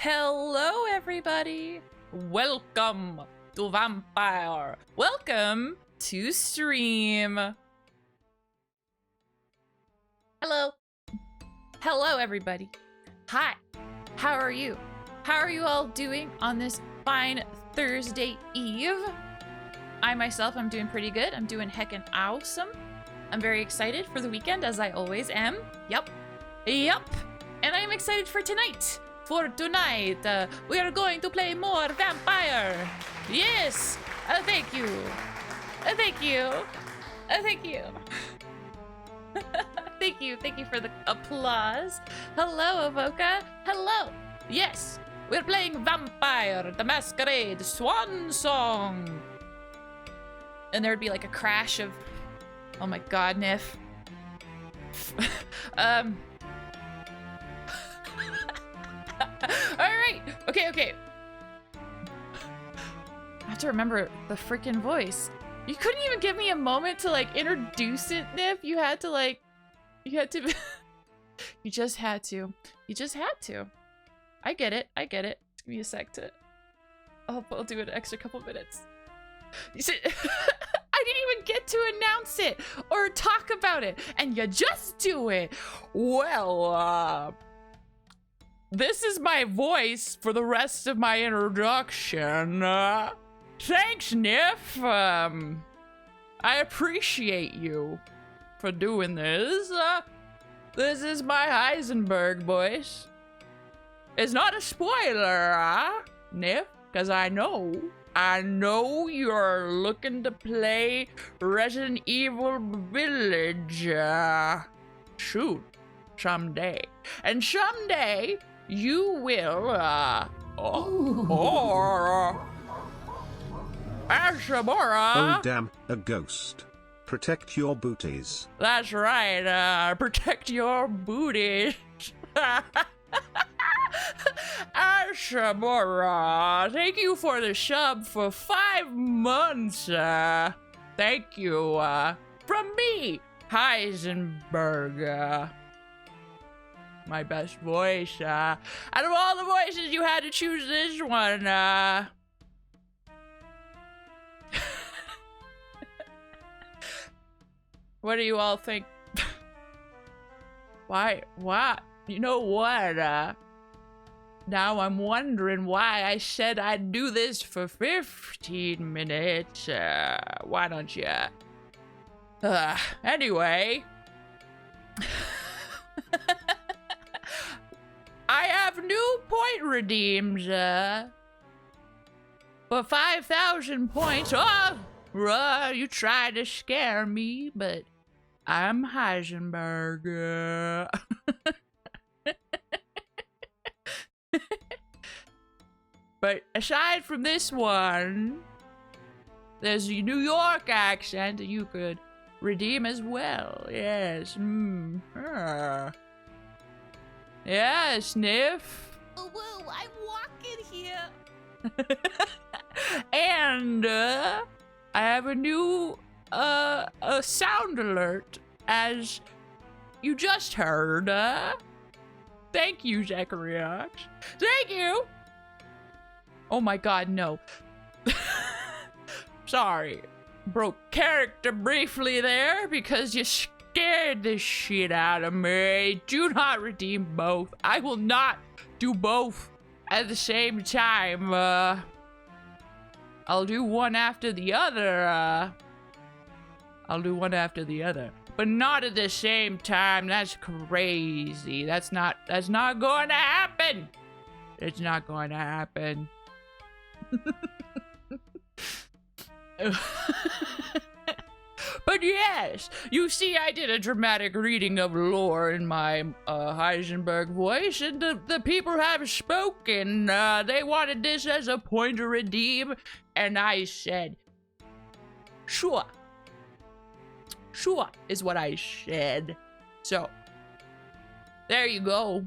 Hello, everybody. Welcome to Vampire. Welcome to stream. Hello. Hello, everybody. Hi. How are you? How are you all doing on this fine Thursday Eve? I myself, I'm doing pretty good. I'm doing heckin' awesome. I'm very excited for the weekend, as I always am. Yup. And I'm excited for tonight. For tonight, we are going to play more Vampire. Yes. Thank you. Thank you. Thank you. Thank you for the applause. Hello, Avoca. Hello. Yes, we're playing Vampire, the Masquerade, Swansong. And there'd be like a crash of, oh my god, Nif. Alright, okay. I have to remember the freaking voice. You couldn't even give me a moment to like introduce it, Nif. You had to. You just had to. I get it. Just give me a sec to. I'll do an extra couple minutes. You said I didn't even get to announce it or talk about it, and you just do it. Well, this is my voice for the rest of my introduction. Thanks, Nif. I appreciate you for doing this. This is my Heisenberg voice. It's not a spoiler, Nif, because I know you're looking to play Resident Evil Village. Shoot, someday. And someday, you will, Ashamora. Oh damn, a ghost. Protect your booties. That's right, protect your booties. Ashamora, thank you for the sub for 5 months. Thank you, from me, Heisenberg. My best voice, out of all the voices, you had to choose this one, What do you all think? Why? What? You know what, now I'm wondering why I said I'd do this for 15 minutes. Why don't you? Anyway. I have new point redeems, for 5,000 points. You tried to scare me, but I'm Heisenberg. But aside from this one, there's a New York accent that you could redeem as well. Yes. Yeah, Sniff. Oh, whoa, I'm walking here. And I have a new a sound alert, as you just heard. Thank you, Zacharias. Thank you. Oh my god, no. Sorry. Broke character briefly there because you scared the shit out of me. Do not redeem both. I will not do both at the same time. I'll do one after the other. But not at the same time. That's crazy. That's not going to happen. It's not going to happen. But yes, you see, I did a dramatic reading of lore in my Heisenberg voice, and the people have spoken. They wanted this as a point to redeem, and I said, sure is what I said. So, there you go.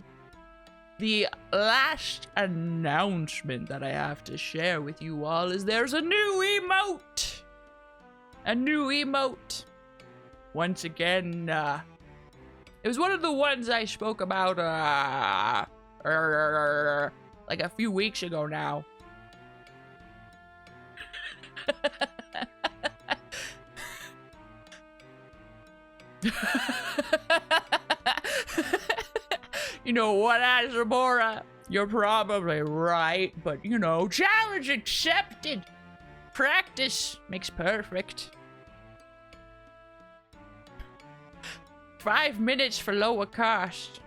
The last announcement that I have to share with you all is there's a new emote. Once again, it was one of the ones I spoke about like a few weeks ago now. You know what, Azamora? You're probably right, but you know, challenge accepted. Practice makes perfect. 5 minutes for lower cost.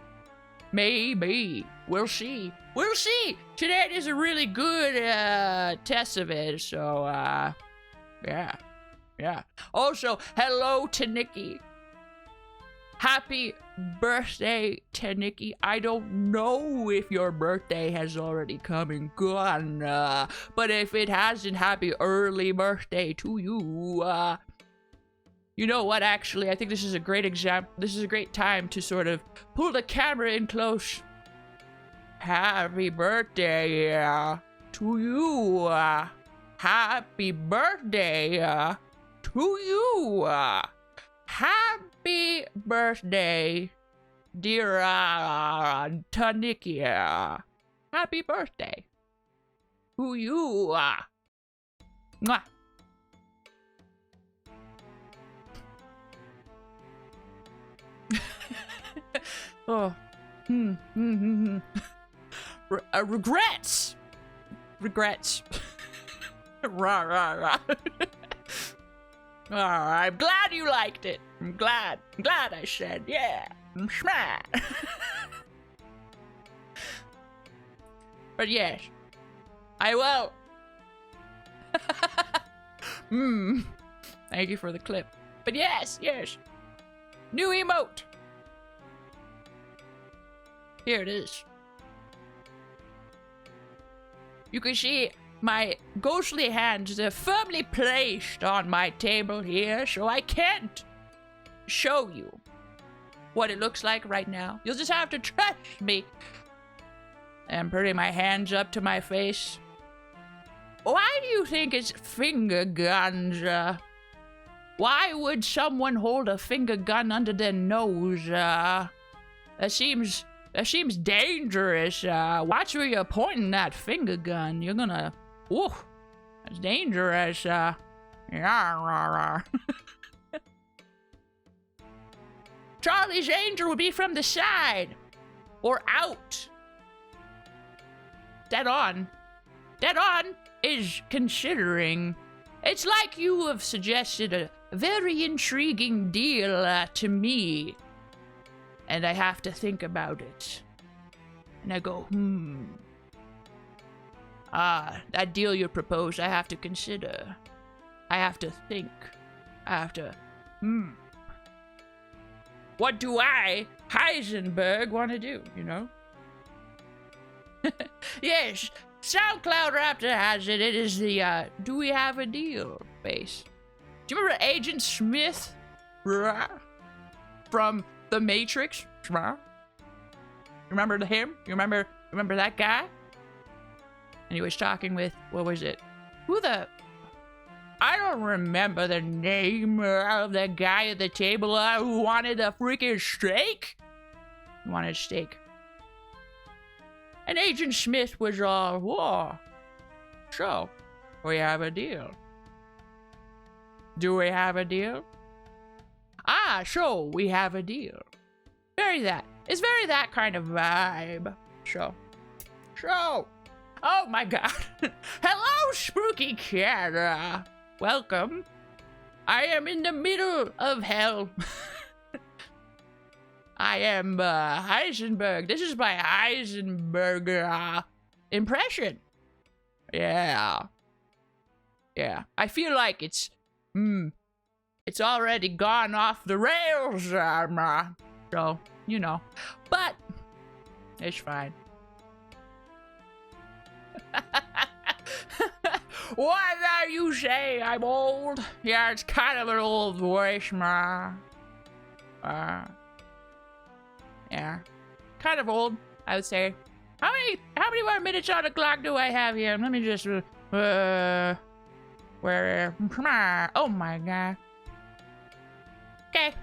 Maybe. We'll see. We'll see. Today is a really good test of it, so yeah. Yeah. Also, hello to Nikki. Happy birthday to Nikki. I don't know if your birthday has already come and gone, but if it hasn't, happy early birthday to you. You know what, actually, I think this is a great example. This is a great time to sort of pull the camera in close. Happy birthday to you. Happy birthday to you. Happy birthday, dear Tanikia. Happy birthday to you. Mwah. Oh. Regrets. Regrets. Rah, rah, rah. Oh, I'm glad you liked it. I'm glad I said, yeah. Schmat. But yes, I will. Thank you for the clip. But yes. New emote. Here it is. You can see my ghostly hands are firmly placed on my table here, so I can't show you what it looks like right now. You'll just have to trust me. I'm putting my hands up to my face. Why do you think it's finger guns? Why would someone hold a finger gun under their nose? That seems dangerous. Watch where you're pointing that finger gun. You're gonna... Whoa, that's dangerous. Charlie's Angel would be from the side. Or out. Dead on. Dead on is considering. It's like you have suggested a very intriguing deal to me. And I have to think about it. And I go, that deal you propose, I have to consider. I have to think. I have to, What do I, Heisenberg, want to do, you know? Yes, SoundCloud Raptor has it. It is the, do we have a deal base. Do you remember Agent Smith? From The Matrix? Remember him? You remember that guy? And he was talking with, what was it? I don't remember the name of the guy at the table who wanted a freaking steak. He wanted steak. And Agent Smith was all, whoa. So, we have a deal. Do we have a deal? So we have a deal. It's very that kind of vibe. So. Oh my god. Hello, spooky cat. Welcome. I am in the middle of hell. I am Heisenberg. This is my Heisenberg impression. Yeah. I feel like it's already gone off the rails. So, you know. But it's fine. What do you say? I'm old? Yeah, it's kind of an old voice, Yeah. Kind of old, I would say. How many more minutes on the clock do I have here? Let me just where oh my god. Okay.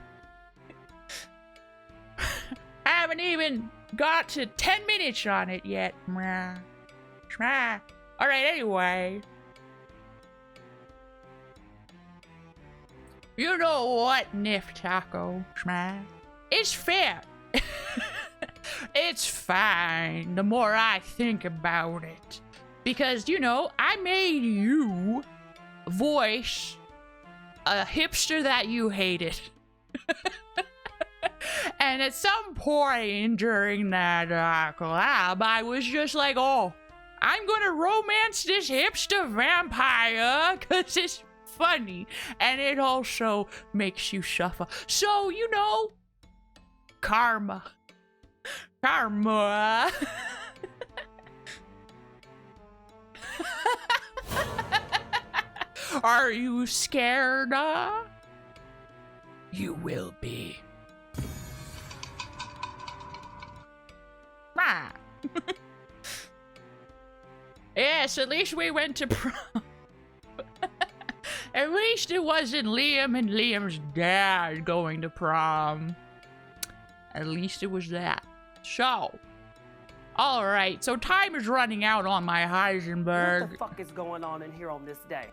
I haven't even got to 10 minutes on it yet. Schmah. Alright, anyway. You know what, Nif Taco? Schmah. It's fair. It's fine the more I think about it. Because, you know, I made you voice a hipster that you hated. And at some point during that collab, I was just like, oh, I'm gonna romance this hipster vampire because it's funny. And it also makes you suffer. So, you know, karma. Karma. Are you scared? You will be. Ah. Yes, at least we went to prom. At least it wasn't Liam and Liam's dad going to prom. At least it was that. So, alright, so time is running out on my Heisenberg. What the fuck is going on in here on this day?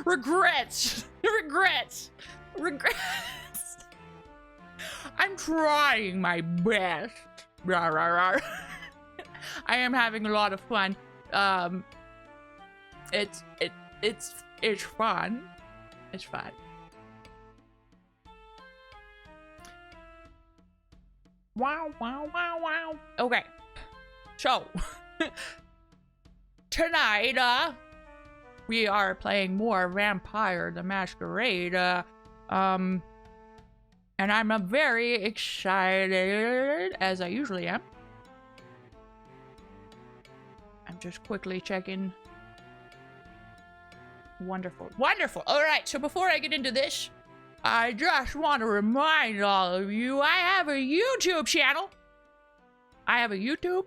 Regrets. I'm trying my best. Rah, rah, rah. I am having a lot of fun. It's fun. It's fun. Wow, wow, wow, wow. Okay. So, tonight, we are playing more Vampire the Masquerade, and I'm very excited, as I usually am. I'm just quickly checking. Wonderful. Wonderful! Alright, so before I get into this, I just want to remind all of you, I have a YouTube channel. I have a YouTube,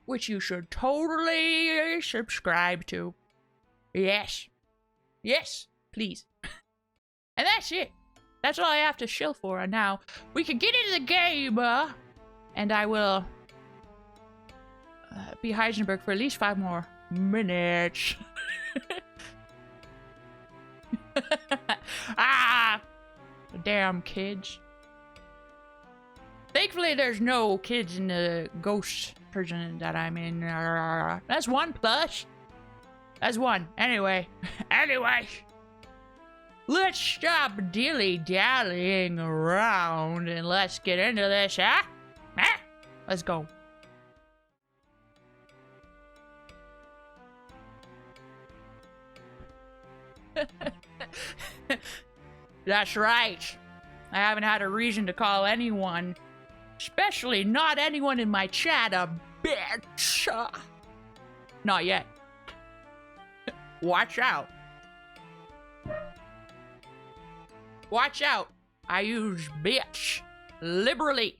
which you should totally subscribe to. Yes. Yes, please. And that's it. That's all I have to shill for. And now we can get into the game, and I will be Heisenberg for at least 5 more minutes. Ah! Damn kids. Thankfully, there's no kids in the ghost prison that I'm in. That's 1 plus. That's 1. Anyway. Let's stop dilly-dallying around and let's get into this, huh? Huh? Let's go. That's right. I haven't had a reason to call anyone, especially not anyone in my chat, a bitch. Not yet. Watch out. Watch out. I use bitch liberally.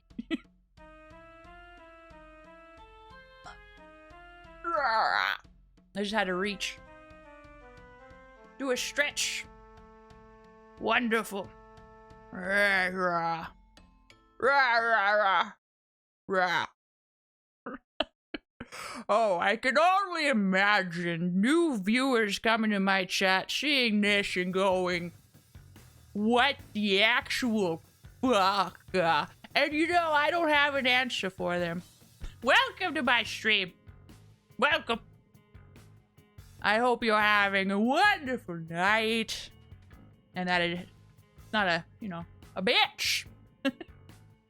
I just had to reach. Do a stretch. Wonderful. Rah, rah. Rah, rah, rah. Rah. Oh, I can only imagine new viewers coming to my chat, seeing this and going, what the actual fuck? And you know, I don't have an answer for them. Welcome to my stream. Welcome. I hope you're having a wonderful night. And that it's not a, you know, a bitch.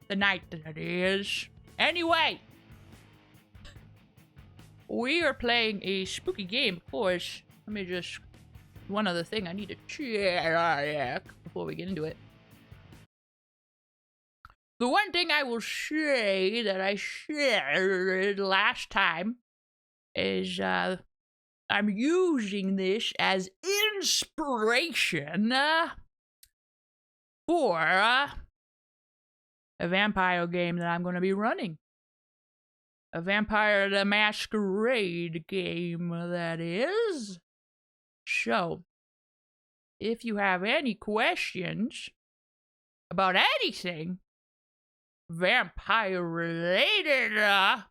The night that it is. Anyway. We are playing a spooky game, of course. Let me just... One other thing I need to check before we get into it. The one thing I will say that I shared last time is I'm using this as inspiration for a vampire game that I'm going to be running. A Vampire the Masquerade game, that is. So, if you have any questions about anything, vampire related, I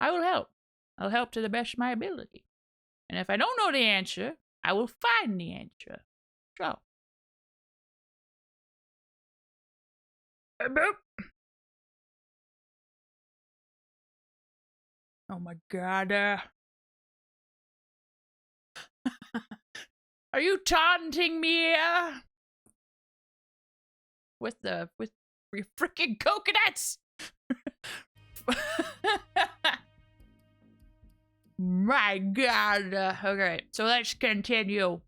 will help. I'll help to the best of my ability. And if I don't know the answer, I will find the answer. So. Oh my god. Are you taunting me? With your freaking coconuts? My god. Okay, so let's continue.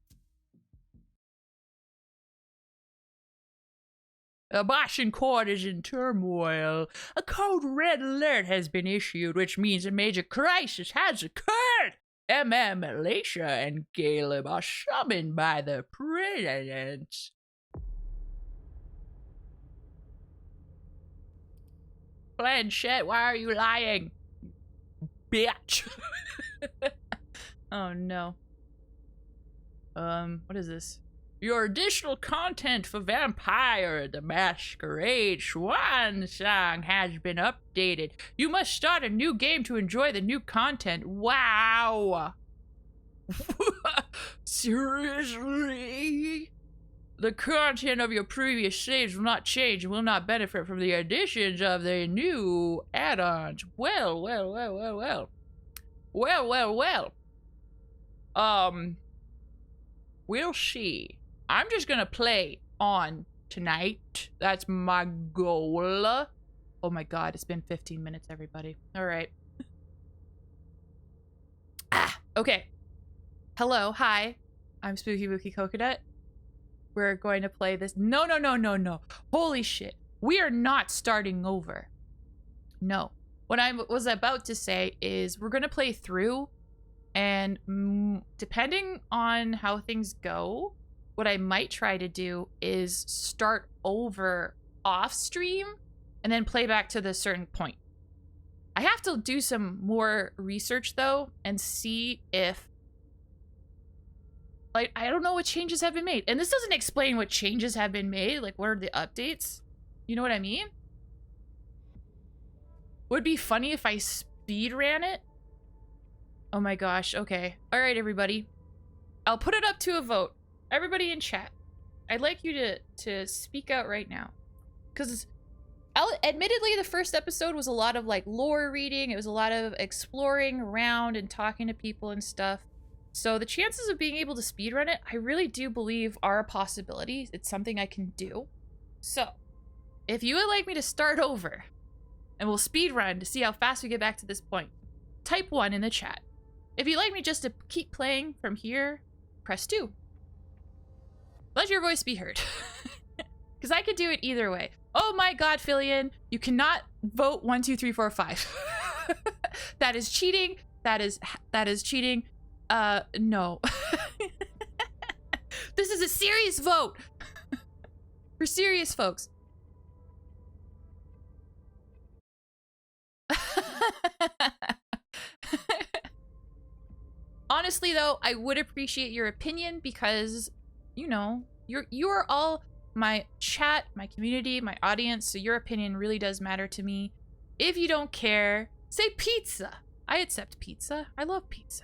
The Boston court is in turmoil. A code red alert has been issued, which means a major crisis has occurred. Alicia, and Caleb are summoned by the president. Blanchette, why are you lying? Bitch. Oh no. What is this? Your additional content for Vampire the Masquerade Swansong has been updated. You must start a new game to enjoy the new content. Wow. Seriously? The content of your previous saves will not change and will not benefit from the additions of the new add-ons. Well. We'll see. I'm just gonna play on tonight. That's my goal. Oh my god, it's been 15 minutes, everybody. All right. Okay. Hello, hi. I'm Spooky Wookie Coconut. We're going to play this. No. Holy shit. We are not starting over. No. What I was about to say is we're gonna play through, and depending on how things go, what I might try to do is start over off stream and then play back to the certain point. I have to do some more research though and see if, like, I don't know what changes have been made. And this doesn't explain what changes have been made. Like, what are the updates? You know what I mean? Would be funny if I speed ran it. Oh my gosh. Okay. All right, everybody. I'll put it up to a vote. Everybody in chat, I'd like you to speak out right now. Because admittedly, the first episode was a lot of like lore reading. It was a lot of exploring around and talking to people and stuff. So the chances of being able to speedrun it, I really do believe are a possibility. It's something I can do. So if you would like me to start over and we'll speedrun to see how fast we get back to this point, type 1 in the chat. If you'd like me just to keep playing from here, press 2. Let your voice be heard. Because I could do it either way. Oh my god, Fillion, you cannot vote 1, 2, 3, 4, 5. That is cheating. That is cheating. No. This is a serious vote. For serious folks. Honestly though, I would appreciate your opinion because, you know, you are all my chat, my community, my audience, so your opinion really does matter to me. If you don't care, say pizza. I accept pizza. I love pizza.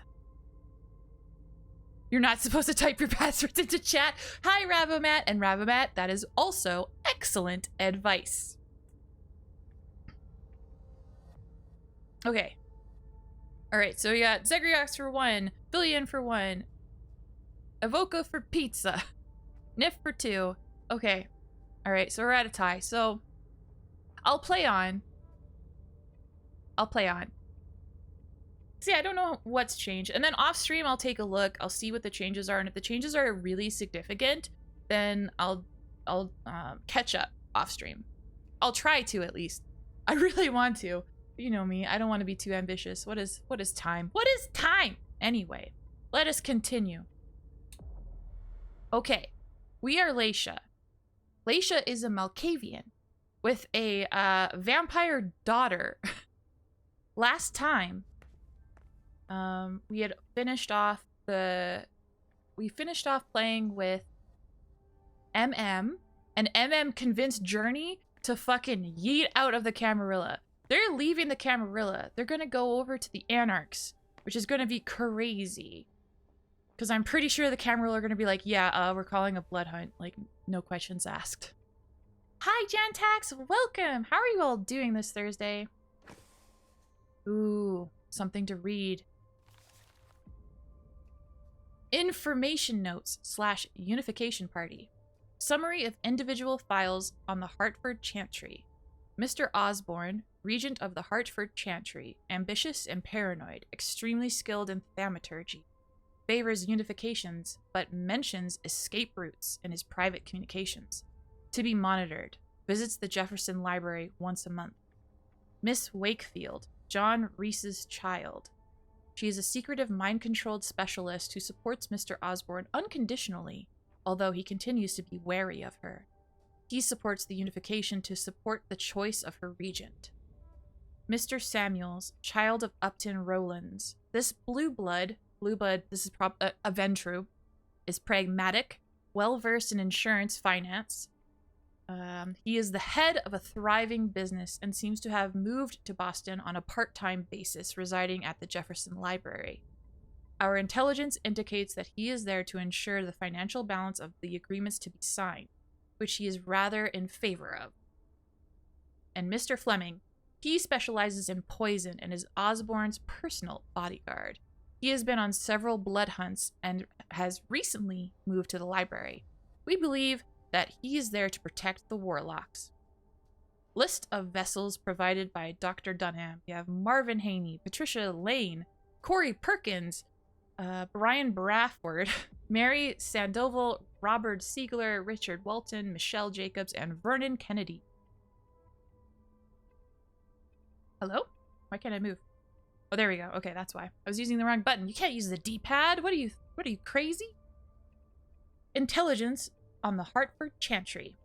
You're not supposed to type your passwords into chat. Hi, Ravomat. And Ravomat, that is also excellent advice. Okay. All right, so we got Zegriox for 1, Billion for 1, Evoca for pizza, Nif for 2. Okay. All right, so we're at a tie. So I'll play on. See, I don't know what's changed. And then off stream, I'll take a look. I'll see what the changes are. And if the changes are really significant, then I'll catch up off stream. I'll try to, at least. I really want to. You know me. I don't want to be too ambitious. What is time? What is time? Anyway, let us continue. Okay. We are Laisha. Laisha is a Malkavian with a vampire daughter. Last time, we had finished off playing with MM, and MM convinced Journey to fucking yeet out of the Camarilla. They're leaving the Camarilla. They're gonna go over to the Anarchs, which is gonna be crazy. Because I'm pretty sure the Camarilla are gonna be like, yeah, we're calling a blood hunt. Like, no questions asked. Hi, Jantax! Welcome! How are you all doing this Thursday? Ooh, something to read. Information notes / unification party. Summary of individual files on the Hartford Chantry. Mr. Osborne, regent of the Hartford Chantry, ambitious and paranoid, extremely skilled in thaumaturgy, favors unifications, but mentions escape routes in his private communications. To be monitored. Visits the Jefferson Library once a month. Miss Wakefield, John Reese's child. She is a secretive mind-controlled specialist who supports Mr. Osborne unconditionally, although he continues to be wary of her. He supports the unification to support the choice of her regent. Mr. Samuels, child of Upton Rowlands. This blue blood, this is a Ventru, is pragmatic, well-versed in insurance finance. He is the head of a thriving business and seems to have moved to Boston on a part-time basis, residing at the Jefferson Library. Our intelligence indicates that he is there to ensure the financial balance of the agreements to be signed, which he is rather in favor of. And Mr. Fleming, he specializes in poison and is Osborne's personal bodyguard. He has been on several blood hunts and has recently moved to the library. We believe that he is there to protect the warlocks. List of vessels provided by Dr. Dunham. You have Marvin Haney, Patricia Lane, Corey Perkins, Brian Brafford, Mary Sandoval, Robert Siegler, Richard Walton, Michelle Jacobs, and Vernon Kennedy. Hello? Why can't I move? Oh, there we go. Okay, that's why. I was using the wrong button. You can't use the D-pad. What are you crazy? Intelligence on the Hartford Chantry.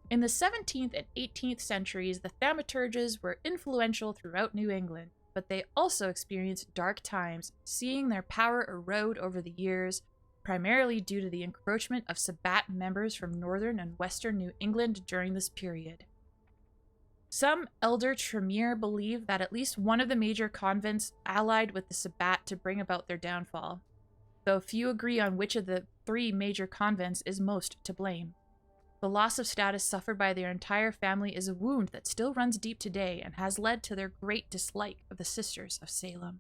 In the 17th and 18th centuries, the thaumaturges were influential throughout New England, but they also experienced dark times, seeing their power erode over the years, primarily due to the encroachment of Sabbat members from northern and western New England during this period. Some Elder Tremere believe that at least one of the major convents allied with the Sabbat to bring about their downfall, though few agree on which of the 3 major convents is most to blame. The loss of status suffered by their entire family is a wound that still runs deep today and has led to their great dislike of the Sisters of Salem.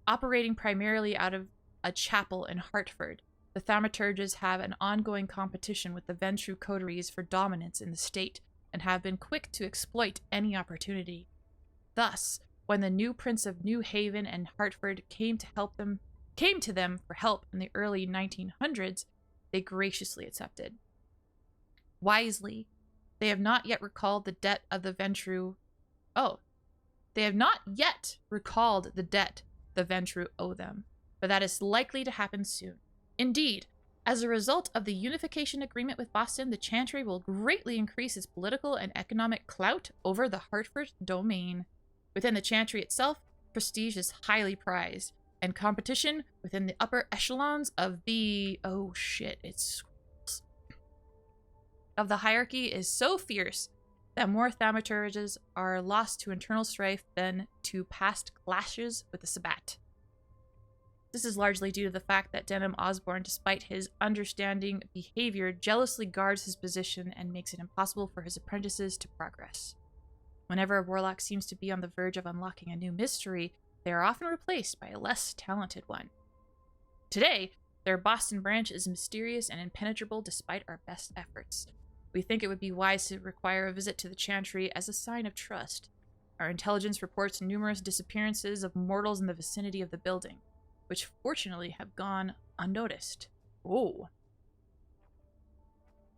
Operating primarily out of a chapel in Hartford, the thaumaturges have an ongoing competition with the Ventru coteries for dominance in the state and have been quick to exploit any opportunity. Thus, when the new Prince of New Haven and Hartford came to them for help in the early 1900s, they graciously accepted. Wisely, they have not yet recalled the debt of the Ventru. Oh, they have not yet recalled the debt the Ventru owe them, but that is likely to happen soon. Indeed, as a result of the unification agreement with Boston, the Chantry will greatly increase its political and economic clout over the Hartford domain. Within the Chantry itself, prestige is highly prized, and competition within the upper echelons of the of the hierarchy is so fierce that more thaumaturges are lost to internal strife than to past clashes with the Sabbat. This is largely due to the fact that Denham Osborne, despite his understanding behavior, jealously guards his position and makes it impossible for his apprentices to progress. Whenever a warlock seems to be on the verge of unlocking a new mystery, they are often replaced by a less talented one. Today, their Boston branch is mysterious and impenetrable despite our best efforts. We think it would be wise to require a visit to the Chantry as a sign of trust. Our intelligence reports numerous disappearances of mortals in the vicinity of the building, which fortunately have gone unnoticed. Oh.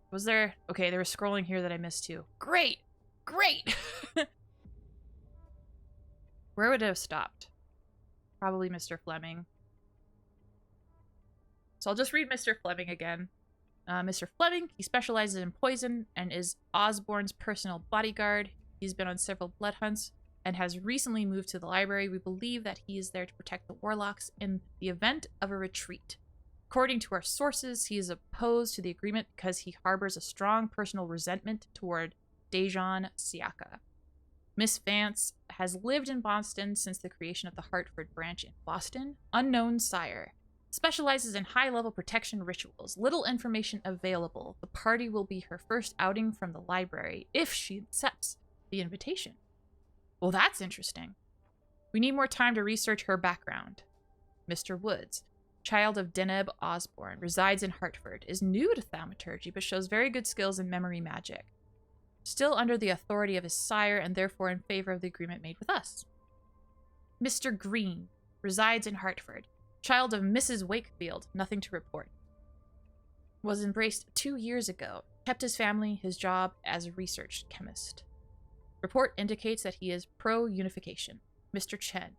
Was there... Okay, there was scrolling here that I missed too. Great! Great! Where would it have stopped? Probably Mr. Fleming. So I'll just read Mr. Fleming again. Mr. Fleming, he specializes in poison and is Osborne's personal bodyguard. He's been on several blood hunts and has recently moved to the library. We believe that he is there to protect the warlocks in the event of a retreat. According to our sources, he is opposed to the agreement because he harbors a strong personal resentment toward Dejan Siaka. Miss Vance has lived in Boston since the creation of the Hartford branch in Boston. Unknown sire. Specializes in high-level protection rituals. Little information available. The party will be her first outing from the library if she accepts the invitation. Well, that's interesting. We need more time to research her background. Mr. Woods. Child of Deneb Osborne. Resides in Hartford. Is new to thaumaturgy, but shows very good skills in memory magic. Still under the authority of his sire and therefore in favor of the agreement made with us. Mr. Green. Resides in Hartford. Child of Mrs. Wakefield. Nothing to report. Was embraced 2 years ago. Kept his family, his job as a research chemist. Report indicates that he is pro-unification. Mr. Chen.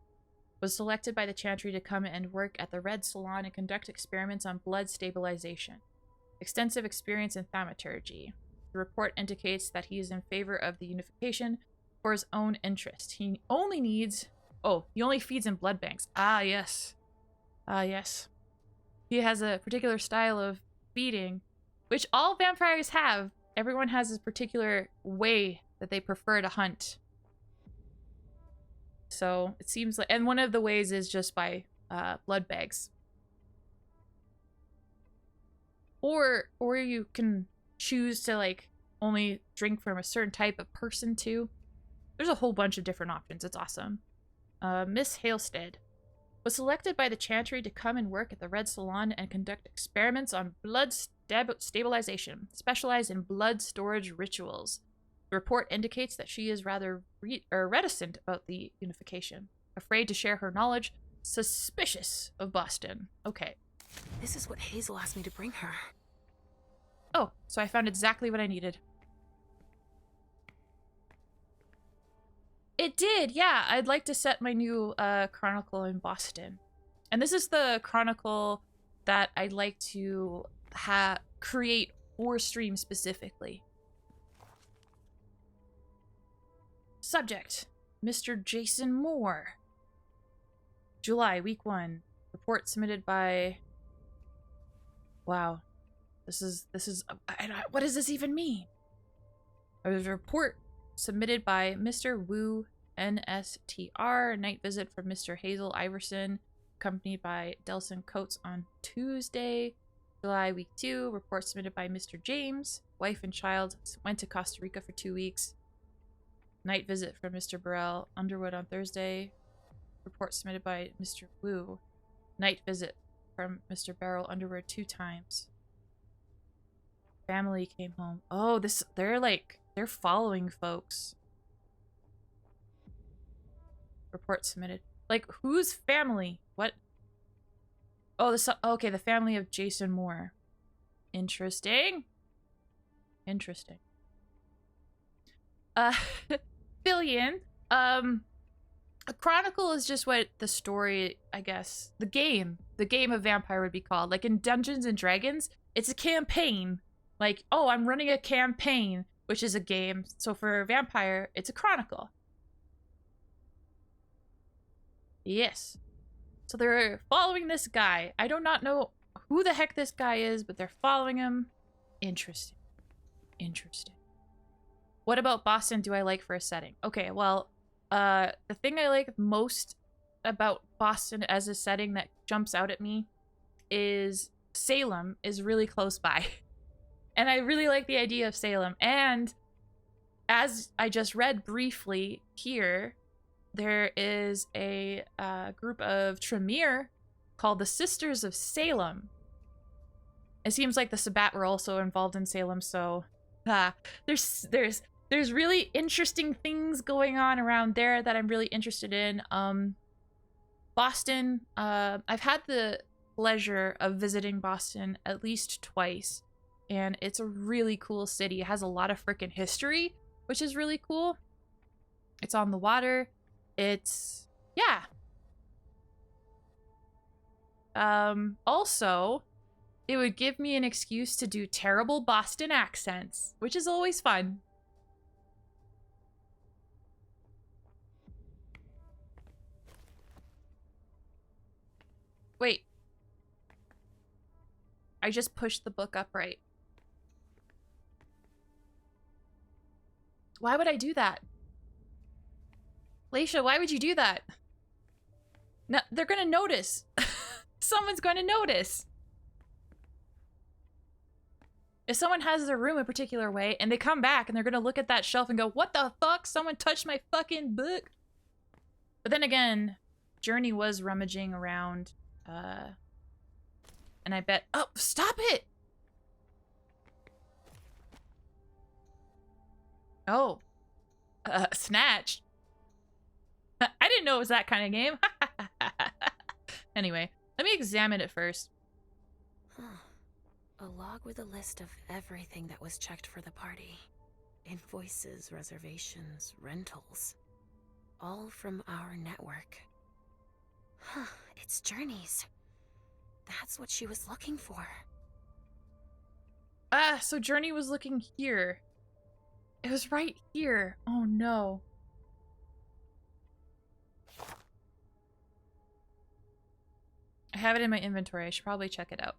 Was selected by the Chantry to come and work at the Red Salon and conduct experiments on blood stabilization. Extensive experience in thaumaturgy. The report indicates that he is in favor of the unification for his own interest. He only needs... Oh, he only feeds in blood banks. Ah, yes. Ah, yes. He has a particular style of feeding, which all vampires have. Everyone has this particular way that they prefer to hunt. So it seems like, and one of the ways is just by blood bags. Or you can choose to like only drink from a certain type of person too. There's a whole bunch of different options. It's awesome. Miss Halestead was selected by the Chantry to come and work at the Red Salon and conduct experiments on blood stabilization, specialized in blood storage rituals. The report indicates that she is rather reticent about the unification, afraid to share her knowledge, suspicious of Boston. Okay. This is what Hazel asked me to bring her. Oh, so I found exactly what I needed. It did, yeah. I'd like to set my new chronicle in Boston. And this is the chronicle that I'd like to create for stream specifically. Subject, Mr. Jason Moore. July, week 1. Report submitted by... Wow. This is what does this even mean? A report submitted by Mr. Wu NSTR. Night visit from Mr. Hazel Iverson, accompanied by Delson Coates on Tuesday, July, week 2. Report submitted by Mr. James. Wife and child went to Costa Rica for 2 weeks. Night visit from Mr. Burrell Underwood on Thursday. Report submitted by Mr. Wu. Night visit from Mr. Barrel Underwood 2 times. Family came home. Oh, they're following folks. Report submitted. Like, whose family? What? Oh, okay, the family of Jason Moore. Interesting. Interesting. Billion. A chronicle is just what the story, I guess, the game of vampire would be called. Like in Dungeons and Dragons, it's a campaign. Like, oh, I'm running a campaign, which is a game. So for vampire, it's a chronicle. Yes. So they're following this guy. I do not know who the heck this guy is, but they're following him. Interesting. Interesting. What about Boston do I like for a setting? Okay, well, the thing I like most about Boston as a setting that jumps out at me is Salem is really close by. And I really like the idea of Salem. And as I just read briefly here, there is a group of Tremere called the Sisters of Salem. It seems like the Sabbat were also involved in Salem, so there's really interesting things going on around there that I'm really interested in. Boston, I've had the pleasure of visiting Boston at least twice, and it's a really cool city. It has a lot of freaking history, which is really cool. It's on the water. It's, yeah. Also, it would give me an excuse to do terrible Boston accents, which is always fun. Wait. I just pushed the book upright. Why would I do that? Leisha, why would you do that? No, they're gonna notice. Someone's gonna notice. If someone has their room a particular way and they come back and they're gonna look at that shelf and go, what the fuck? Someone touched my fucking book. But then again, Journey was rummaging around, and I bet, oh, stop it! Oh, snatched. I didn't know it was that kind of game. Anyway, let me examine it first. A log with a list of everything that was checked for the party. Invoices, reservations, rentals. All from our network. Huh, it's Journey's. That's what she was looking for. Ah, so Journey was looking here. It was right here. Oh no. I have it in my inventory. I should probably check it out.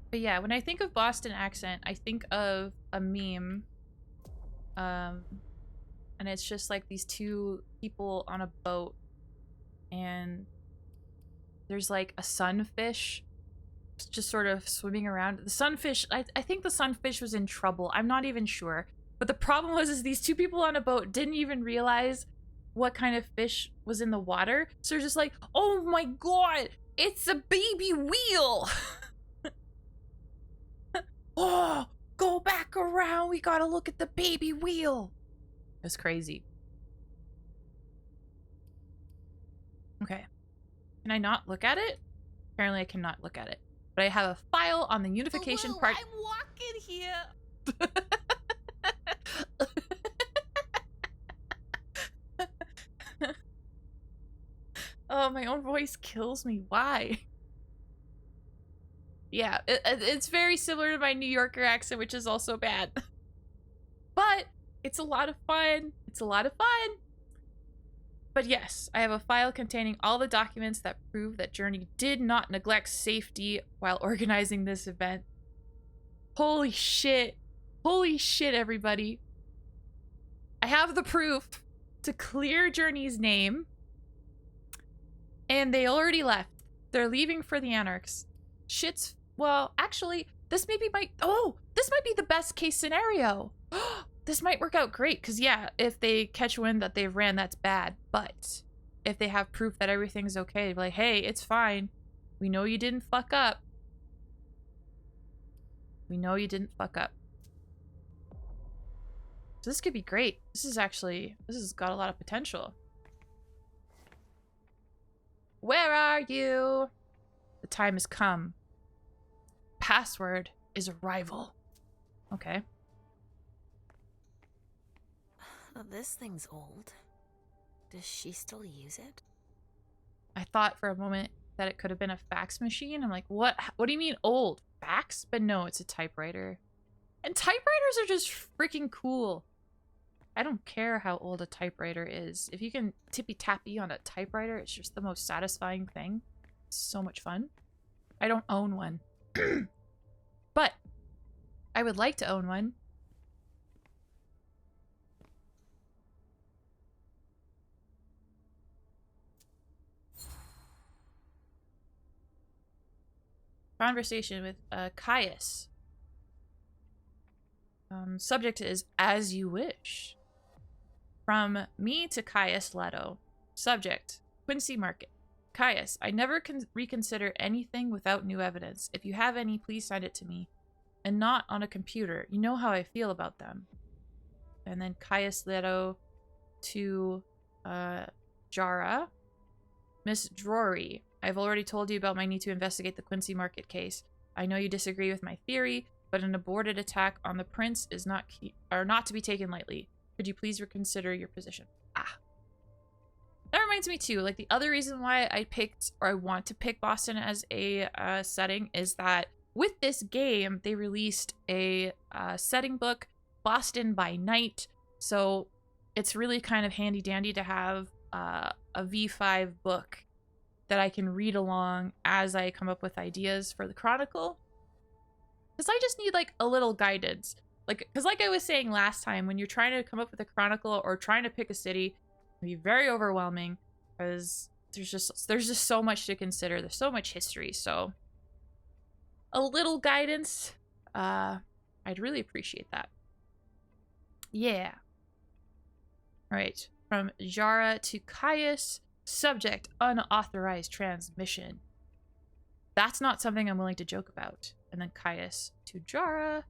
But yeah, when I think of Boston accent, I think of a meme. And it's just like these two people on a boat. And there's like a sunfish just sort of swimming around. The sunfish, I think the sunfish was in trouble. I'm not even sure. But the problem was is these two people on a boat didn't even realize what kind of fish was in the water. So they're just like, oh my god, it's a baby wheel. Oh, go back around. We gotta look at the baby wheel. It's crazy. Okay. Can I not look at it? Apparently I cannot look at it. But I have a file on the unification part. I'm walking here. Oh, my own voice kills me. Why? Yeah, it's very similar to my New Yorker accent, which is also bad. But it's a lot of fun. It's a lot of fun. But yes, I have a file containing all the documents that prove that Journey did not neglect safety while organizing this event. Holy shit. Holy shit, everybody. I have the proof to clear Journey's name. And they already left. They're leaving for the Anarchs. Shit's, well, actually, this maybe might, oh, this might be the best case scenario. This might work out great, because yeah, if they catch wind that they've ran, that's bad. But if they have proof that everything's okay, they're like, hey, it's fine. We know you didn't fuck up. We know you didn't fuck up. So this could be great. This is actually, this has got a lot of potential. Where are you? The time has come. Password is arrival. Okay. This thing's old. Does she still use it? I thought for a moment that it could have been a fax machine. I'm like, what? What do you mean old? Fax? But no, it's a typewriter. And typewriters are just freaking cool. I don't care how old a typewriter is. If you can tippy-tappy on a typewriter, it's just the most satisfying thing. It's so much fun. I don't own one. But I would like to own one. Conversation with Caius. Subject is as you wish. From me to Caius Leto. Subject, Quincy Market. Caius, I never can reconsider anything without new evidence. If you have any, please send it to me. And not on a computer. You know how I feel about them. And then Caius Leto to Jara. Miss Drury, I've already told you about my need to investigate the Quincy Market case. I know you disagree with my theory, but an aborted attack on the prince is not to be taken lightly. Could you please reconsider your position? Ah. That reminds me too, like the other reason why I picked, or I want to pick Boston as a setting is that with this game, they released a setting book, Boston by Night. So it's really kind of handy dandy to have a V5 book that I can read along as I come up with ideas for the Chronicle. Because I just need like a little guidance. Like, because like I was saying last time, when you're trying to come up with a chronicle or trying to pick a city, it can be very overwhelming because there's just so much to consider. There's so much history. So a little guidance, I'd really appreciate that. Yeah. All right. From Jara to Caius, subject unauthorized transmission. That's not something I'm willing to joke about. And then Caius to Jara,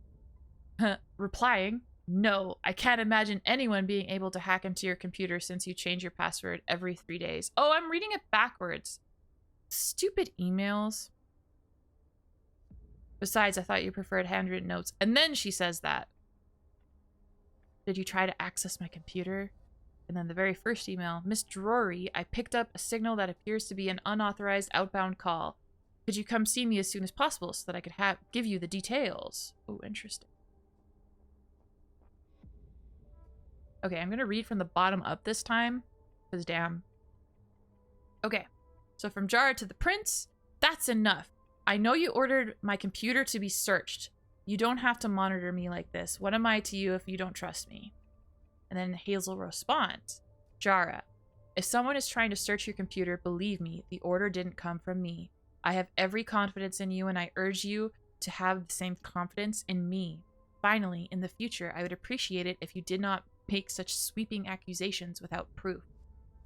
replying, no, I can't imagine anyone being able to hack into your computer since you change your password every 3 days. Oh, I'm reading it backwards. Stupid emails. Besides, I thought you preferred handwritten notes. And then she says that. Did you try to access my computer? And then the very first email, Miss Drury, I picked up a signal that appears to be an unauthorized outbound call. Could you come see me as soon as possible so that I could give you the details? Oh, interesting. Okay, I'm going to read from the bottom up this time, because damn. Okay, so from Jara to the prince, that's enough. I know you ordered my computer to be searched. You don't have to monitor me like this. What am I to you if you don't trust me? And then Hazel responds, Jara, if someone is trying to search your computer, believe me, the order didn't come from me. I have every confidence in you, and I urge you to have the same confidence in me. Finally, in the future, I would appreciate it if you did not make such sweeping accusations without proof.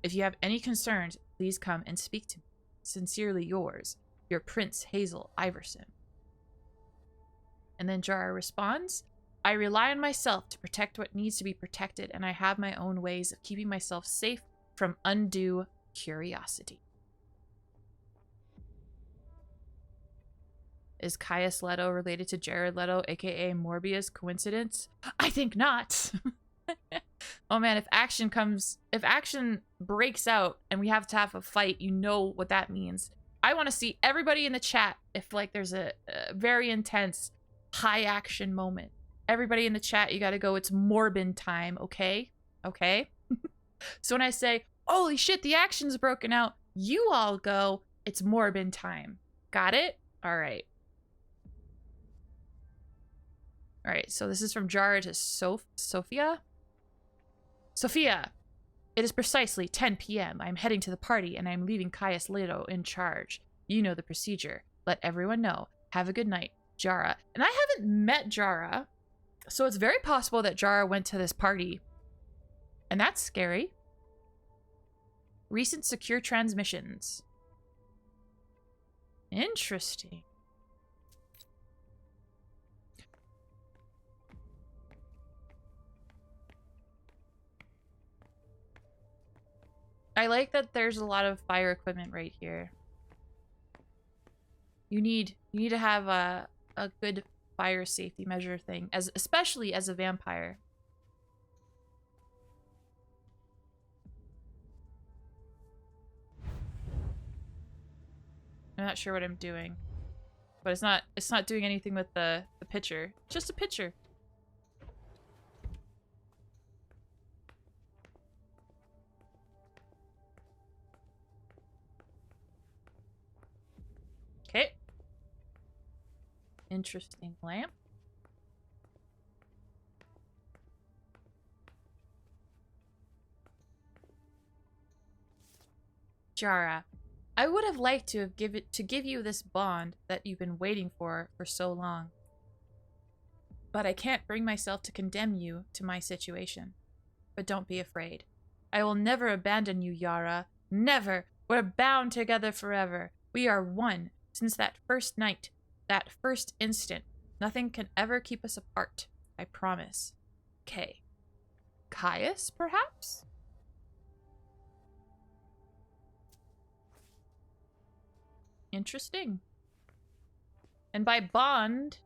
If you have any concerns, please come and speak to me. Sincerely yours, your Prince Hazel Iverson. And then Jara responds, I rely on myself to protect what needs to be protected, and I have my own ways of keeping myself safe from undue curiosity. Is Caius Leto related to Jared Leto, aka Morbius? Coincidence? I think not. Oh man, if action breaks out and we have to have a fight, you know what that means. I want to see everybody in the chat if like there's a very intense high action moment. Everybody in the chat, you gotta go, it's Morbin time, okay? Okay? So when I say, holy shit, the action's broken out, you all go, it's Morbin time. Got it? All right. All right, so this is from Jara to Sophia. Sophia, it is precisely 10 p.m. I am heading to the party and I am leaving Caius Leto in charge. You know the procedure. Let everyone know. Have a good night, Jara. And I haven't met Jara, so it's very possible that Jara went to this party. And that's scary. Recent secure transmissions. Interesting. I like that there's a lot of fire equipment right here. You need to have a good fire safety measure thing, especially as a vampire. I'm not sure what I'm doing, but it's not doing anything with the picture. It's just a picture. Okay. Interesting lamp. Jara, I would have liked to have give you this bond that you've been waiting for so long. But I can't bring myself to condemn you to my situation. But don't be afraid. I will never abandon you, Yara. Never. We're bound together forever. We are one. Since that first night, that first instant, nothing can ever keep us apart. I promise. K. Caius, perhaps? Interesting. And by bond,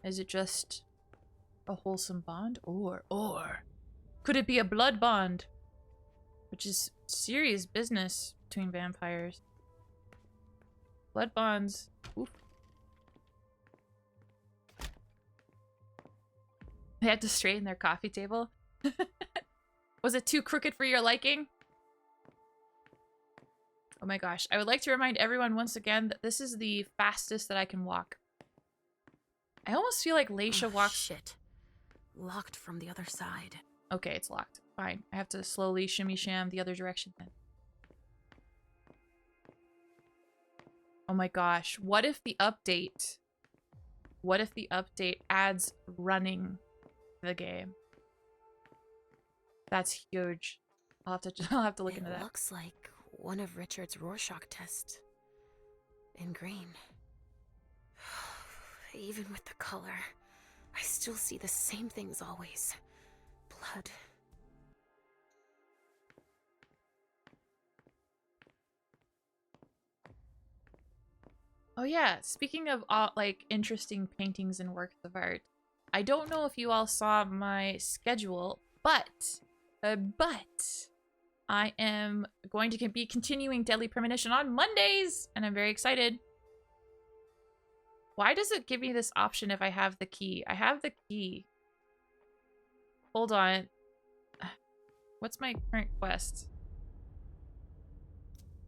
is it just a wholesome bond? Or could it be a blood bond? Which is serious business between vampires. Blood bonds. Oof. They had to straighten their coffee table. Was it too crooked for your liking? Oh my gosh. I would like to remind everyone once again that this is the fastest that I can walk. I almost feel like Leisha walks... Shit. locked from the other side. Okay, it's locked. Fine. I have to slowly shimmy sham the other direction then. Oh my gosh. What if the update adds running the game? That's huge. I'll have to look into that. It looks like one of Richard's Rorschach tests. In green. Even with the color, I still see the same things always. Blood. Oh yeah, speaking of like interesting paintings and works of art, I don't know if you all saw my schedule, but I am going to be continuing Deadly Premonition on Mondays, and I'm very excited. Why does it give me this option if I have the key? I have the key. Hold on. What's my current quest?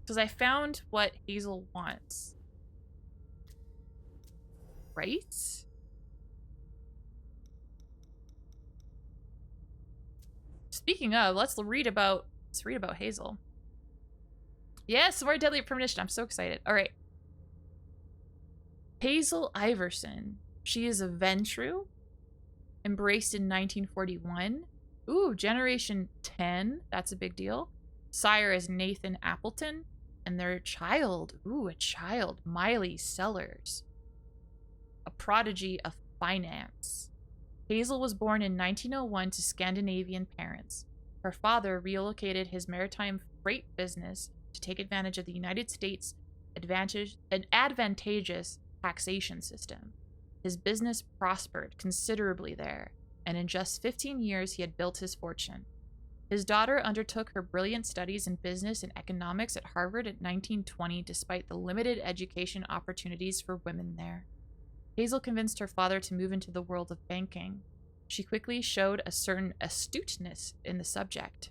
Because I found what Hazel wants. Right? Speaking of, let's read about Hazel. Yes, more Deadly Premonition. I'm so excited. All right. Hazel Iverson. She is a Ventru, embraced in 1941. Ooh, Generation 10. That's a big deal. Sire is Nathan Appleton, and their child. Ooh, a child. Miley Sellers. A prodigy of finance. Hazel was born in 1901 to Scandinavian parents. Her father relocated his maritime freight business to take advantage of the United States' advantageous taxation system. His business prospered considerably there, and in just 15 years he had built his fortune. His daughter undertook her brilliant studies in business and economics at Harvard in 1920 despite the limited education opportunities for women there. Hazel convinced her father to move into the world of banking. She quickly showed a certain astuteness in the subject.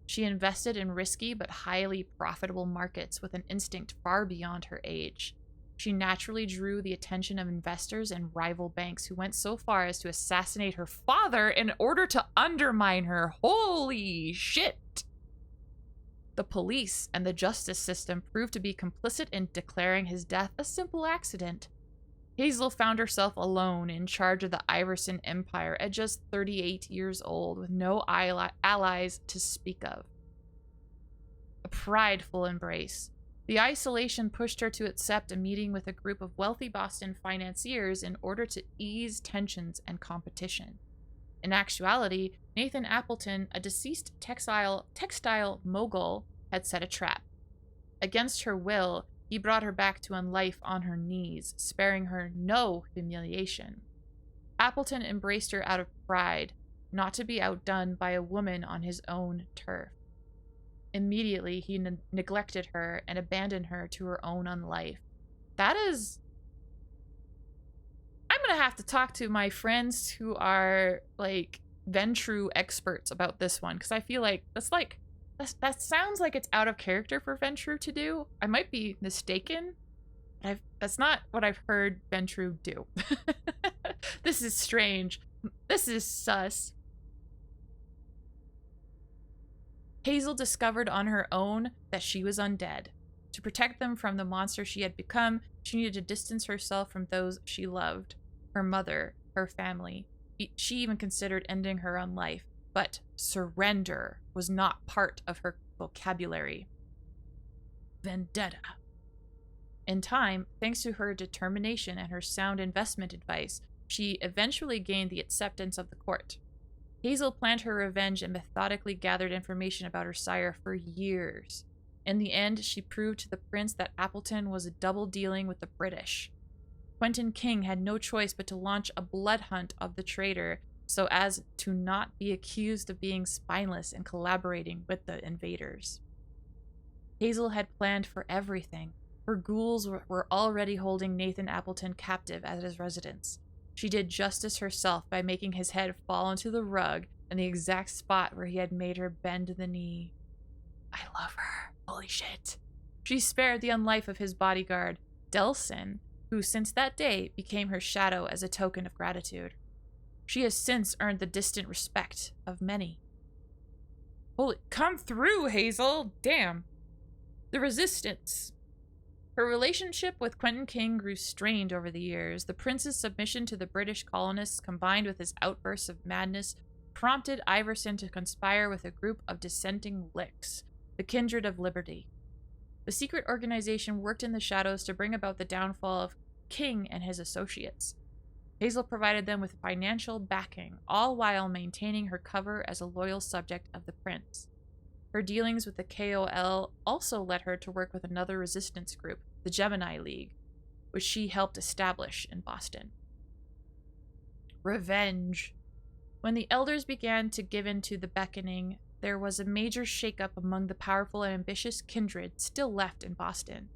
She invested in risky but highly profitable markets with an instinct far beyond her age. She naturally drew the attention of investors and rival banks who went so far as to assassinate her father in order to undermine her. Holy shit! The police and the justice system proved to be complicit in declaring his death a simple accident. Hazel found herself alone in charge of the Iverson Empire at just 38 years old, with no allies to speak of. A prideful embrace. The isolation pushed her to accept a meeting with a group of wealthy Boston financiers in order to ease tensions and competition. In actuality, Nathan Appleton, a deceased textile mogul, had set a trap. Against her will, he brought her back to life on her knees, sparing her no humiliation. Appleton embraced her out of pride, not to be outdone by a woman on his own turf. Immediately, he neglected her and abandoned her to her own unlife. That is... I'm gonna have to talk to my friends who are, like, Ventru experts about this one, because I feel like that sounds like it's out of character for Ventru to do. I might be mistaken. That's not what I've heard Ventru do. This is strange. This is sus. Hazel discovered on her own that she was undead. To protect them from the monster she had become, she needed to distance herself from those she loved. Her mother, her family. She even considered ending her own life. But surrender was not part of her vocabulary. Vendetta. In time, thanks to her determination and her sound investment advice, she eventually gained the acceptance of the court. Hazel planned her revenge and methodically gathered information about her sire for years. In the end, she proved to the prince that Appleton was double-dealing with the British. Quentin King had no choice but to launch a blood hunt of the traitor so as to not be accused of being spineless and collaborating with the invaders. Hazel had planned for everything. Her ghouls were already holding Nathan Appleton captive at his residence. She did justice herself by making his head fall into the rug in the exact spot where he had made her bend the knee. I love her. Holy shit. She spared the unlife of his bodyguard, Delson, who since that day became her shadow as a token of gratitude. She has since earned the distant respect of many. Holy, come through, Hazel! Damn. The resistance. Her relationship with Quentin King grew strained over the years. The prince's submission to the British colonists, combined with his outbursts of madness, prompted Iverson to conspire with a group of dissenting licks, the Kindred of Liberty. The secret organization worked in the shadows to bring about the downfall of King and his associates. Hazel provided them with financial backing, all while maintaining her cover as a loyal subject of the prince. Her dealings with the KOL also led her to work with another resistance group, the Gemini League, which she helped establish in Boston. Revenge. When the elders began to give in to the beckoning, there was a major shakeup among the powerful and ambitious kindred still left in Boston.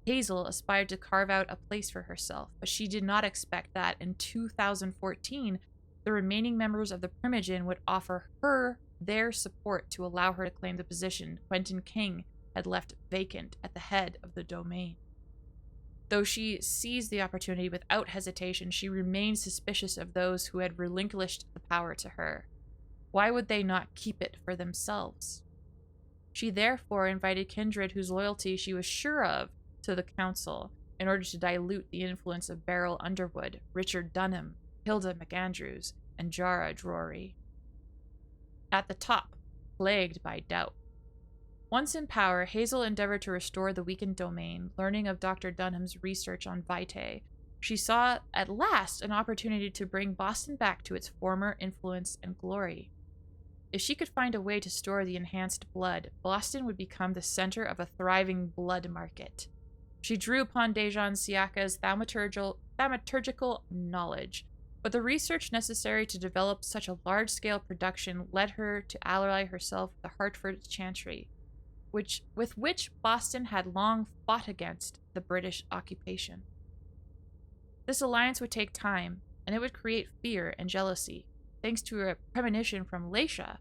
Hazel aspired to carve out a place for herself, but she did not expect that in 2014, the remaining members of the Primogen would offer her their support to allow her to claim the position Quentin King had left vacant at the head of the domain. Though she seized the opportunity without hesitation, she remained suspicious of those who had relinquished the power to her. Why would they not keep it for themselves? She therefore invited kindred whose loyalty she was sure of to the council in order to dilute the influence of Beryl Underwood, Richard Dunham, Hilda McAndrews, and Jara Drury. At the top, plagued by doubt. Once in power, Hazel endeavored to restore the weakened domain. Learning of Dr. Dunham's research on Vitae, she saw at last an opportunity to bring Boston back to its former influence and glory. If she could find a way to store the enhanced blood, Boston would become the center of a thriving blood market. She drew upon Dejan Siaka's thaumaturgical knowledge, but the research necessary to develop such a large-scale production led her to ally herself with the Hartford Chantry, with which Boston had long fought against the British occupation. This alliance would take time, and it would create fear and jealousy. Thanks to a premonition from Leisha,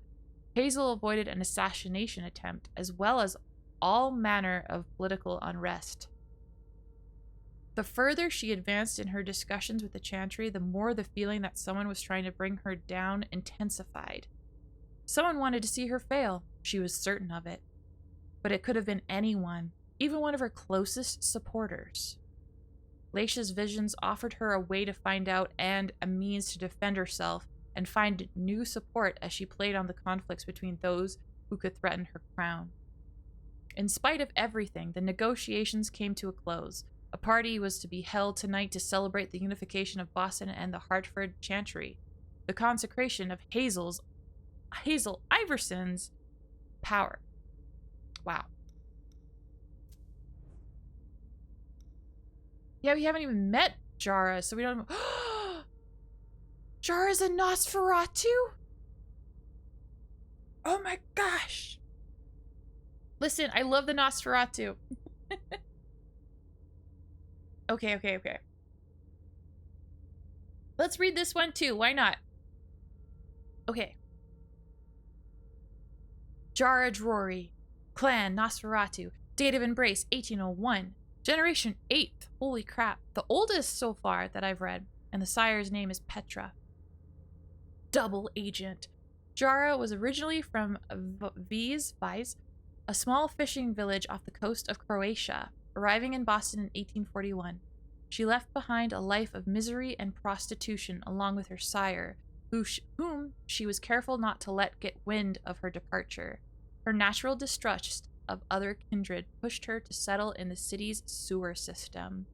Hazel avoided an assassination attempt, as well as all manner of political unrest. The further she advanced in her discussions with the Chantry, the more the feeling that someone was trying to bring her down intensified. Someone wanted to see her fail, she was certain of it. But it could have been anyone, even one of her closest supporters. Leisha's visions offered her a way to find out and a means to defend herself and find new support as she played on the conflicts between those who could threaten her crown. In spite of everything, the negotiations came to a close. A party was to be held tonight to celebrate the unification of Boston and the Hartford Chantry, the consecration of Hazel Iverson's power. Wow. Yeah, we haven't even met Jara, so we don't... Jara's a Nosferatu? Oh my gosh. Listen, I love the Nosferatu. Okay. Let's read this one too. Why not? Okay. Jara Drury. Clan Nosferatu. Date of embrace 1801. Generation 8th. Holy crap. The oldest so far that I've read. And the sire's name is Petra. Double agent. Jara was originally from Viz, a small fishing village off the coast of Croatia. Arriving in Boston in 1841, she left behind a life of misery and prostitution along with her sire, whom she was careful not to let get wind of her departure. Her natural distrust of other kindred pushed her to settle in the city's sewer system,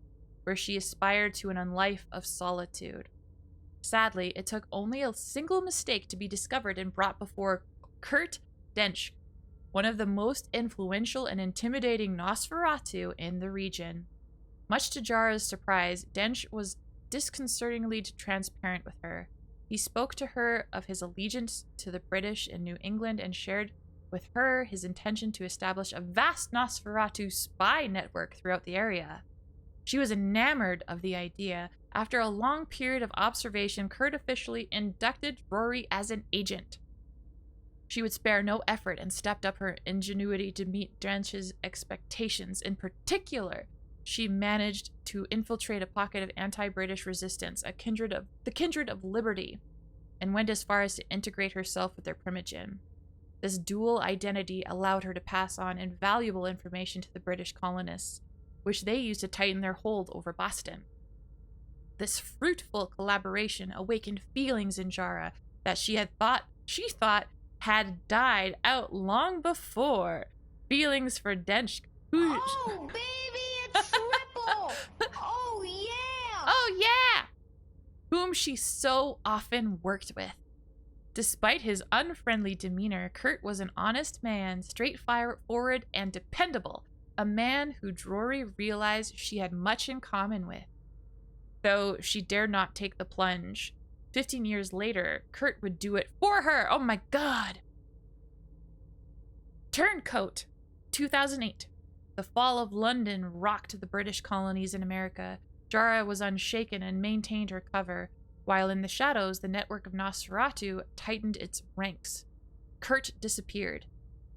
where she aspired to an life of solitude. Sadly, it took only a single mistake to be discovered and brought before Kurt Dench, one of the most influential and intimidating Nosferatu in the region. Much to Jara's surprise, Dench was disconcertingly transparent with her. He spoke to her of his allegiance to the British in New England and shared with her his intention to establish a vast Nosferatu spy network throughout the area. She was enamored of the idea. After a long period of observation, Kurt officially inducted Rory as an agent. She would spare no effort and stepped up her ingenuity to meet Dench's expectations. In particular, she managed to infiltrate a pocket of anti-British resistance, the Kindred of Liberty, and went as far as to integrate herself with their primogen. This dual identity allowed her to pass on invaluable information to the British colonists, which they used to tighten their hold over Boston. This fruitful collaboration awakened feelings in Jara that she thought had died out long before. Feelings for Dench. Oh, baby, a triple! Oh, yeah! Oh, yeah! Whom she so often worked with. Despite his unfriendly demeanor, Kurt was an honest man, straightforward and dependable, a man who Drury realized she had much in common with. Though she dared not take the plunge. 15 years later, Kurt would do it for her. Oh my god! Turncoat, 2008. The fall of London rocked the British colonies in America. Jara was unshaken and maintained her cover, while in the shadows, the network of Nosferatu tightened its ranks. Kurt disappeared.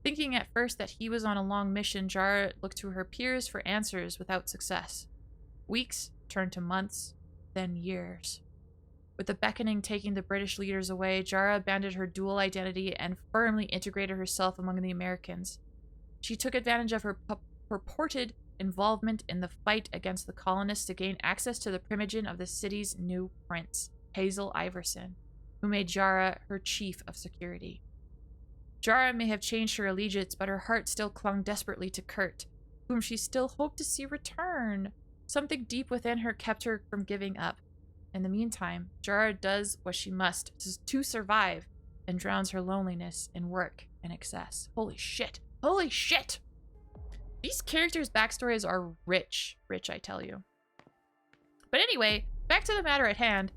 Thinking at first that he was on a long mission, Jara looked to her peers for answers without success. Weeks turned to months, then years. With the beckoning taking the British leaders away, Jara abandoned her dual identity and firmly integrated herself among the Americans. She took advantage of her purported involvement in the fight against the colonists to gain access to the primogen of the city's new prince, Hazel Iverson, who made Jara her chief of security. Jara may have changed her allegiance, but her heart still clung desperately to Kurt, whom she still hoped to see return. Something deep within her kept her from giving up. In the meantime, Jara does what she must to survive and drowns her loneliness in work and excess. Holy shit! Holy shit! These characters' backstories are rich, I tell you. But anyway, back to the matter at hand.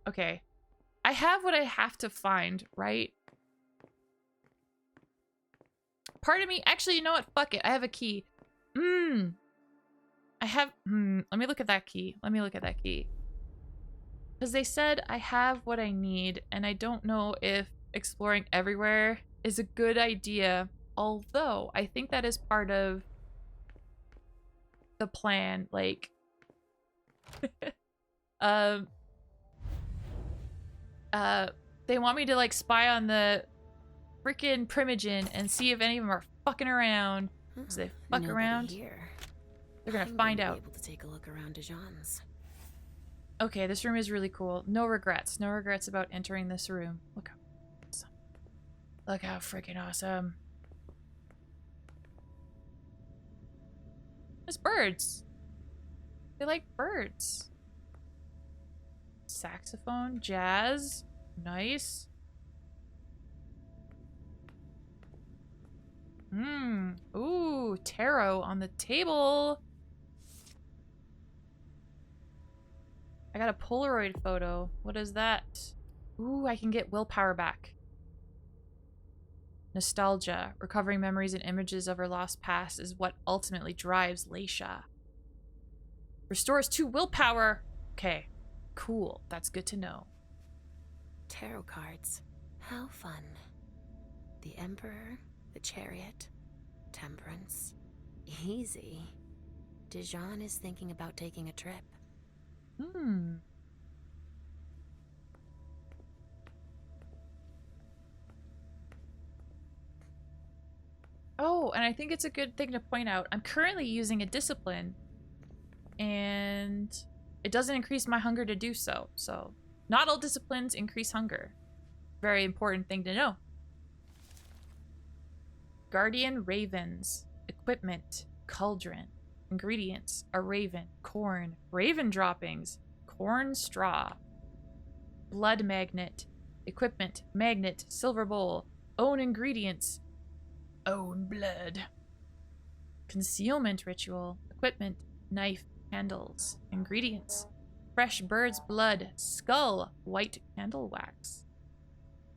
Okay. I have what I have to find, right? Part of me, actually, you know what? Fuck it. I have a key. Let me look at that key. Because they said I have what I need, and I don't know if exploring everywhere is a good idea. Although, I think that is part of the plan. Like, they want me to, like, spy on the freaking primogen and see if any of them are fucking around. Because they fuck around, here. they're gonna find out. Be able to take a look around Dijon's. Okay, this room is really cool. No regrets. No regrets about entering this room. Look how awesome. Look how freaking awesome. There's birds. They like birds. Saxophone, jazz. Nice. Ooh, tarot on the table. I got a Polaroid photo. What is that? Ooh, I can get willpower back. Nostalgia. Recovering memories and images of her lost past is what ultimately drives Leisha. Restores 2 willpower. Okay, cool. That's good to know. Tarot cards. How fun. The Emperor, the Chariot, Temperance. Easy. Dijon is thinking about taking a trip. Oh, and I think it's a good thing to point out. I'm currently using a discipline, and it doesn't increase my hunger to do so. So, not all disciplines increase hunger. Very important thing to know. Guardian Ravens. Equipment. Cauldron. Ingredients. A raven. Corn. Raven droppings. Corn straw. Blood magnet. Equipment. Magnet. Silver bowl. Own ingredients. Own blood. Concealment ritual. Equipment. Knife. Candles. Ingredients. Fresh bird's blood. Skull. White candle wax.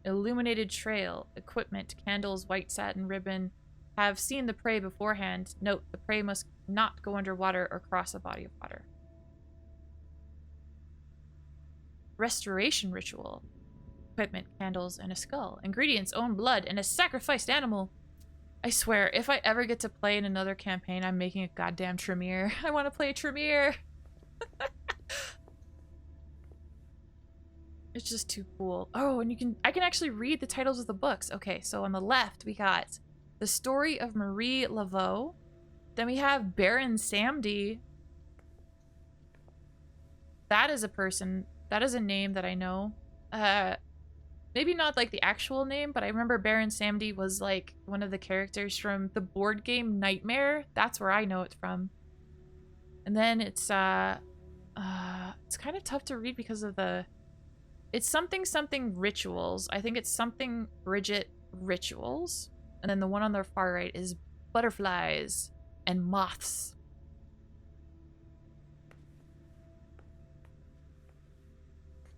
Illuminated trail. Equipment. Candles. White satin ribbon. Have seen the prey beforehand. Note, the prey must not go underwater or cross a body of water. Restoration ritual. Equipment, candles, and a skull. Ingredients, own blood, and a sacrificed animal. I swear, if I ever get to play in another campaign, I'm making a goddamn Tremere. I want to play Tremere. It's just too cool. Oh, and I can actually read the titles of the books. Okay, so on the left, we got The Story of Marie Laveau. Then we have Baron Samdi. That is a person. That is a name that I know. Maybe not like the actual name, but I remember Baron Samdi was like one of the characters from the board game Nightmare. That's where I know it from. And then it's kind of tough to read because of it's something rituals. I think it's something Bridget rituals. And then the one on the far right is butterflies and moths.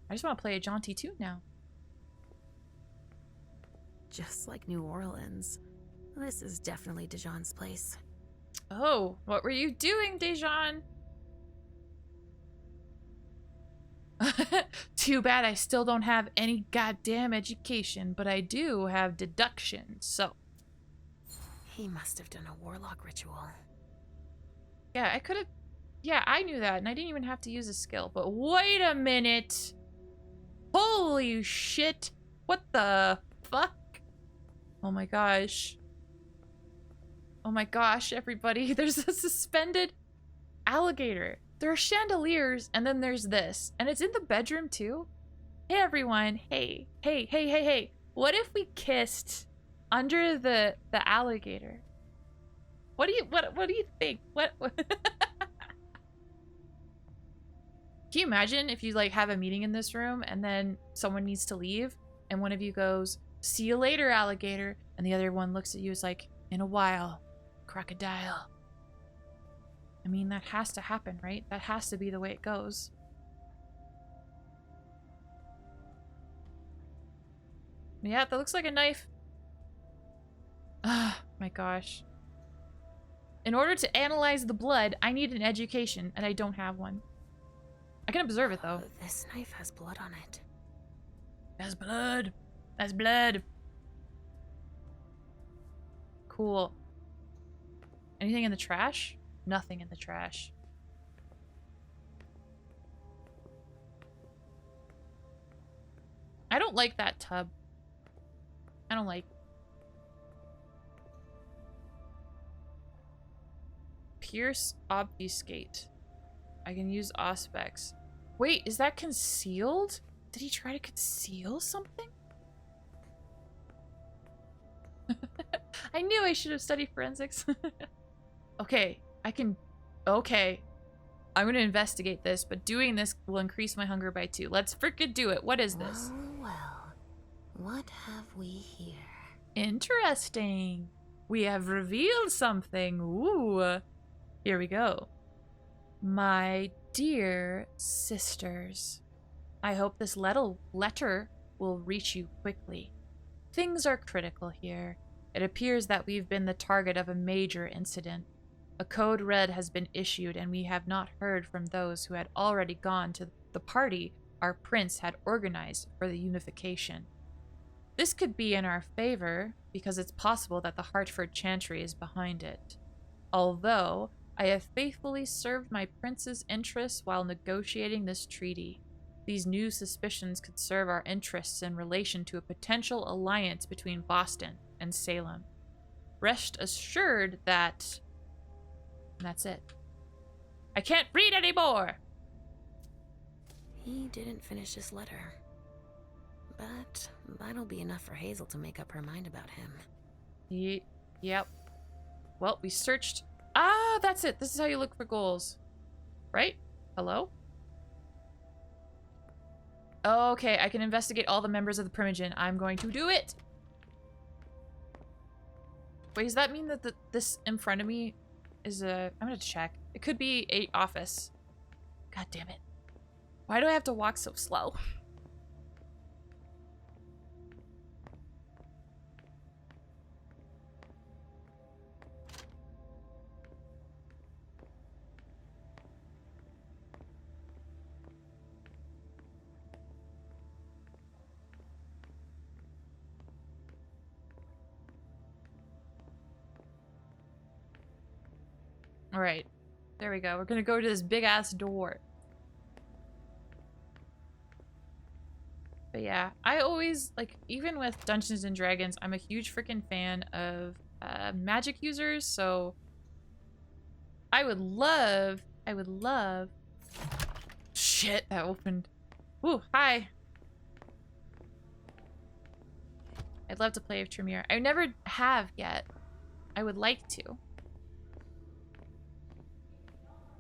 I just want to play a jaunty tune now. Just like New Orleans. This is definitely Dijon's place. Oh, what were you doing, Dejan? Too bad I still don't have any goddamn education, but I do have deduction, so. He must have done a warlock ritual. Yeah, I could have. Yeah, I knew that, and I didn't even have to use a skill. But wait a minute. Holy shit. What the fuck? Oh my gosh. Oh my gosh, everybody. There's a suspended alligator. There are chandeliers, and then there's this. And it's in the bedroom, too. Hey, everyone. Hey. Hey, hey, hey, hey. What if we kissed under the alligator? What do you think? What? Can you imagine if you like have a meeting in this room and then someone needs to leave and one of you goes, "See you later, alligator," and the other one looks at you as like, "In a while, crocodile." I mean, that has to happen, right? That has to be the way it goes. Yeah, that looks like a knife. Ah, my gosh. In order to analyze the blood, I need an education, and I don't have one. I can observe it, though. This knife has blood on it. That's blood. That's blood. Cool. Anything in the trash? Nothing in the trash. I don't like that tub. I don't like... Pierce, obfuscate. I can use auspex. Wait, is that concealed? Did he try to conceal something? I knew I should have studied forensics. Okay, I can... Okay. I'm gonna investigate this, but doing this will increase my hunger by 2. Let's frickin' do it. What is this? Well, what have we here? Interesting. We have revealed something. Ooh. Here we go. My dear sisters, I hope this letter will reach you quickly. Things are critical here. It appears that we've been the target of a major incident. A code red has been issued, and we have not heard from those who had already gone to the party our prince had organized for the unification. This could be in our favor, because it's possible that the Hartford Chantry is behind it. Although, I have faithfully served my prince's interests while negotiating this treaty. These new suspicions could serve our interests in relation to a potential alliance between Boston and Salem. Rest assured that... That's it. I can't read anymore! He didn't finish his letter. But that'll be enough for Hazel to make up her mind about him. Yep. Well, we searched... Ah, that's it. This is how you look for goals. Right? Hello? Okay, I can investigate all the members of the Primogen. I'm going to do it! Wait, does that mean that this in front of me is a... I'm gonna check. It could be a office. God damn it. Why do I have to walk so slow? All right. There we go. We're gonna go to this big ass door. But yeah, I always, like, even with Dungeons and Dragons, I'm a huge freaking fan of magic users, so I would love, shit, that opened. Ooh, hi. I'd love to play with Tremere. I never have yet. I would like to.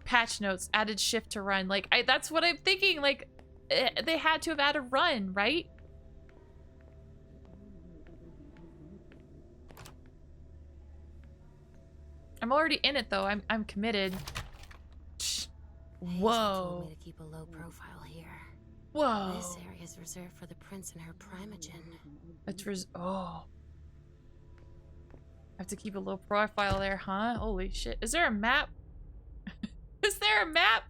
Patch notes, added shift to run. Like, that's what I'm thinking. Like, they had to have added run, right? I'm already in it though. I'm committed. Whoa. Told me to keep a low profile here. Whoa. This area is reserved for the prince and her primogen. It's oh. I have to keep a low profile there, huh? Holy shit. Is there a map? Is there a map?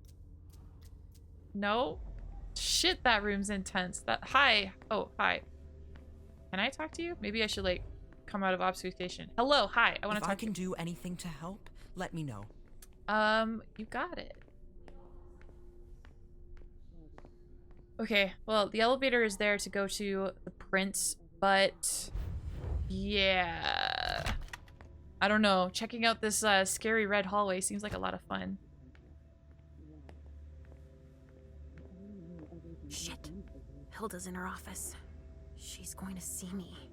No. Shit, that room's intense. Hi. Oh, hi. Can I talk to you? Maybe I should, like, come out of obfuscation. Hello, hi. I want to talk to you. If I can do anything to help, let me know. You got it. Okay, well, the elevator is there to go to the prince, but yeah. I don't know. Checking out this scary red hallway seems like a lot of fun. Shit. Hilda's in her office. She's going to see me.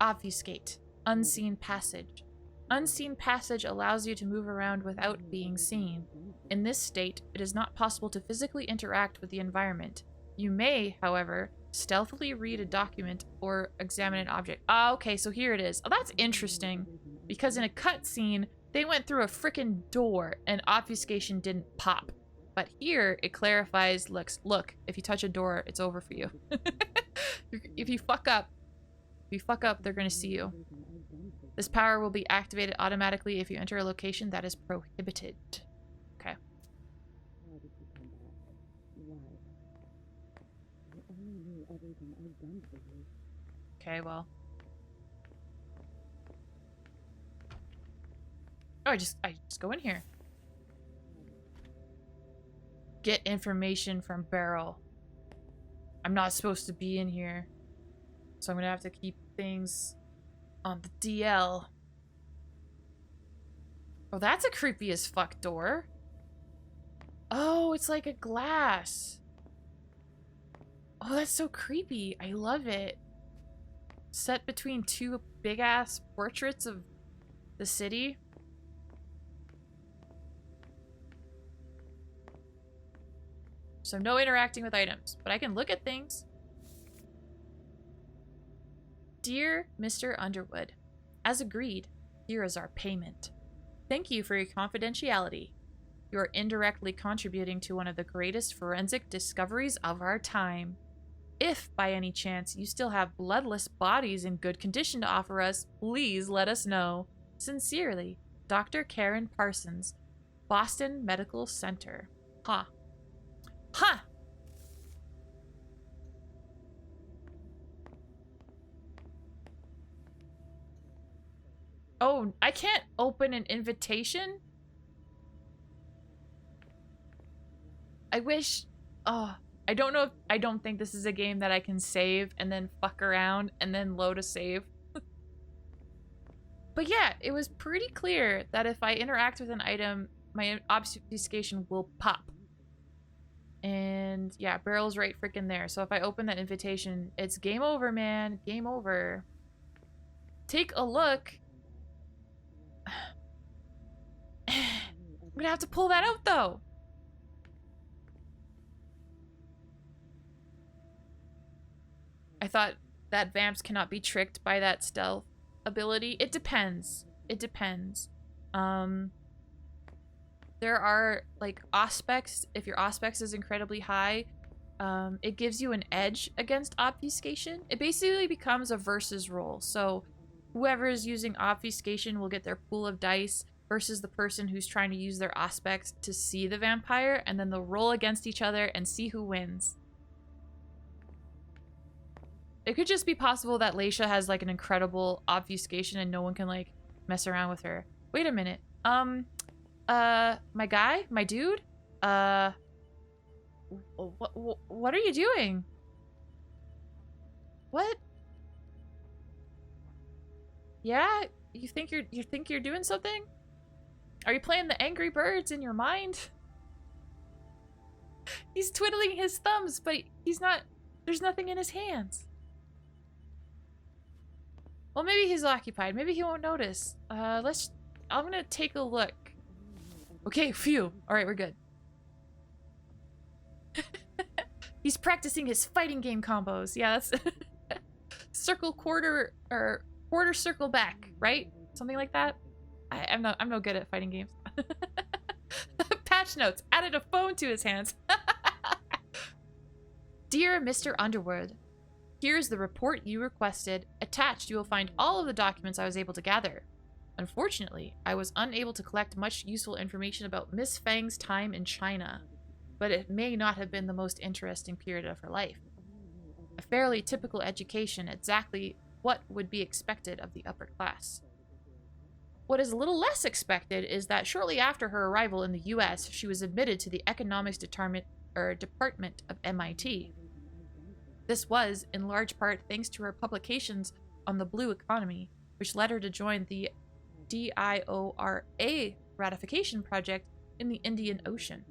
Obfuscate. Unseen passage. Unseen passage allows you to move around without being seen. In this state, it is not possible to physically interact with the environment. You may, however, stealthily read a document or examine an object. Ah, okay, so here it is. Oh, that's interesting. Because in a cutscene, they went through a freaking door and obfuscation didn't pop. But here, it clarifies, look, if you touch a door, it's over for you. If you fuck up, they're gonna see you. This power will be activated automatically if you enter a location that is prohibited. Okay. Okay, well. Oh, I just go in here. Get information from Beryl. I'm not supposed to be in here. So I'm gonna have to keep things on the DL. Oh, that's a creepy as fuck door. Oh, it's like a glass. Oh, that's so creepy. I love it. Set between two big ass portraits of the city. So no interacting with items, but I can look at things. Dear Mr. Underwood, as agreed, here is our payment. Thank you for your confidentiality. You are indirectly contributing to one of the greatest forensic discoveries of our time. If, by any chance, you still have bloodless bodies in good condition to offer us, please let us know. Sincerely, Dr. Karen Parsons, Boston Medical Center. Huh. Huh! Oh, I can't open an invitation? I wish... Oh, I don't know if... I don't think this is a game that I can save and then fuck around and then load a save. But yeah, it was pretty clear that if I interact with an item, my obfuscation will pop. And yeah, Beryl's right freaking there. So if I open that invitation, it's game over, man. Game over. Take a look. I'm gonna have to pull that out though. I thought that vamps cannot be tricked by that stealth ability. It depends. It depends. There are like auspex. If your auspex is incredibly high, it gives you an edge against obfuscation. It basically becomes a versus roll. So whoever is using obfuscation will get their pool of dice versus the person who's trying to use their auspex to see the vampire, and then they'll roll against each other and see who wins. It could just be possible that Leisha has like an incredible obfuscation and no one can like mess around with her. Wait a minute. My guy? My dude? What are you doing? What? Yeah? You think you're doing something? Are you playing the Angry Birds in your mind? He's twiddling his thumbs, but he's not... There's nothing in his hands. Well, maybe he's occupied. Maybe he won't notice. I'm gonna take a look. Okay, phew. Alright, we're good. He's practicing his fighting game combos. Yeah, that's... circle quarter, or quarter circle back, right? Something like that? I'm no good at fighting games. Patch notes. Added a phone to his hands. Dear Mr. Underwood, here's the report you requested. Attached, you will find all of the documents I was able to gather. Unfortunately, I was unable to collect much useful information about Miss Fang's time in China, but it may not have been the most interesting period of her life. A fairly typical education, exactly what would be expected of the upper class. What is a little less expected is that shortly after her arrival in the US, she was admitted to the economics department of MIT. This was, in large part, thanks to her publications on the blue economy, which led her to join the DIORA ratification project in the Indian Ocean.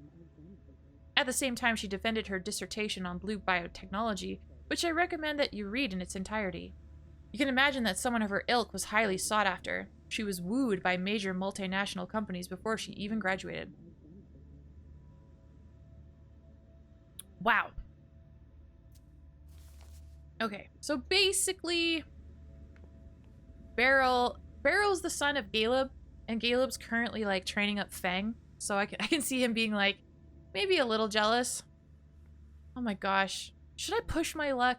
At the same time, she defended her dissertation on blue biotechnology, which I recommend that you read in its entirety. You can imagine that someone of her ilk was highly sought after. She was wooed by major multinational companies before she even graduated. Wow. Okay, so basically, Barrel's the son of Caleb, and Caleb's currently like training up Fang, so I can see him being like maybe a little jealous. Oh my gosh, should I push my luck?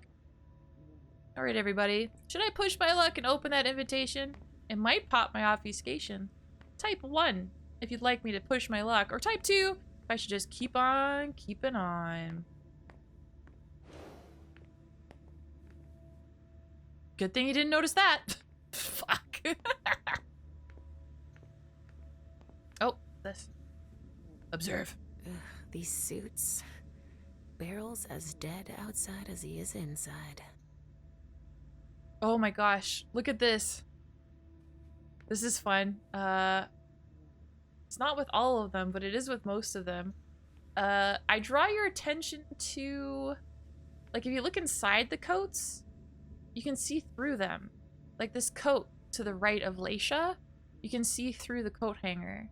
All right, everybody, should I push my luck and open that invitation? It might pop my obfuscation. Type 1 if you'd like me to push my luck, or type 2 if I should just keep on keeping on. Good thing you didn't notice that. Fuck. Oh, this. Observe. Ugh, these suits. Barrel's as dead outside as he is inside. Oh my gosh. Look at this. This is fun. It's not with all of them, but it is with most of them. I draw your attention to... Like, if you look inside the coats, you can see through them. Like this coat to the right of Leisha, you can see through the coat hanger.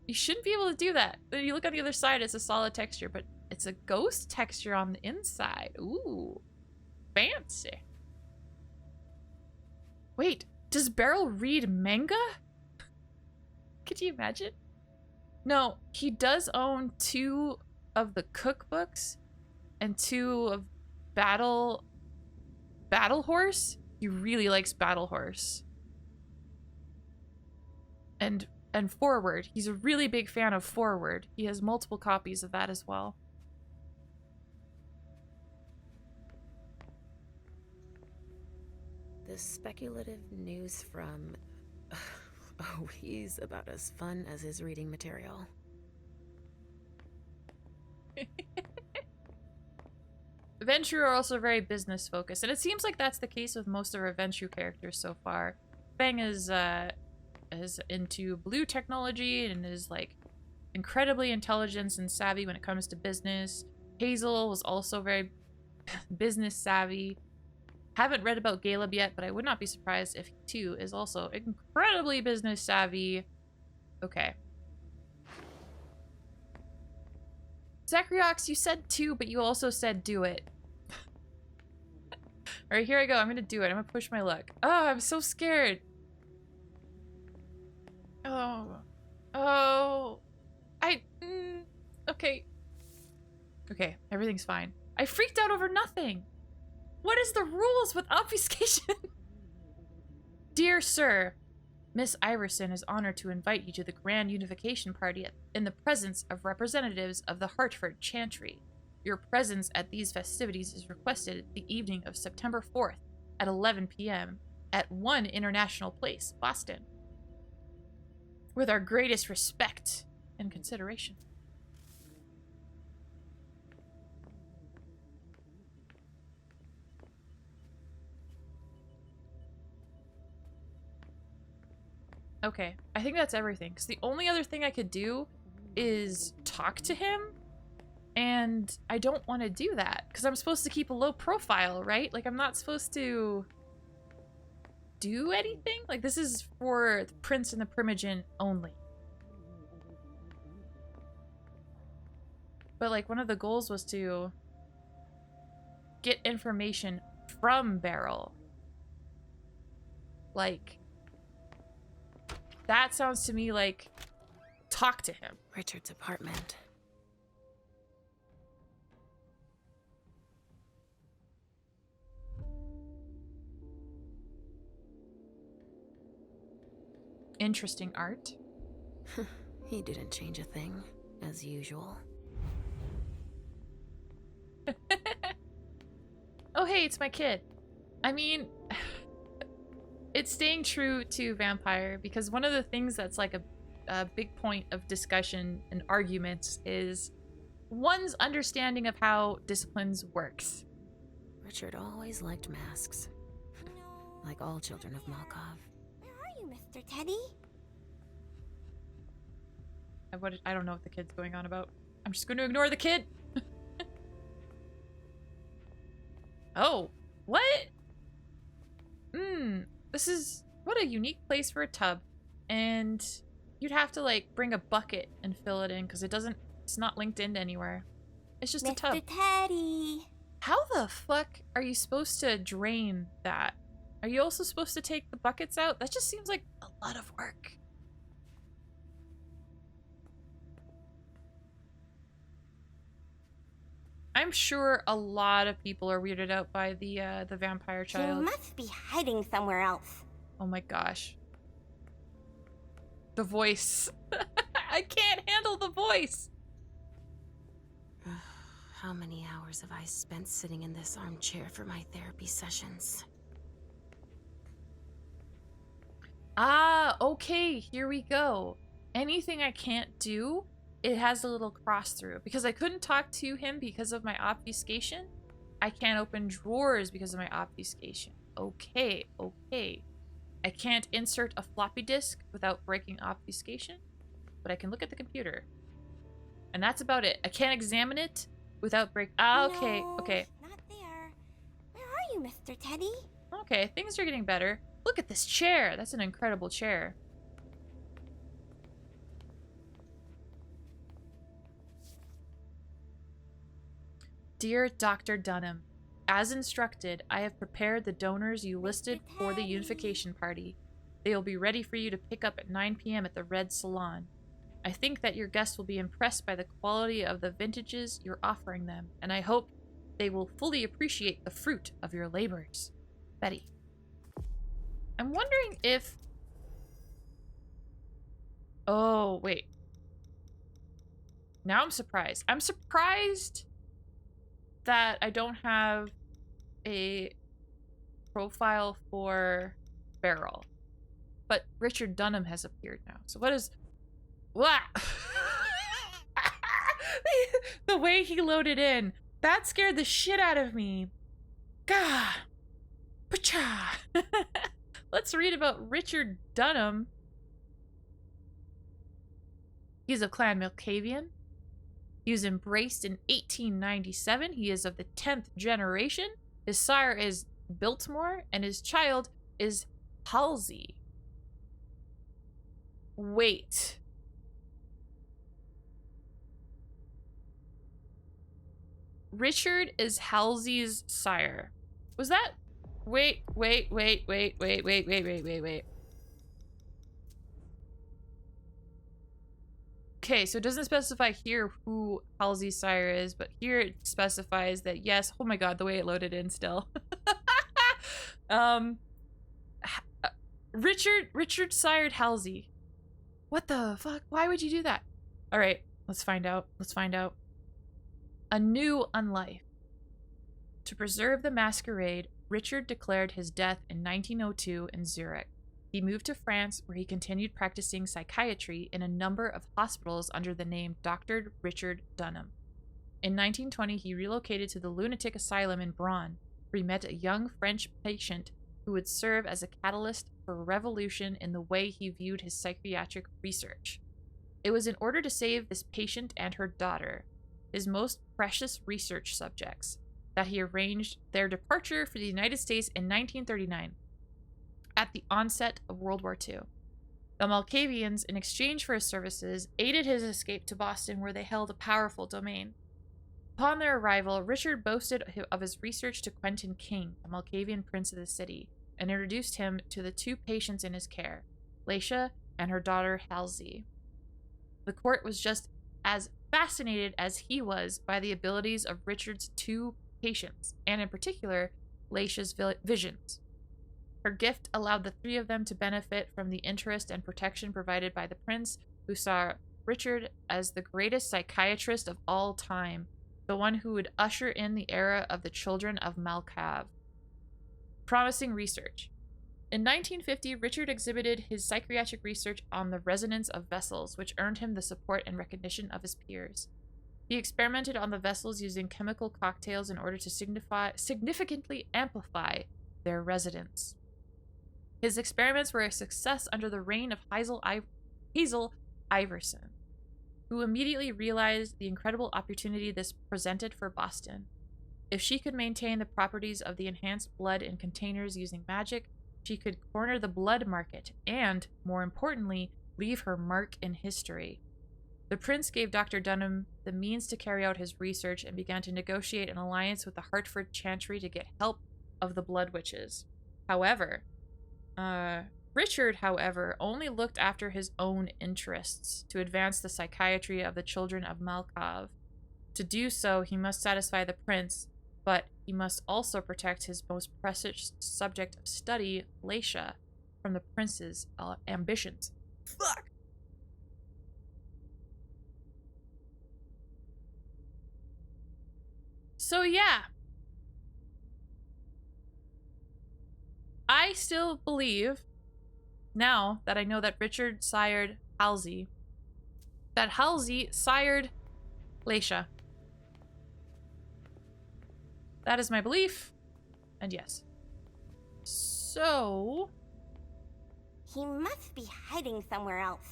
You shouldn't be able to do that. When you look on the other side, it's a solid texture, but it's a ghost texture on the inside. Ooh, fancy. Wait, does Beryl read manga? Could you imagine? No, he does own 2 of the cookbooks and 2 of Battle Horse. He really likes Battle Horse. And Forward. He's a really big fan of Forward. He has multiple copies of that as well. The speculative news from... Oh, he's about as fun as his reading material. Ventrue are also very business focused, and it seems like that's the case with most of our Ventrue characters so far. Fang is into blue technology and is like incredibly intelligent and savvy when it comes to business. Hazel was also very business savvy. Haven't read about Caleb yet, but I would not be surprised if he too is also incredibly business savvy. Okay. Zachryox, you said 2, but you also said do it. Alright, here I go. I'm gonna do it. I'm gonna push my luck. Oh, I'm so scared. Oh. Okay. Okay, everything's fine. I freaked out over nothing. What is the rules with obfuscation? Dear sir, Miss Iverson is honored to invite you to the Grand Unification Party in the presence of representatives of the Hartford Chantry. Your presence at these festivities is requested the evening of September 4th at 11 p.m. at 1 International Place, Boston. with our greatest respect and consideration. Okay, I think that's everything. Because the only other thing I could do is talk to him. And I don't want to do that. Because I'm supposed to keep a low profile, right? Like, I'm not supposed to do anything? Like, this is for the Prince and the Primogen only. But, like, one of the goals was to get information from Beryl. Like, that sounds to me like talk to him. Richard's apartment. Interesting art. He didn't change a thing, as usual. Oh, hey, it's my kid. I mean, it's staying true to Vampire because one of the things that's like a big point of discussion and arguments is one's understanding of how disciplines works. Richard always liked masks. Like all children of Malkov. Where are you, Mr. Teddy? I don't know what the kid's going on about. I'm just going to ignore the kid. Oh, what? This is, what a unique place for a tub. And you'd have to like bring a bucket and fill it in because it's not linked in anywhere. It's just a tub. Mr. Teddy. How the fuck are you supposed to drain that? Are you also supposed to take the buckets out? That just seems like a lot of work. I'm sure a lot of people are weirded out by the vampire child. He must be hiding somewhere else. Oh my gosh. The voice. I can't handle the voice. How many hours have I spent sitting in this armchair for my therapy sessions? Ah, okay, here we go. Anything I can't do, it has a little cross through. Because I couldn't talk to him because of my obfuscation, I can't open drawers because of my obfuscation. Okay, okay. I can't insert a floppy disk without breaking obfuscation, but I can look at the computer. And that's about it. I can't examine it without break. Ah, okay, No, okay. not there. Where are you, Mr. Teddy? Okay, things are getting better. Look at this chair. That's an incredible chair. Dear Dr. Dunham, as instructed, I have prepared the donors you listed for the unification party. They will be ready for you to pick up at 9 p.m. at the Red Salon. I think that your guests will be impressed by the quality of the vintages you're offering them, and I hope they will fully appreciate the fruit of your labors. Betty. I'm wondering if... Oh, wait. Now I'm surprised. I'm surprised that I don't have a profile for Beryl. But Richard Dunham has appeared now. So what is... What? The way he loaded in. That scared the shit out of me. Gah! Pacha! Let's read about Richard Dunham. He's of Clan Milkavian. He was embraced in 1897. He is of the 10th generation. His sire is Biltmore, and his child is Halsey. Wait. Richard is Halsey's sire. Was that... Wait. Okay, so it doesn't specify here who Halsey's sire is, but here it specifies that yes, oh my god, the way it loaded in still. Richard sired Halsey. What the fuck? Why would you do that? Alright, let's find out. Let's find out. A new unlife. To preserve the Masquerade, Richard declared his death in 1902 in Zurich. He moved to France, where he continued practicing psychiatry in a number of hospitals under the name Dr. Richard Dunham. In 1920, he relocated to the lunatic asylum in Braun, where he met a young French patient who would serve as a catalyst for a revolution in the way he viewed his psychiatric research. It was in order to save this patient and her daughter, his most precious research subjects, that he arranged their departure for the United States in 1939, at the onset of World War II. The Malkavians, in exchange for his services, aided his escape to Boston, where they held a powerful domain. Upon their arrival, Richard boasted of his research to Quentin King, the Malkavian prince of the city, and introduced him to the two patients in his care, Laisha and her daughter Halsey. The court was just as fascinated as he was by the abilities of Richard's two patients, and in particular, Laisha's visions. Her gift allowed the three of them to benefit from the interest and protection provided by the prince, who saw Richard as the greatest psychiatrist of all time, the one who would usher in the era of the children of Malkav. Promising research. In 1950, Richard exhibited his psychiatric research on the resonance of vessels, which earned him the support and recognition of his peers. He experimented on the vessels using chemical cocktails in order to significantly amplify their resonance. His experiments were a success under the reign of Hazel Iverson, who immediately realized the incredible opportunity this presented for Boston. If she could maintain the properties of the enhanced blood in containers using magic, she could corner the blood market and, more importantly, leave her mark in history. The prince gave Dr. Dunham the means to carry out his research and began to negotiate an alliance with the Hartford Chantry to get help of the Blood Witches. Richard, however, only looked after his own interests to advance the psychiatry of the children of Malkav. To do so, he must satisfy the prince, but he must also protect his most precious subject of study, Laisha, from the prince's ambitions. Fuck! So yeah. I still believe, now that I know that Richard sired Halsey, that Halsey sired Laisha. That is my belief, and yes. So... He must be hiding somewhere else.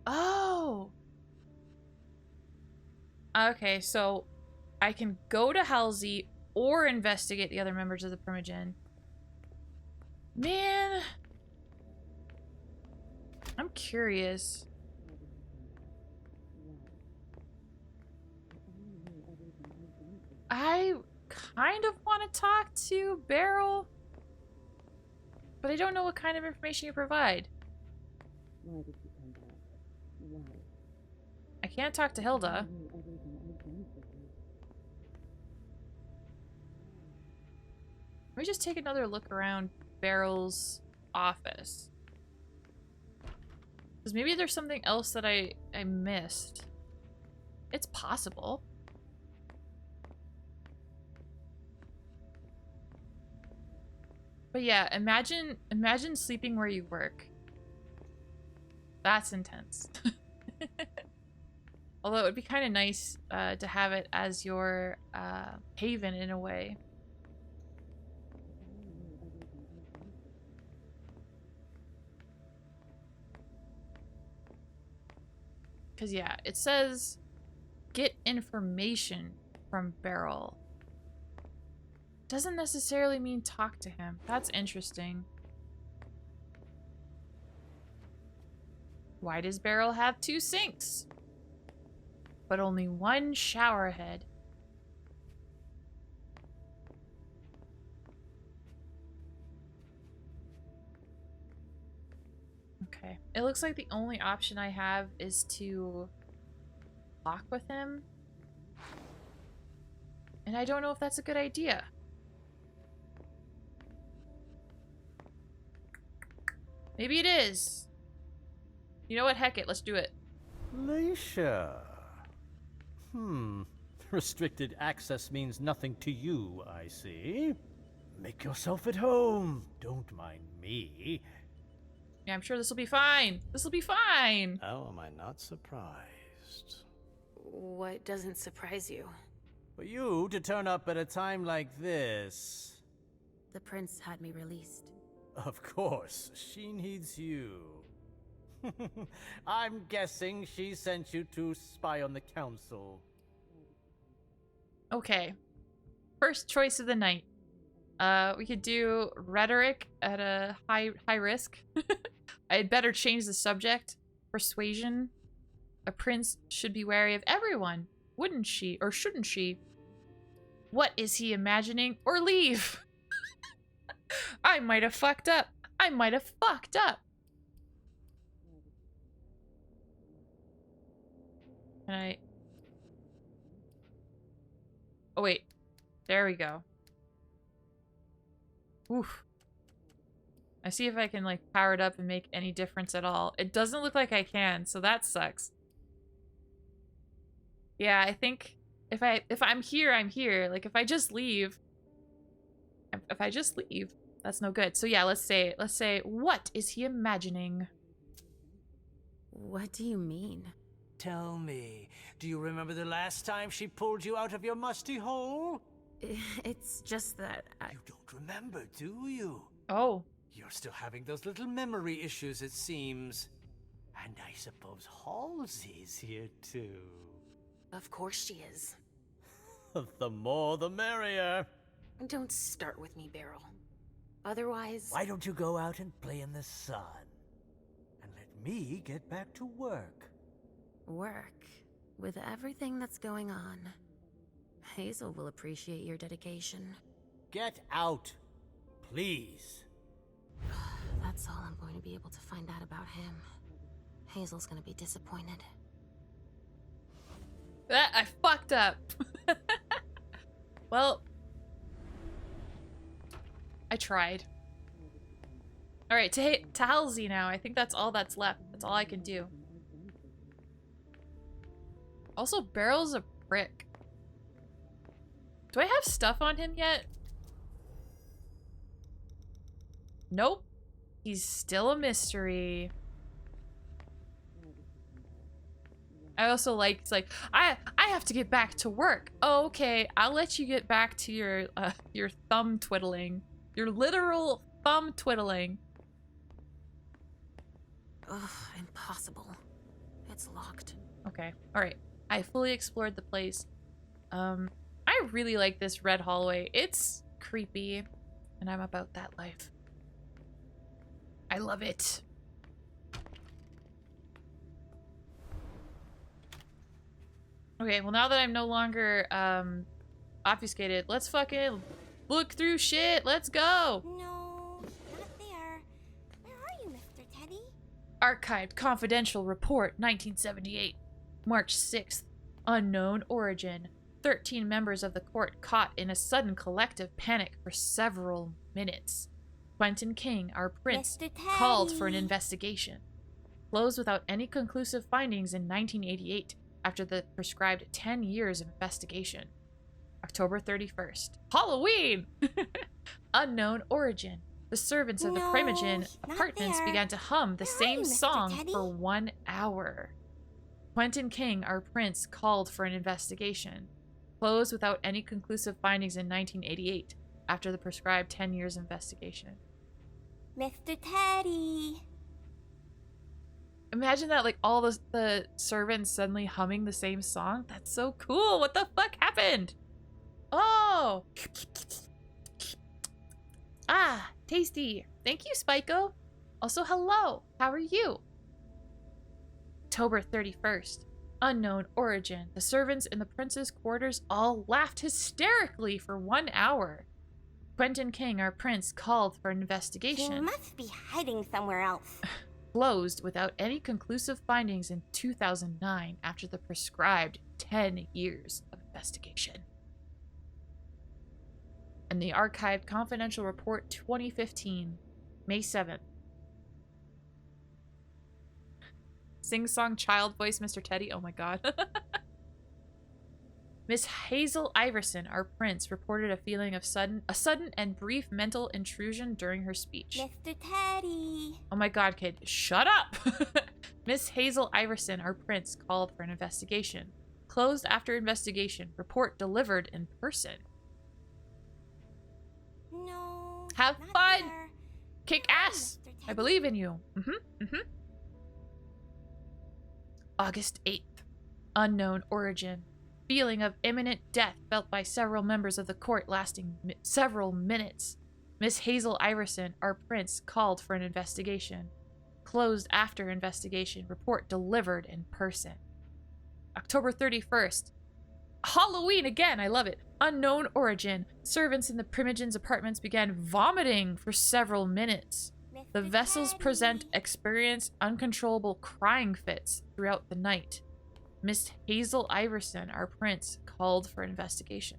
Oh! Okay, so I can go to Halsey or investigate the other members of the Primogen. Man, I'm curious. I kind of want to talk to Beryl, but I don't know what kind of information you provide. I can't talk to Hilda. Let me just take another look around Beryl's office. Because maybe there's something else that I missed. It's possible. But yeah, imagine sleeping where you work. That's intense. Although it would be kind of nice to have it as your haven in a way. Because, yeah, it says get information from Beryl. Doesn't necessarily mean talk to him. That's interesting. Why does Beryl have 2 sinks, but only 1 shower head? Okay. It looks like the only option I have is to talk with him. And I don't know if that's a good idea. Maybe it is. You know what? Heck it. Let's do it. Laisha. Restricted access means nothing to you, I see. Make yourself at home. Don't mind me. Yeah, I'm sure this will be fine. This will be fine. How am I not surprised? What doesn't surprise you? For you to turn up at a time like this. The prince had me released. Of course, she needs you. I'm guessing she sent you to spy on the council. Okay. First choice of the night. We could do rhetoric at a high risk. I'd better change the subject. Persuasion. A prince should be wary of everyone, wouldn't she? Or shouldn't she? What is he imagining? Or leave? I might have fucked up. I might have fucked up. Can I... Oh, wait. There we go. Oof. I see if I can, like, power it up and make any difference at all. It doesn't look like I can, so that sucks. Yeah, I think if I'm here, I'm here. Like, if I just leave... If I just leave, that's no good. So yeah, let's say, what is he imagining? What do you mean? Tell me, do you remember the last time she pulled you out of your musty hole? It's just that You don't remember, do you? Oh. You're still having those little memory issues, it seems. And I suppose Halsey's here too. Of course she is. The more the merrier. Don't start with me, Beryl. Otherwise... Why don't you go out and play in the sun? And let me get back to work. Work. With everything that's going on. Hazel will appreciate your dedication. Get out, please. That's all I'm going to be able to find out about him. Hazel's gonna be disappointed. I fucked up. Well, I tried. Alright, to Halsey now. I think that's all that's left. That's all I can do. Also, Beryl's a prick. Do I have stuff on him yet? Nope. He's still a mystery. I also like, it's like, I have to get back to work. Oh, okay, I'll let you get back to your thumb twiddling. Your literal thumb twiddling. Ugh, impossible. It's locked. Okay, alright. I fully explored the place. I really like this red hallway. It's creepy, and I'm about that life. I love it. Okay, well now that I'm no longer obfuscated, let's fucking look through shit. Let's go. No, not there. Where are you, Mr. Teddy? Archived confidential report 1978. March 6th. Unknown origin. 13 members of the court caught in a sudden collective panic for several minutes. Quentin King, our prince, Mr. called for an Teddy. investigation. Closed without any conclusive findings in 1988 after the prescribed 10 years of investigation. October 31st. Halloween! Unknown origin. The servants of the No, Primogen not apartments there. began to hum the Where are same you, Mr. song Teddy? for 1 hour. Quentin King, our prince, called for an investigation. Closed without any conclusive findings in 1988 after the prescribed 10 years investigation. Mr. Teddy. Imagine that, like, all the servants suddenly humming the same song. That's so cool. What the fuck happened? Oh. Ah, tasty. Thank you, Spyco. Also, hello. How are you? October 31st. Unknown origin. The servants in the prince's quarters all laughed hysterically for 1 hour. Quentin King, our prince, called for an He investigation. must be hiding somewhere else. Closed without any conclusive findings in 2009 after the prescribed 10 years of investigation. And the archived confidential report 2015, May 7th. Sing-song child voice Mr. Teddy. Oh my god. Miss Hazel Iverson, our prince, reported a feeling of sudden and brief mental intrusion during her speech. Mr. Teddy. Oh my god, kid, shut up! Miss Hazel Iverson, our prince, called for an investigation. Closed after investigation. Report delivered in person. No. Have not fun! there. Kick Where are you, ass! Mr. I Teddy? believe in you. August 8th. Unknown origin. Feeling of imminent death felt by several members of the court lasting several minutes. Miss Hazel Iverson, our prince, called for an investigation. Closed after investigation. Report delivered in person. October 31st. Halloween again, I love it. Unknown origin. Servants in the Primogen's apartments began vomiting for several minutes. The Mr. vessels Teddy. experienced uncontrollable crying fits throughout the night. Miss Hazel Iverson, our prince, called for an investigation.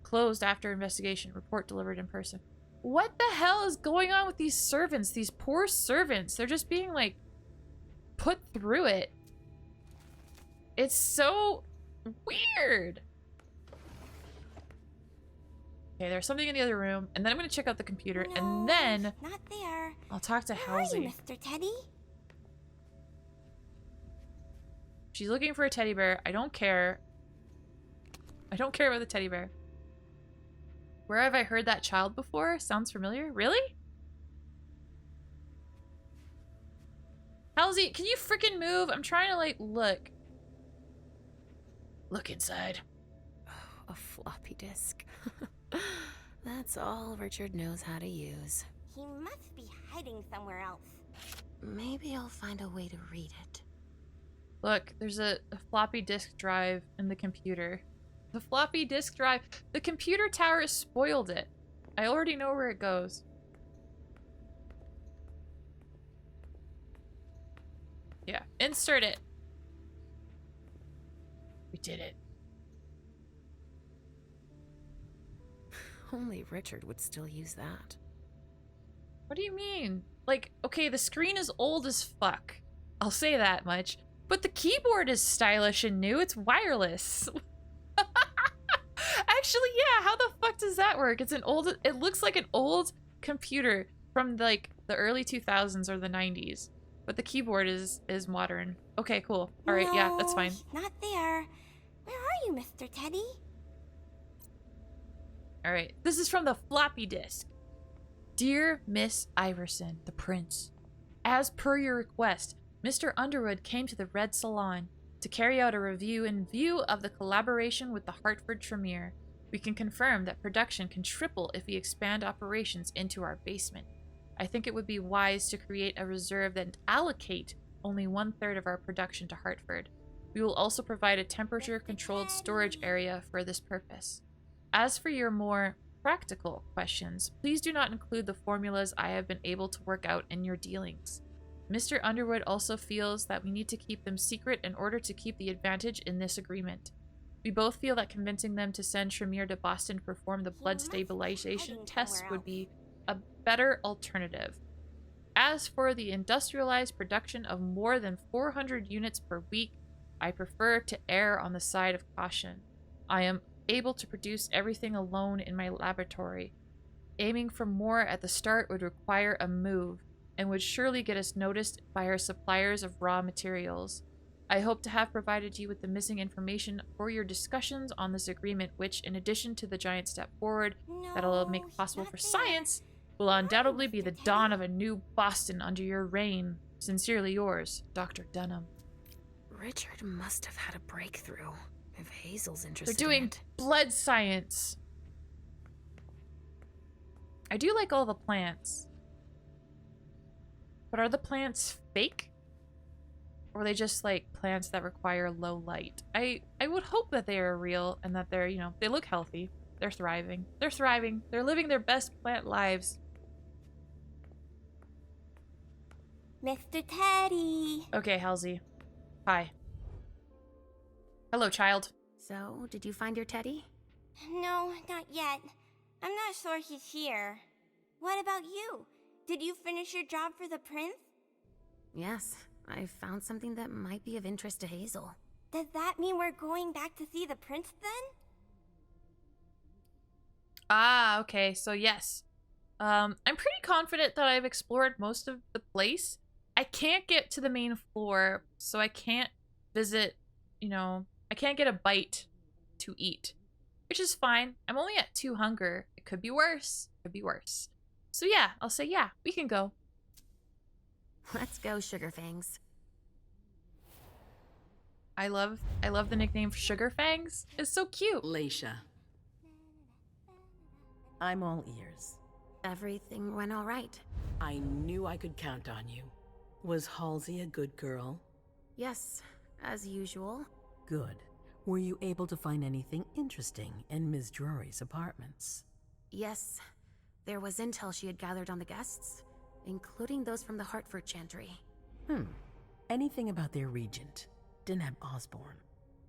Closed after investigation. Report delivered in person. What the hell is going on with these servants? These poor servants. They're just being, like, put through it. It's so weird. Okay, there's something in the other room, and then I'm gonna check out the computer, No, and then not there. I'll talk to Where are you, Halsey. Mr. Teddy? She's looking for a teddy bear. I don't care. I don't care about the teddy bear. Where have I heard that child before? Sounds familiar. Really? Halsey, can you freaking move? I'm trying to, like, look. Look inside. Oh, a floppy disk. That's all Richard knows how to use. He must be hiding somewhere else. Maybe I'll find a way to read it. Look, there's a floppy disk drive in the computer. The floppy disk drive. The computer tower spoiled it. I already know where it goes. Yeah, insert it. We did it. Only Richard would still use that. What do you mean? Like, okay, the screen is old as fuck. I'll say that much. But the keyboard is stylish and new. It's wireless. Actually, yeah, how the fuck does that work? It's an old, it looks like an old computer from like the early 2000s or the 90s. But the keyboard is modern. Okay, cool. All right, yeah, that's fine. No, not there. Where are you, Mr. Teddy? All right, this is from the floppy disk. Dear Miss Iverson, the prince, as per your request, Mr. Underwood came to the Red Salon to carry out a review in view of the collaboration with the Hartford Tremere. We can confirm that production can triple if we expand operations into our basement. I think it would be wise to create a reserve and allocate only 1/3 of our production to Hartford. We will also provide a temperature-controlled storage area for this purpose. As for your more practical questions, please do not include the formulas I have been able to work out in your dealings. Mr. Underwood also feels that we need to keep them secret in order to keep the advantage in this agreement. We both feel that convincing them to send Tremere to Boston to perform the blood must be stabilization hiding tests somewhere would else. be a better alternative. As for the industrialized production of more than 400 units per week, I prefer to err on the side of caution. I am able to produce everything alone in my laboratory. Aiming for more at the start would require a move, and would surely get us noticed by our suppliers of raw materials. I hope to have provided you with the missing information for your discussions on this agreement, which, in addition to the giant step forward that'll make No, possible not for there. science, will Where are you, undoubtedly be Mr. the Teddy? dawn of a new Boston under your reign. Sincerely yours, Dr. Dunham. Richard must have had a breakthrough, if Hazel's They're interested doing in it. blood science. I do like all the plants. But are the plants fake? Or are they just like plants that require low light? I would hope that they are real and that they're, you know, they look healthy. They're thriving. They're thriving. They're living their best plant lives. Mr. Teddy. Okay, Halsey. Hi. Hello, child. So, did you find your teddy? No, not yet. I'm not sure he's here. What about you? Did you finish your job for the prince? Yes, I found something that might be of interest to Hazel. Does that mean we're going back to see the prince then? Ah, okay, so yes. I'm pretty confident that I've explored most of the place. I can't get to the main floor, so I can't visit, I can't get a bite to eat, which is fine. I'm only at 2 hunger. It could be worse. Could be worse. So yeah, I'll say yeah, we can go. Let's go, Sugarfangs. I love the nickname for Sugar Fangs. It's so cute. Leisha. I'm all ears. Everything went all right. I knew I could count on you. Was Halsey a good girl? Yes, as usual. Good. Were you able to find anything interesting in Ms. Drury's apartments? Yes, there was intel she had gathered on the guests, including those from the Hartford Chantry. Anything about their regent? Deneb Osborne.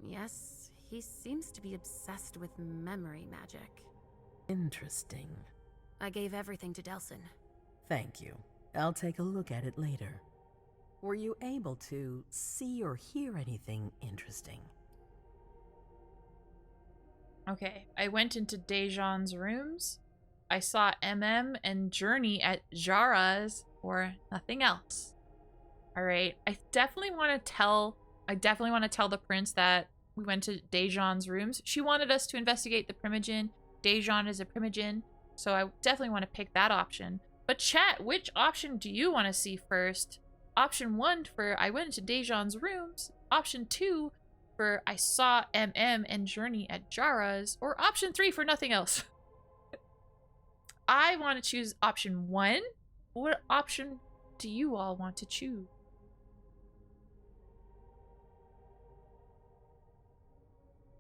Yes, he seems to be obsessed with memory magic. Interesting. I gave everything to Delsin. Thank you. I'll take a look at it later. Were you able to see or hear anything interesting? Okay, I went into Dejan's rooms. I saw MM and Journey at Jara's, or nothing else. All right, I definitely want to tell the prince that we went to Dejan's rooms. She wanted us to investigate the Primogen. Dejan is a Primogen, so I definitely want to pick that option. But chat, which option do you want to see first? Option 1 for I went into Dejan's rooms. Option 2 for I saw MM and Journey at Jara's. Or option 3 for nothing else. I want to choose option 1. What option do you all want to choose?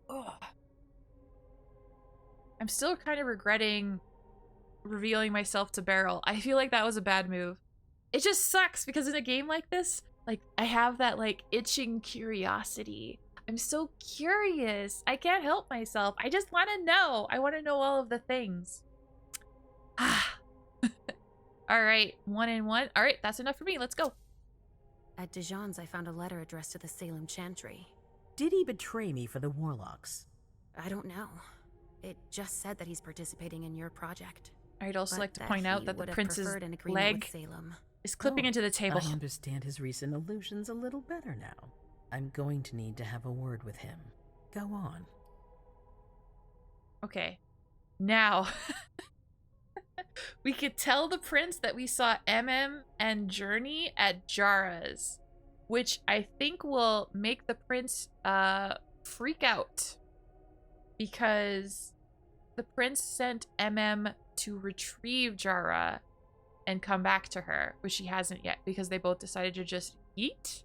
Ugh. I'm still kind of regretting revealing myself to Beryl. I feel like that was a bad move. It just sucks because in a game like this, like, I have that, like, itching curiosity. I'm so curious. I can't help myself. I just want to know. I want to know all of the things. Ah. All right, 1 and 1. All right, that's enough for me. Let's go. At Dijon's, I found a letter addressed to the Salem Chantry. Did he betray me for the Warlocks? I don't know. It just said that he's participating in your project. I'd also but like to point out that the prince's an agreement leg with Salem. is clipping into the table. I understand his recent illusions a little better now. I'm going to need to have a word with him. Go on. Okay. Now, we could tell the prince that we saw MM and Journey at Jara's, which I think will make the prince freak out, because the prince sent MM to retrieve Jara and come back to her, which she hasn't yet because they both decided to just eat.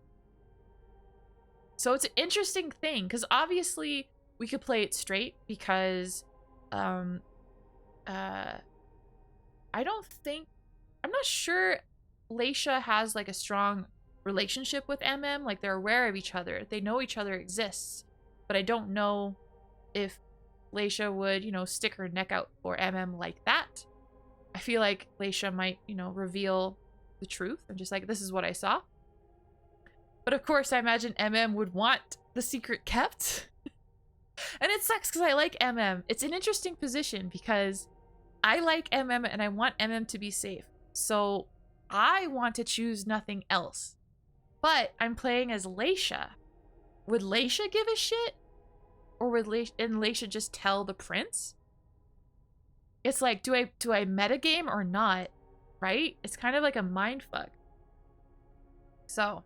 So it's an interesting thing, because obviously we could play it straight because I'm not sure Leisha has like a strong relationship with MM. Like, they're aware of each other. They know each other exists. But I don't know if Leisha would, stick her neck out for MM like that. I feel like Leisha might, reveal the truth and just like, this is what I saw. But of course, I imagine MM would want the secret kept. And it sucks because I like MM. It's an interesting position because I like MM and I want MM to be safe. So I want to choose nothing else. But I'm playing as Leisha. Would Leisha give a shit? Or would Leisha just tell the prince? It's like, do I metagame or not? Right? It's kind of like a mindfuck. So,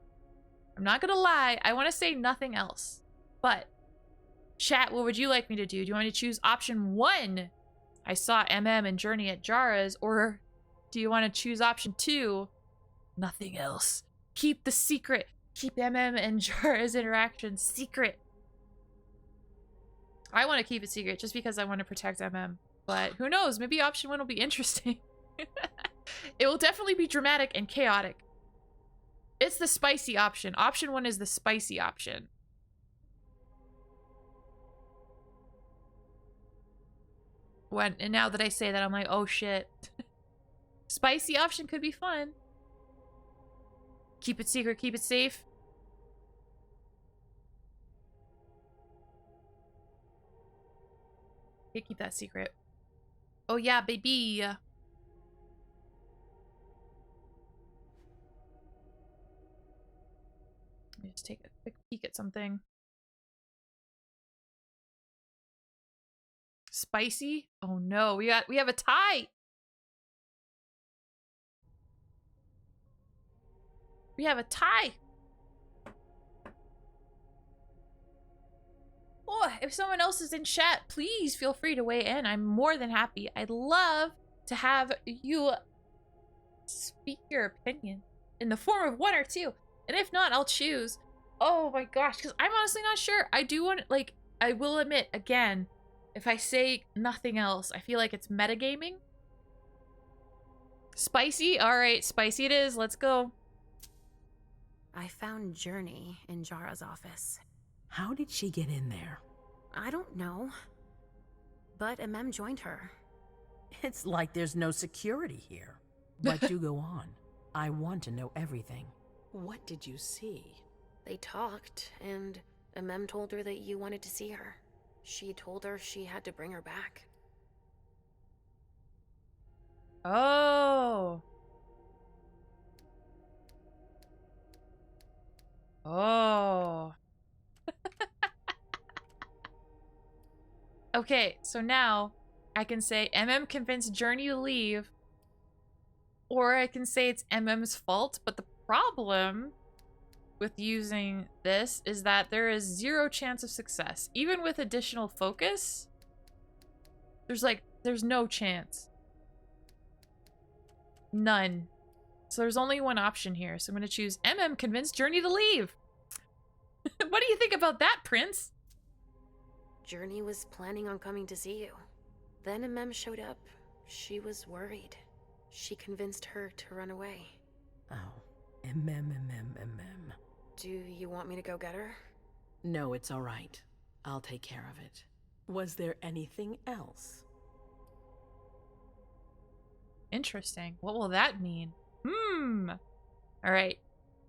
I'm not gonna lie, I want to say nothing else. But, chat, what would you like me to do? Do you want me to choose option 1? I saw MM and Journey at Jara's. Or do you want to choose option 2? Nothing else. Keep the secret. Keep MM and Jara's interaction secret. I want to keep it secret just because I want to protect MM. But who knows? Maybe option 1 will be interesting. It will definitely be dramatic and chaotic. It's the spicy option. Option 1 is the spicy option. And now that I say that, I'm like, oh shit. Spicy option could be fun. Keep it secret, keep it safe. Yeah, keep that secret. Oh yeah, baby. Let me just take a quick peek at something. Spicy? Oh no, we have a tie. We have a tie. Oh, if someone else is in chat, please feel free to weigh in. I'm more than happy. I'd love to have you speak your opinion in the form of one or two. And if not, I'll choose. Oh my gosh, because I'm honestly not sure. I do want, like, I will admit, again, if I say nothing else, I feel like it's metagaming. Spicy? Alright, spicy it is. Let's go. I found Journey in Jara's office. How did she get in there? I don't know. But MM joined her. It's like there's no security here. But do go on. I want to know everything. What did you see? They talked, and MM told her that you wanted to see her. She told her she had to bring her back. Oh. Oh. Okay, so now I can say MM convinced Journey to leave, or I can say it's MM's fault, but the problem with using this is that there is 0 chance of success. Even with additional focus, there's no chance. None. So there's only one option here. So I'm going to choose MM convinced Journey to leave. What do you think about that, Prince? Journey was planning on coming to see you. Then MM showed up. She was worried. She convinced her to run away. Oh. Do you want me to go get her? No, it's all right. I'll take care of it. Was there anything else? Interesting. What will that mean? All right.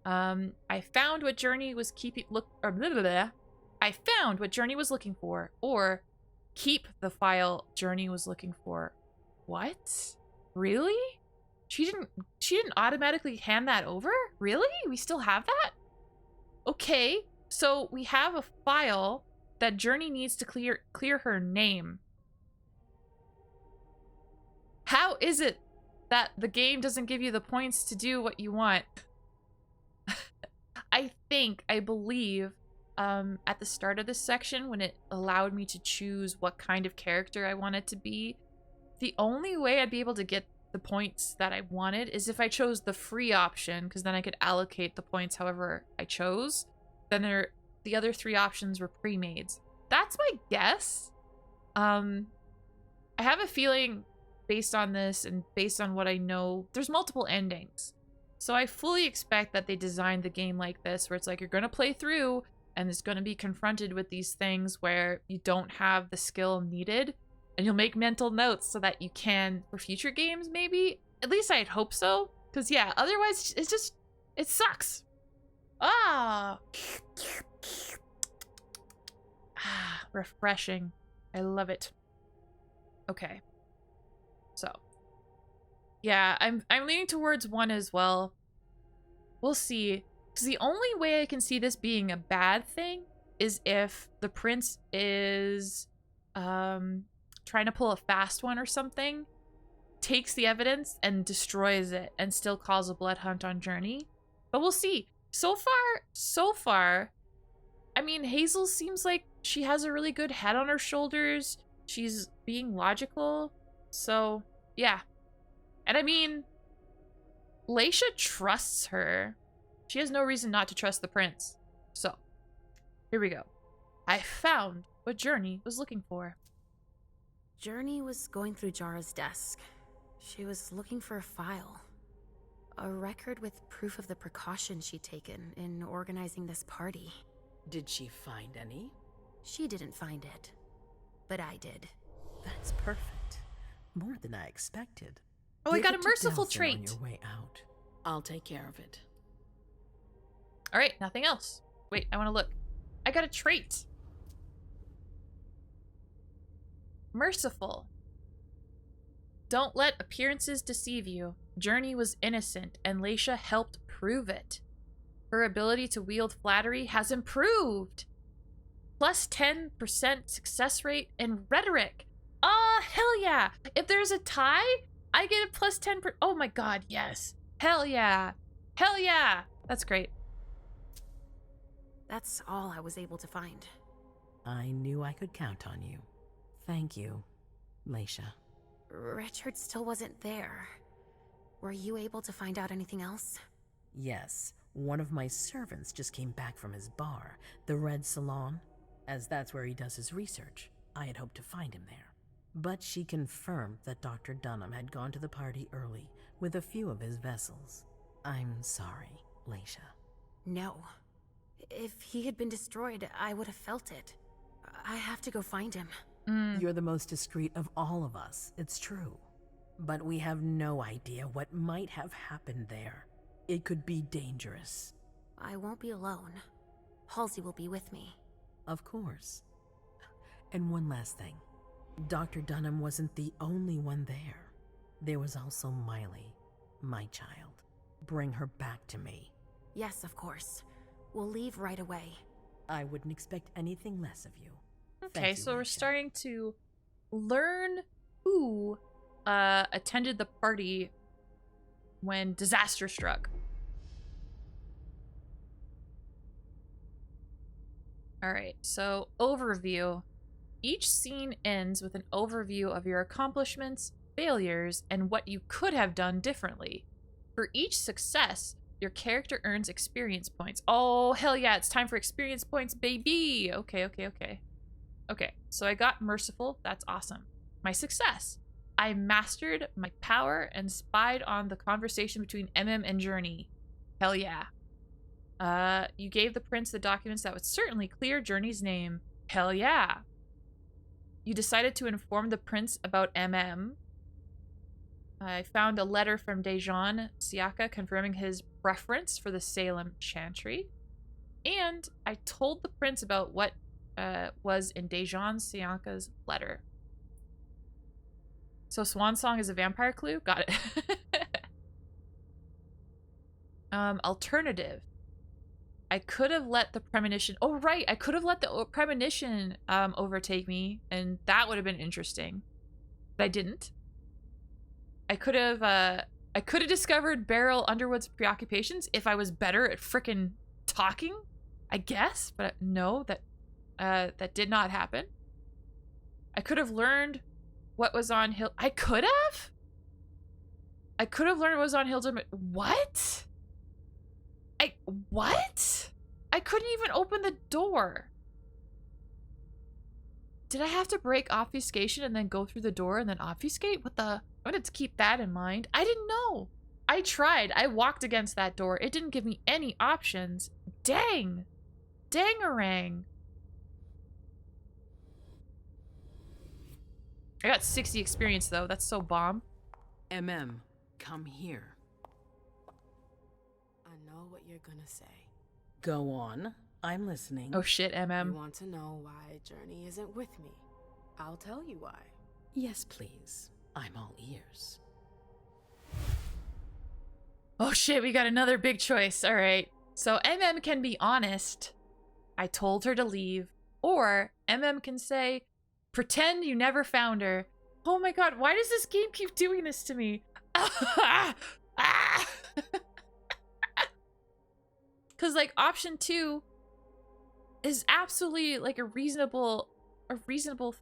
I found what Journey was I found what Journey was looking for, or keep the file Journey was looking for. What? Really? She didn't automatically hand that over? Really? We still have that? Okay. So we have a file that Journey needs to clear her name. How is it that the game doesn't give you the points to do what you want? I believe at the start of this section, when it allowed me to choose what kind of character I wanted to be, the only way I'd be able to get the points that I wanted is if I chose the free option, because then I could allocate the points however I chose. Then the other 3 options were pre-made. That's my guess. I have a feeling based on this and based on what I know, there's multiple endings. So I fully expect that they designed the game like this, where it's like you're going to play through and it's going to be confronted with these things where you don't have the skill needed, and you'll make mental notes so that you can for future games, maybe. At least I'd hope so. Because yeah, otherwise it sucks. Refreshing. I love it. Okay. So yeah, I'm leaning towards 1 as well. We'll see. Because the only way I can see this being a bad thing is if the prince is trying to pull a fast one or something, takes the evidence and destroys it, and still calls a blood hunt on Journey. But we'll see. So far, I mean, Hazel seems like she has a really good head on her shoulders. She's being logical. So, yeah. And I mean, Leisha trusts her. She has no reason not to trust the prince. So, here we go. I found what Journey was looking for. Journey was going through Jara's desk. She was looking for a file. A record with proof of the precautions she'd taken in organizing this party. Did she find any? She didn't find it, but I did. That's perfect. More than I expected. Oh, I Give got it a to merciful Delson trait. On your way out. I'll take care of it. All right, nothing else. Wait, I want to look. I got a trait. Merciful. Don't let appearances deceive you. Journey was innocent, and Leisha helped prove it. Her ability to wield flattery has improved. Plus 10% success rate in rhetoric. Hell yeah. If there's a tie, I get a plus 10%. Oh my god, yes. Hell yeah. Hell yeah. That's great. That's all I was able to find. I knew I could count on you. Thank you, Leisha. Richard still wasn't there. Were you able to find out anything else? Yes, one of my servants just came back from his bar, the Red Salon, as that's where he does his research. I had hoped to find him there. But she confirmed that Dr. Dunham had gone to the party early with a few of his vessels. I'm sorry, Leisha. No. If he had been destroyed, I would have felt it. I have to go find him. You're the most discreet of all of us, it's true. But we have no idea what might have happened there. It could be dangerous. I won't be alone. Halsey will be with me. Of course. And one last thing. Dr. Dunham wasn't the only one there. There was also Miley, my child. Bring her back to me. Yes, of course. We'll leave right away. I wouldn't expect anything less of you. Okay, Thank you, so we're Leisha. starting to learn who attended the party when disaster struck. Alright, so overview. Each scene ends with an overview of your accomplishments, failures, and what you could have done differently. For each success, your character earns experience points. Oh, hell yeah, it's time for experience points, baby! Okay. Okay, so I got Merciful. That's awesome. My success. I mastered my power and spied on the conversation between MM and Journey. Hell yeah. You gave the prince the documents that would certainly clear Journey's name. Hell yeah. You decided to inform the prince about MM. I found a letter from Dejan Siaka confirming his preference for the Salem Chantry. And I told the prince about what was in Dejan Siaka's letter. So Swansong is a vampire clue? Got it. Alternative. I could have let the premonition... Oh, right. I could have let the premonition overtake me, and that would have been interesting. But I didn't. I could have discovered Beryl Underwood's preoccupations if I was better at frickin' talking, I guess. But no, that did not happen. I could have learned what was on Hill... I could have? I could have learned what was on Hilda... What? What? I couldn't even open the door. Did I have to break obfuscation and then go through the door and then obfuscate? What the... I wanted to keep that in mind. I didn't know. I tried. I walked against that door. It didn't give me any options. Dang. Dangarang. I got 60 experience though. That's so bomb. Come here. I know what you're gonna say. Go on. I'm listening. Oh shit, You MM. want to know why Journey isn't with me. I'll tell you why. Yes, please. I'm all ears. Oh shit, we got another big choice. All right. So MM can be honest. I told her to leave. Or MM can say, pretend you never found her. Oh my god, why does this game keep doing this to me? Because like option 2 is absolutely like a reasonable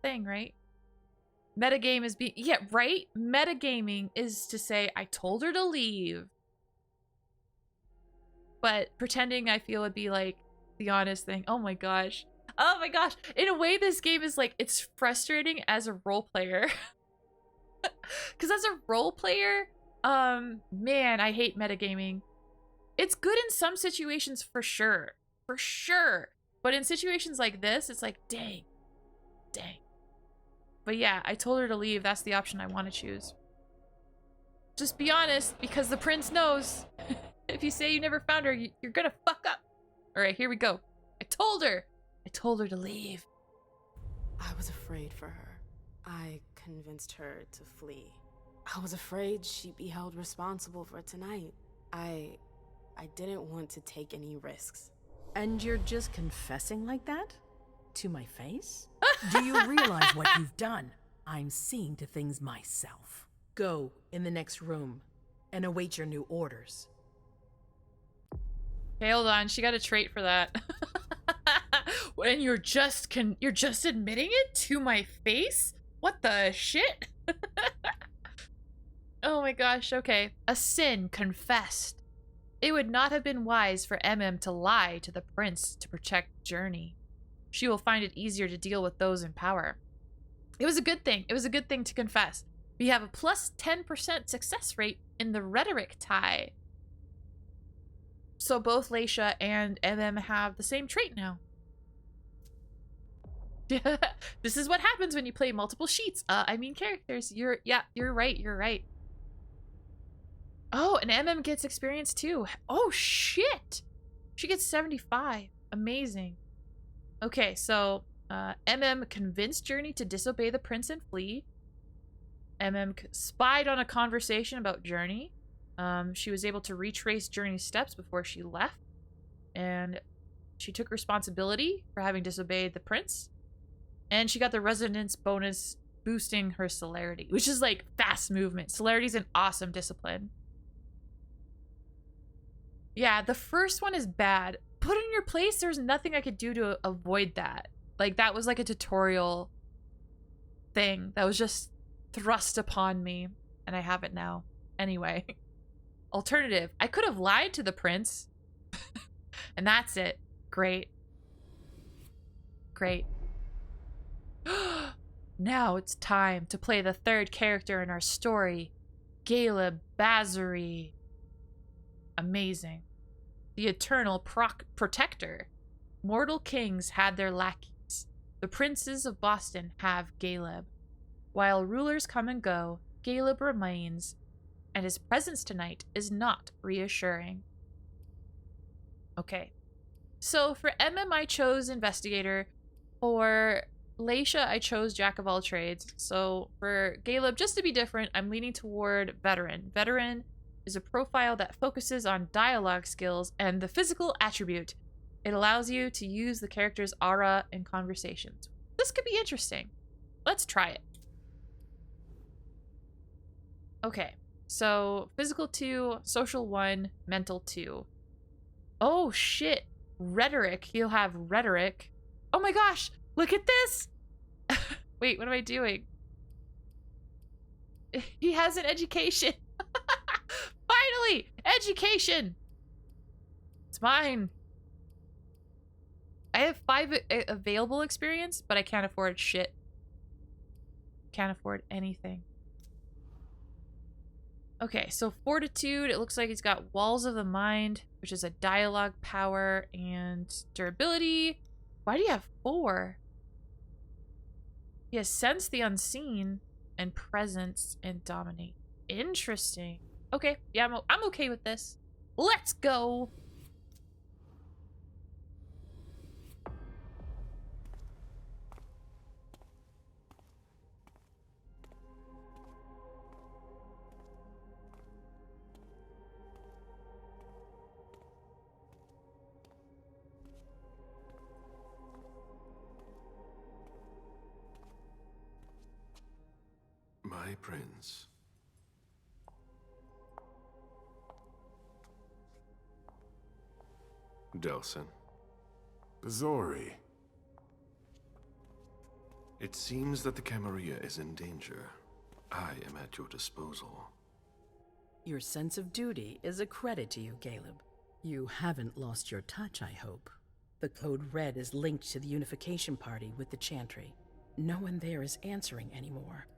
thing, right? Metagame is being... Yeah, right? Metagaming is to say, I told her to leave. But pretending, I feel, would be like the honest thing. Oh my gosh. Oh my gosh. In a way, this game is like, it's frustrating as a role player. Because as a role player, man, I hate metagaming. It's good in some situations for sure. For sure. But in situations like this, it's like, dang. Dang. But yeah, I told her to leave. That's the option I want to choose. Just be honest, because the prince knows. If you say you never found her, you're gonna fuck up. Alright, here we go. I told her to leave. I was afraid for her. I convinced her to flee. I was afraid she'd be held responsible for tonight. I didn't want to take any risks. And you're just confessing like that? To my face? Do you realize what you've done? I'm seeing to things myself. Go in the next room and await your new orders. Okay, hold on. She got a trait for that. When you're just admitting it to my face? What the shit? Oh my gosh, okay. A sin confessed. It would not have been wise for MM to lie to the prince to protect Journey. She will find it easier to deal with those in power. It was a good thing. It was a good thing to confess. We have a plus 10% success rate in the rhetoric tie. So both Leisha and MM have the same trait now. This is what happens when you play multiple sheets. Characters. You're right. Oh, and MM gets experience too. Oh, shit. She gets 75. Amazing. Okay, so MM convinced Journey to disobey the prince and flee. MM spied on a conversation about Journey. She was able to retrace Journey's steps before she left. And she took responsibility for having disobeyed the prince. And she got the resonance bonus boosting her celerity, which is like fast movement. Celerity is an awesome discipline. Yeah, the first one is bad. Put in your place, there's nothing I could do to avoid that. Like, that was like a tutorial thing that was just thrust upon me, and I have it now. Anyway. Alternative. I could have lied to the prince. And that's it. Great. Great. Now it's time to play the third character in our story. Caleb Bazary. Amazing. The eternal protector. Mortal kings had their lackeys. The princes of Boston have Caleb. While rulers come and go, Caleb remains, and his presence tonight is not reassuring. Okay. So for MM, I chose Investigator. For Leisha, I chose Jack of all trades. So for Caleb, just to be different, I'm leaning toward Veteran. Veteran is a profile that focuses on dialogue skills and the physical attribute. It allows you to use the character's aura in conversations. This could be interesting. Let's try it. Okay, so physical 2, social 1, mental 2. Oh shit, rhetoric. He'll have rhetoric. Oh my gosh, look at this. Wait, what am I doing? He has an education. Finally! Education! It's mine. I have 5 available experience, but I can't afford shit. Can't afford anything. Okay, so Fortitude, it looks like he's got Walls of the Mind, which is a dialogue power, and durability. Why do you have 4? He has Sense the Unseen, and Presence, and Dominate. Interesting. Okay, yeah, I'm okay with this. Let's go! My prince. Delson. Bazori. It seems that the Camarilla is in danger. I am at your disposal. Your sense of duty is a credit to you, Caleb. You haven't lost your touch, I hope. The code red is linked to the unification party with the Chantry. No one there is answering anymore.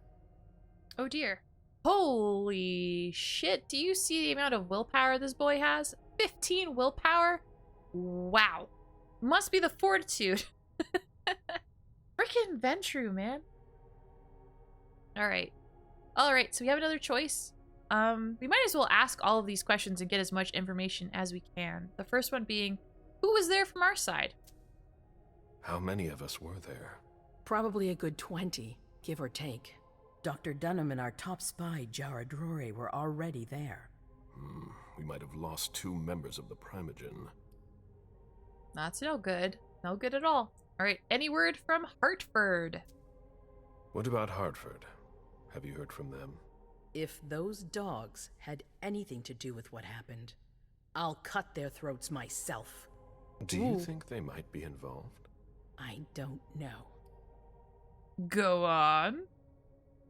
Oh dear. Holy shit, do you see the amount of willpower this boy has? 15 willpower? Wow. Must be the Fortitude. Freaking Ventru, man. Alright. Alright, so we have another choice. We might as well ask all of these questions and get as much information as we can. The first one being, who was there from our side? How many of us were there? Probably a good 20. give or take. Dr. Dunham and our top spy, Jara Drore, were already there. We might have lost 2 members of the Primogen. That's no good. No good at all. All right, any word from Hartford? What about Hartford? Have you heard from them? If those dogs had anything to do with what happened, I'll cut their throats myself. Do you think they might be involved? I don't know. Go on.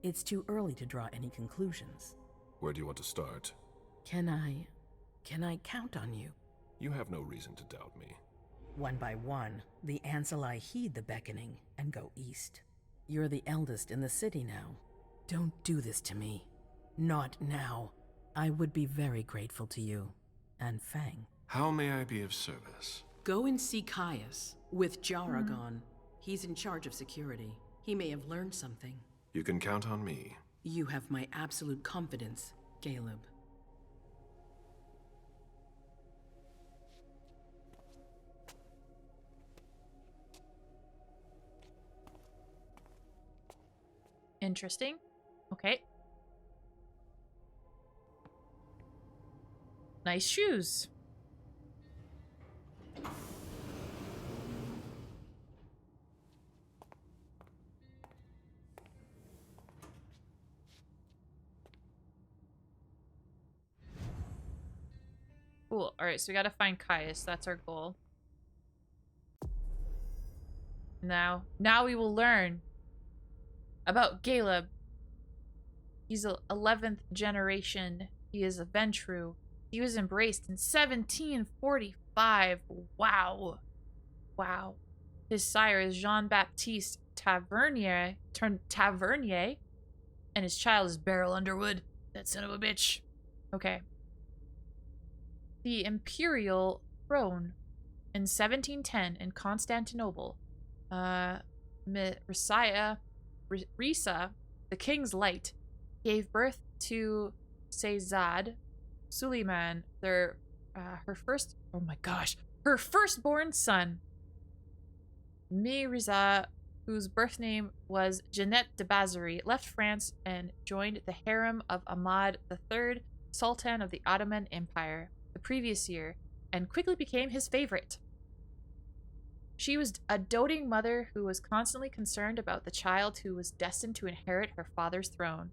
It's too early to draw any conclusions. Where do you want to start? Can I count on you? You have no reason to doubt me. One by one, the Anseli heed the beckoning and go east. You're the eldest in the city now. Don't do this to me. Not now. I would be very grateful to you. And Fang. How may I be of service? Go and see Caius with Jara gone. He's in charge of security. He may have learned something. You can count on me. You have my absolute confidence, Caleb. Interesting. Okay. Nice shoes. Cool. Alright, so we gotta find Caius. That's our goal. Now we will learn about Caleb. He's a 11th generation. He is a Ventru. He was embraced in 1745. Wow. Wow. His sire is Jean-Baptiste Tavernier, and his child is Beryl Underwood. That son of a bitch. Okay. The imperial throne in 1710 in Constantinople. Risa, the king's light, gave birth to Seyzad Suleiman, her firstborn son. Mirza, whose birth name was Jeannette de Bazarie, left France and joined the harem of Ahmad III, Sultan of the Ottoman Empire, the previous year, and quickly became his favorite. She was a doting mother who was constantly concerned about the child who was destined to inherit her father's throne.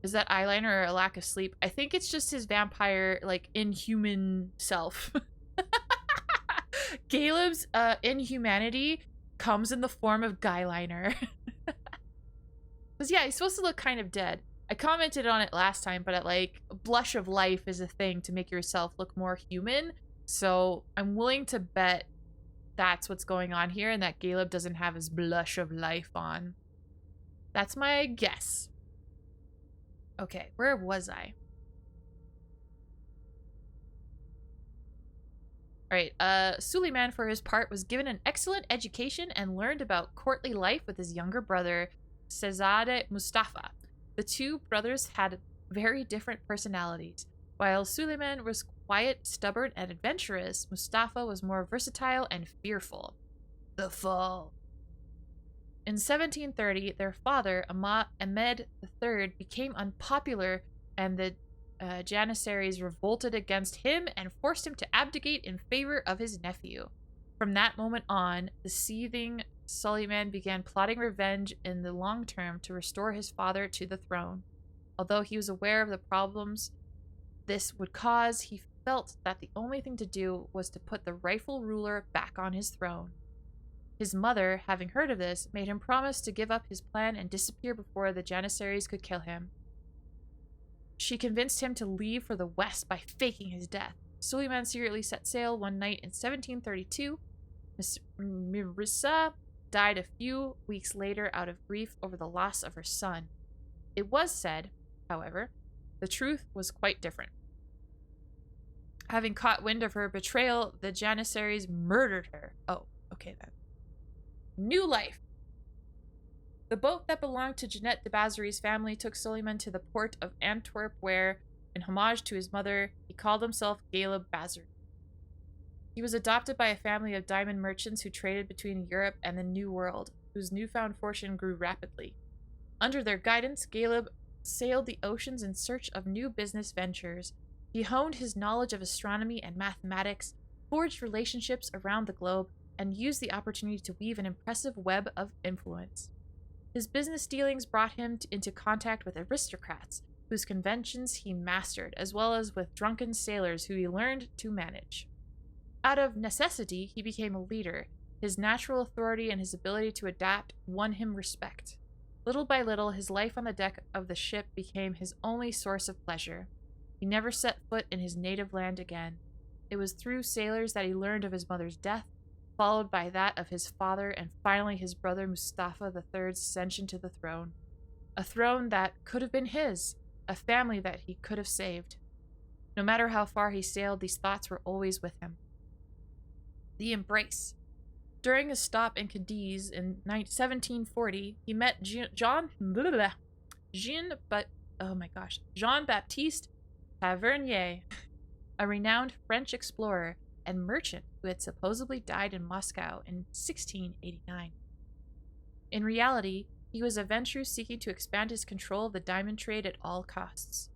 Is that eyeliner or a lack of sleep? I think it's just his vampire, like, inhuman self. Caleb's inhumanity comes in the form of guyliner. Because, yeah, he's supposed to look kind of dead. I commented on it last time, but like, blush of life is a thing to make yourself look more human. So I'm willing to bet that's what's going on here and that Caleb doesn't have his blush of life on. That's my guess. Okay, where was I? Alright, Suleiman, for his part, was given an excellent education and learned about courtly life with his younger brother, Seyzade Mustafa. The two brothers had very different personalities. While Suleiman was quiet, stubborn, and adventurous, Mustafa was more versatile and fearful. The Fall. In 1730, their father, Ahmed III, became unpopular, and the Janissaries revolted against him and forced him to abdicate in favor of his nephew. From that moment on, the seething Suleiman began plotting revenge in the long term to restore his father to the throne. Although he was aware of the problems this would cause, he felt that the only thing to do was to put the rightful ruler back on his throne. His mother, having heard of this, made him promise to give up his plan and disappear before the Janissaries could kill him. She convinced him to leave for the west by faking his death. Suleiman secretly set sail one night in 1732. Mirissa died a few weeks later out of grief over the loss of her son. It was said, however, the truth was quite different. Having caught wind of her betrayal, the Janissaries murdered her. Oh, okay then. New life. The boat that belonged to Jeannette de Bazarie's family took Suleiman to the port of Antwerp where, in homage to his mother, he called himself Caleb Bazari. He was adopted by a family of diamond merchants who traded between Europe and the New World. whose newfound fortune grew rapidly. Under their guidance, Caleb sailed the oceans in search of new business ventures. He honed his knowledge of astronomy and mathematics, forged relationships around the globe, and used the opportunity to weave an impressive web of influence. His business dealings brought him into contact with aristocrats, whose conventions he mastered, as well as with drunken sailors who he learned to manage. Out of necessity, he became a leader. His natural authority and his ability to adapt won him respect. Little by little, his life on the deck of the ship became his only source of pleasure. He never set foot in his native land again. It was through sailors that he learned of his mother's death, followed by that of his father, and finally his brother Mustafa III's ascension to the throne. A throne that could have been his, a family that he could have saved. No matter how far he sailed, these thoughts were always with him. The embrace. During a stop in Cadiz in 1740, he met Jean-Baptiste Tavernier, a renowned French explorer and merchant who had supposedly died in Moscow in 1689. In reality, he was a venture seeking to expand his control of the diamond trade at all costs.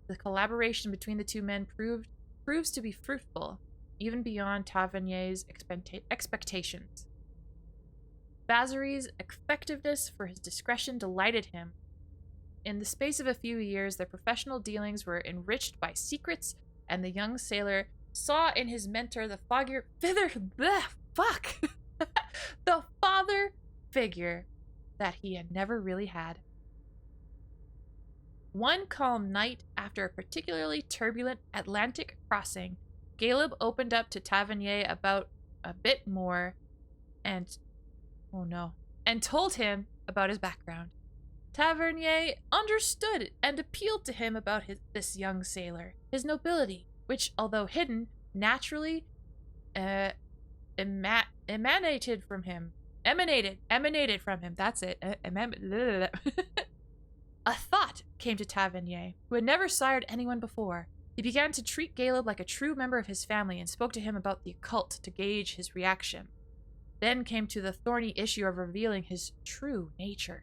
The collaboration between the two men proves to be fruitful, even beyond Tavernier's expectations. Bazary's effectiveness for his discretion delighted him. In the space of a few years, their professional dealings were enriched by secrets, and the young sailor saw in his mentor the father figure that he had never really had. One calm night, after a particularly turbulent Atlantic crossing, Caleb opened up to Tavernier about a bit more and told him about his background. Tavernier understood and appealed to him about this young sailor, his nobility, which, although hidden, naturally emanated from him. That's it. A thought came to Tavernier, who had never sired anyone before. He began to treat Caleb like a true member of his family and spoke to him about the occult to gauge his reaction. Then came to the thorny issue of revealing his true nature.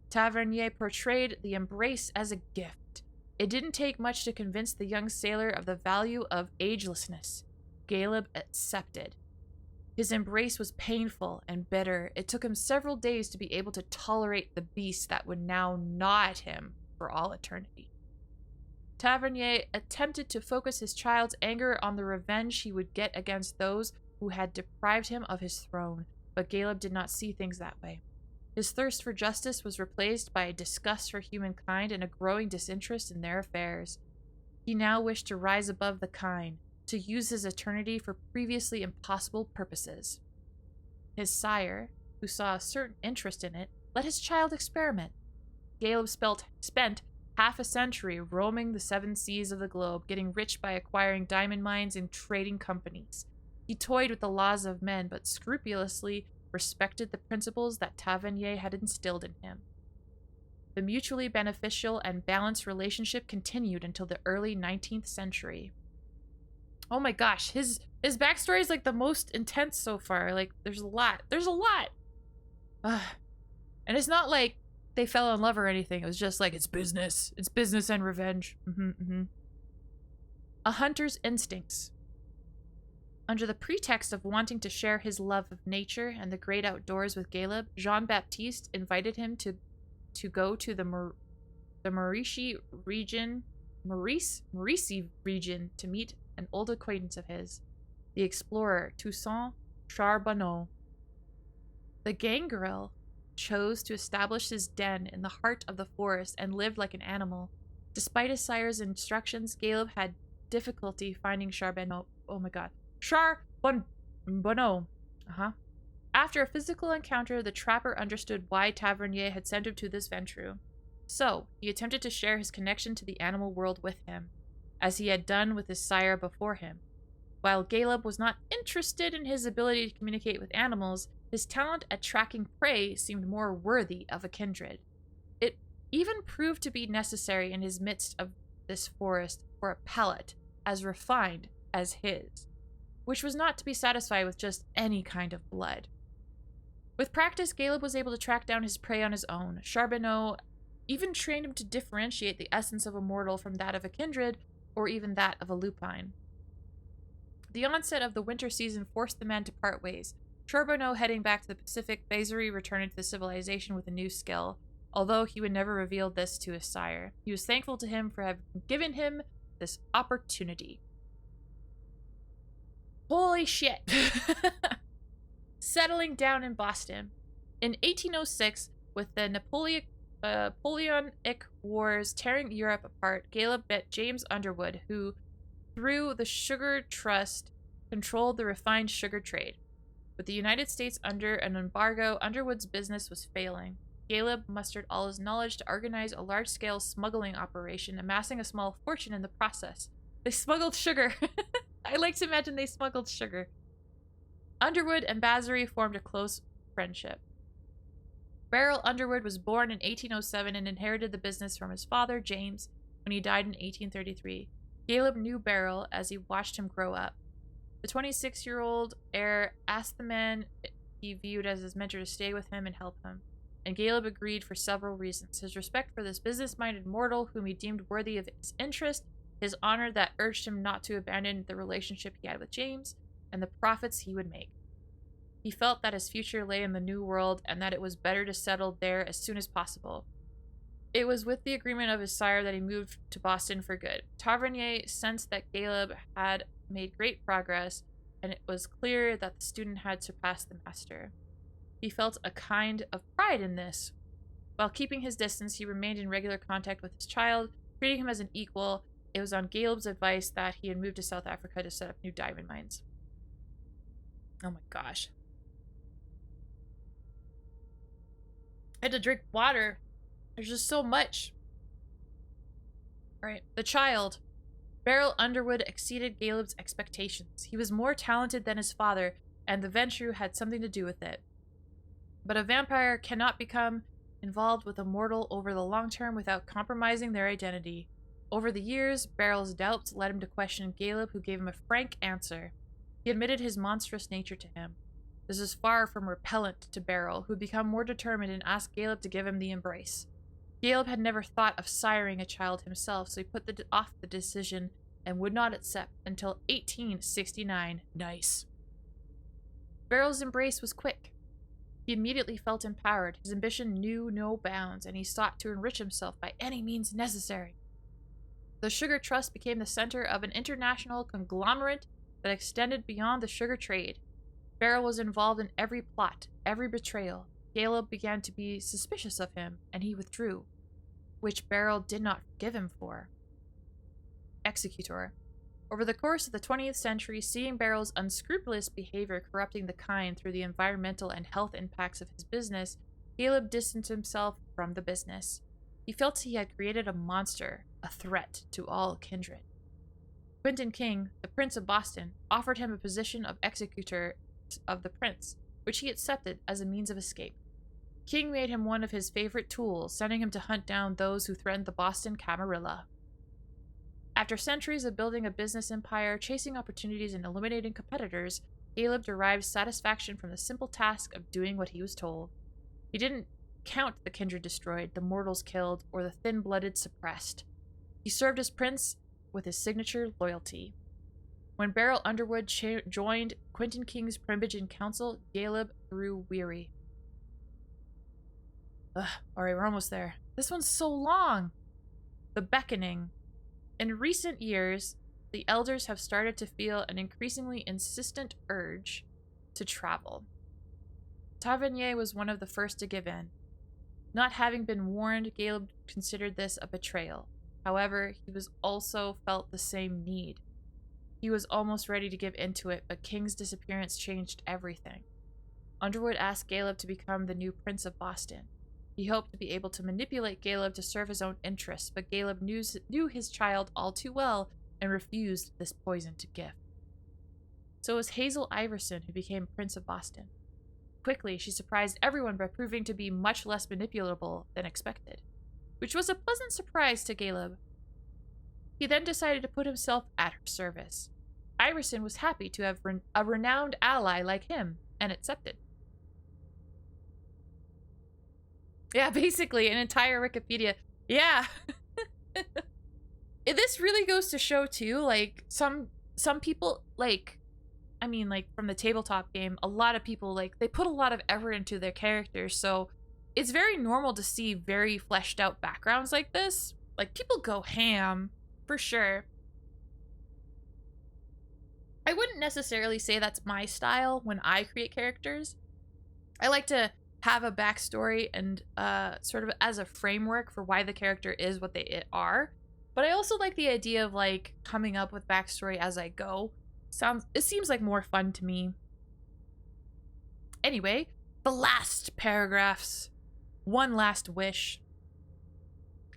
Tavernier portrayed the embrace as a gift. It didn't take much to convince the young sailor of the value of agelessness. Caleb accepted. His embrace was painful and bitter. It took him several days to be able to tolerate the beast that would now gnaw at him for all eternity. Tavernier attempted to focus his child's anger on the revenge he would get against those who had deprived him of his throne, but Caleb did not see things that way. His thirst for justice was replaced by a disgust for humankind and a growing disinterest in their affairs. He now wished to rise above the kine, to use his eternity for previously impossible purposes. His sire, who saw a certain interest in it, let his child experiment. Caleb spent half a century roaming the 7 seas of the globe, getting rich by acquiring diamond mines and trading companies. He toyed with the laws of men, but scrupulously respected the principles that Tavernier had instilled in him. The mutually beneficial and balanced relationship continued until the early 19th century. Oh my gosh, his backstory is like the most intense so far. Like, there's a lot. And it's not like they fell in love or anything. It was just like, it's business and revenge. A hunter's instincts. Under the pretext of wanting to share his love of nature and the great outdoors with Caleb, Jean-Baptiste invited him to go to the Mauricie region to meet an old acquaintance of his, the explorer Toussaint Charbonneau. The gangrel chose to establish his den in the heart of the forest and lived like an animal. Despite his sire's instructions, Caleb had difficulty finding Charbonneau. Charbonneau. After a physical encounter, the trapper understood why Tavernier had sent him to this venture. So, he attempted to share his connection to the animal world with him, as he had done with his sire before him. While Caleb was not interested in his ability to communicate with animals, his talent at tracking prey seemed more worthy of a kindred. It even proved to be necessary in his midst of this forest for a palate as refined as his, which was not to be satisfied with just any kind of blood. With practice, Caleb was able to track down his prey on his own. Charbonneau even trained him to differentiate the essence of a mortal from that of a kindred, or even that of a lupine. The onset of the winter season forced the men to part ways. Charbonneau heading back to the Pacific, Basari returning to the civilization with a new skill, although he would never reveal this to his sire. He was thankful to him for having given him this opportunity. Holy shit. Settling down in Boston. In 1806, with the Napoleonic Wars tearing Europe apart, Caleb met James Underwood, who, through the Sugar Trust, controlled the refined sugar trade. With the United States under an embargo, Underwood's business was failing. Caleb mustered all his knowledge to organize a large-scale smuggling operation, amassing a small fortune in the process. They smuggled sugar. I like to imagine they smuggled sugar. Underwood and Basari formed a close friendship. Beryl Underwood was born in 1807 and inherited the business from his father, James, when he died in 1833. Caleb knew Beryl as he watched him grow up. The 26-year-old heir asked the man he viewed as his mentor to stay with him and help him, and Caleb agreed for several reasons. His respect for this business-minded mortal whom he deemed worthy of his interest, his honor that urged him not to abandon the relationship he had with James, and the profits he would make. He felt that his future lay in the New World and that it was better to settle there as soon as possible. It was with the agreement of his sire that he moved to Boston for good. Tavernier sensed that Caleb had made great progress, and it was clear that the student had surpassed the master. He felt a kind of pride in this. While keeping his distance, he remained in regular contact with his child, treating him as an equal. It was on Caleb's advice that he had moved to South Africa to set up new diamond mines. Oh my gosh. I had to drink water. There's just so much. Alright, the child. Beryl Underwood exceeded Caleb's expectations. He was more talented than his father, and the venture had something to do with it. But a vampire cannot become involved with a mortal over the long term without compromising their identity. Over the years, Beryl's doubts led him to question Caleb, who gave him a frank answer. He admitted his monstrous nature to him. This was far from repellent to Beryl, who had become more determined and asked Caleb to give him the embrace. Caleb had never thought of siring a child himself, so he put off the decision and would not accept until 1869. Nice. Beryl's embrace was quick. He immediately felt empowered. His ambition knew no bounds, and he sought to enrich himself by any means necessary. The Sugar Trust became the center of an international conglomerate that extended beyond the sugar trade. Beryl was involved in every plot, every betrayal. Caleb began to be suspicious of him, and he withdrew, which Beryl did not forgive him for. Executor. Over the course of the 20th century, seeing Beryl's unscrupulous behavior corrupting the kind through the environmental and health impacts of his business, Caleb distanced himself from the business. He felt he had created a monster, a threat to all kindred. Quentin King, the Prince of Boston, offered him a position of executor of the prince, which he accepted as a means of escape. King made him one of his favorite tools, sending him to hunt down those who threatened the Boston Camarilla. After centuries of building a business empire, chasing opportunities, and eliminating competitors, Caleb derived satisfaction from the simple task of doing what he was told. He didn't count the kindred destroyed, the mortals killed, or the thin-blooded suppressed. He served as prince with his signature loyalty. When Beryl Underwood joined Quentin King's Primbigen Council, Caleb grew weary. Alright, we're almost there. This one's so long! The Beckoning. In recent years, the elders have started to feel an increasingly insistent urge to travel. Tavernier was one of the first to give in. Not having been warned, Caleb considered this a betrayal. However, he was also felt the same need. He was almost ready to give into it, but King's disappearance changed everything. Underwood asked Caleb to become the new Prince of Boston. He hoped to be able to manipulate Caleb to serve his own interests, but Caleb knew his child all too well and refused this poisoned gift. So it was Hazel Iverson who became Prince of Boston. Quickly, she surprised everyone by proving to be much less manipulable than expected, which was a pleasant surprise to Caleb. He then decided to put himself at her service. Iverson was happy to have a renowned ally like him, and accepted. Yeah, basically an entire Wikipedia. Yeah. This really goes to show too, like some people, like, I mean, like from the tabletop game, a lot of people, like, they put a lot of effort into their characters, so it's very normal to see very fleshed out backgrounds like this. Like, people go ham for sure. I wouldn't necessarily say that's my style when I create characters. I like to have a backstory and sort of as a framework for why the character is what they are. But I also like the idea of like coming up with backstory as I go. It seems like more fun to me. Anyway, the last paragraphs. One last wish.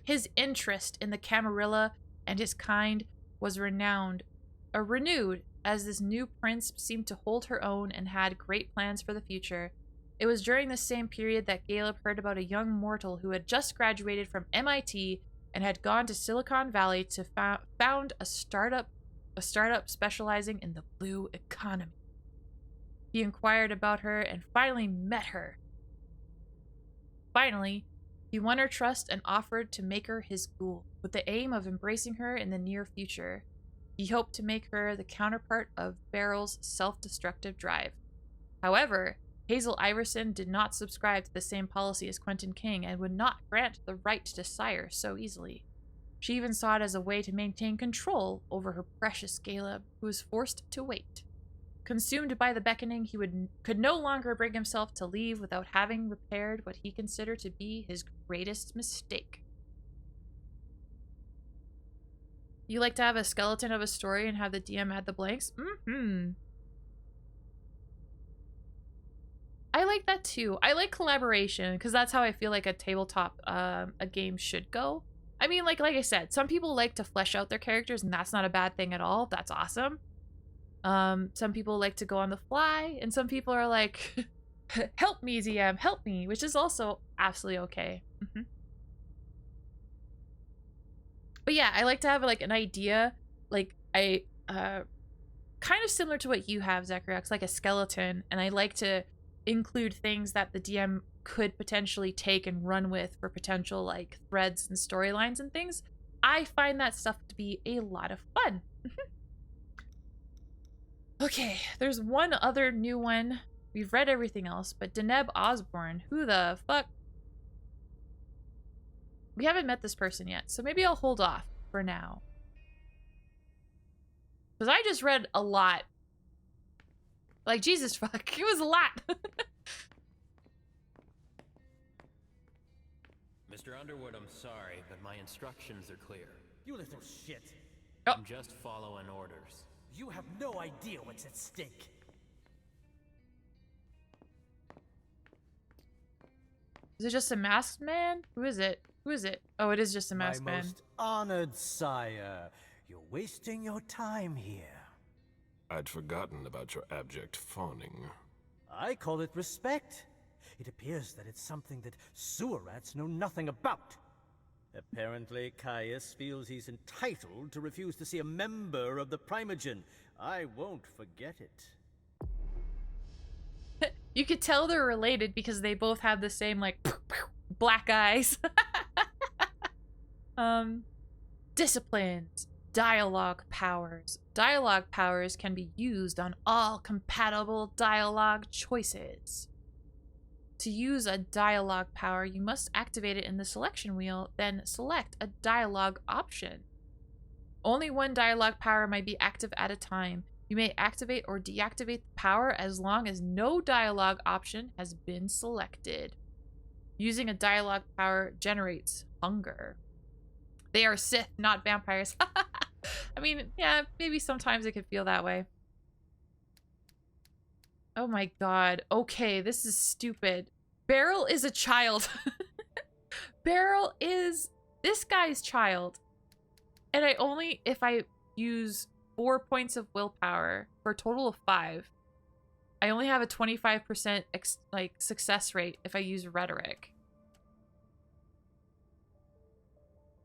His interest in the Camarilla and his kind was renewed as this new prince seemed to hold her own and had great plans for the future. It was during this same period that Caleb heard about a young mortal who had just graduated from MIT and had gone to Silicon Valley to found a startup specializing in the blue economy. He inquired about her and finally met her. Finally, he won her trust and offered to make her his ghoul, with the aim of embracing her in the near future. He hoped to make her the counterpart of Beryl's self-destructive drive. However, Hazel Iverson did not subscribe to the same policy as Quentin King and would not grant the right to sire so easily. She even saw it as a way to maintain control over her precious Caleb, who was forced to wait. Consumed by the beckoning, he could no longer bring himself to leave without having repaired what he considered to be his greatest mistake. You like to have a skeleton of a story and have the DM add the blanks? Mm-hmm. I like that too. I like collaboration because that's how I feel like a tabletop a game should go. I mean, like I said, some people like to flesh out their characters and that's not a bad thing at all. That's awesome. Some people like to go on the fly and some people are like, help me, DM, help me, which is also absolutely okay. Mm-hmm. But yeah, I like to have like an idea, like kind of similar to what you have, Zacharias, like a skeleton, and I like to include things that the DM could potentially take and run with for potential like threads and storylines and things. I find that stuff to be a lot of fun. Okay, there's one other new one. We've read everything else, but Deneb Osborne, who the fuck? We haven't met this person yet, so maybe I'll hold off for now. Because I just read a lot. Like, Jesus fuck, it was a lot. Mr. Underwood, I'm sorry, but my instructions are clear. You little shit. Oh. I'm just following orders. You have no idea what's at stake. Is it just a masked man? Who is it? Who is it? Oh, it is just a masked man. My most honored sire, you're wasting your time here. I'd forgotten about your abject fawning. I call it respect. It appears that it's something that sewer rats know nothing about. Apparently, Caius feels he's entitled to refuse to see a member of the Primogen. I won't forget it. You could tell they're related because they both have the same, like, black eyes. Disciplines. Dialogue powers. Dialogue powers can be used on all compatible dialogue choices. To use a dialogue power, you must activate it in the selection wheel, then select a dialogue option. Only one dialogue power might be active at a time. You may activate or deactivate the power as long as no dialogue option has been selected. Using a dialogue power generates hunger. They are Sith, not vampires. I mean, yeah, maybe sometimes it could feel that way. Oh my god. Okay, this is stupid. Beryl is a child. Beryl is this guy's child. And if I use 4 points of willpower for a total of 5, I only have a 25% success rate if I use rhetoric.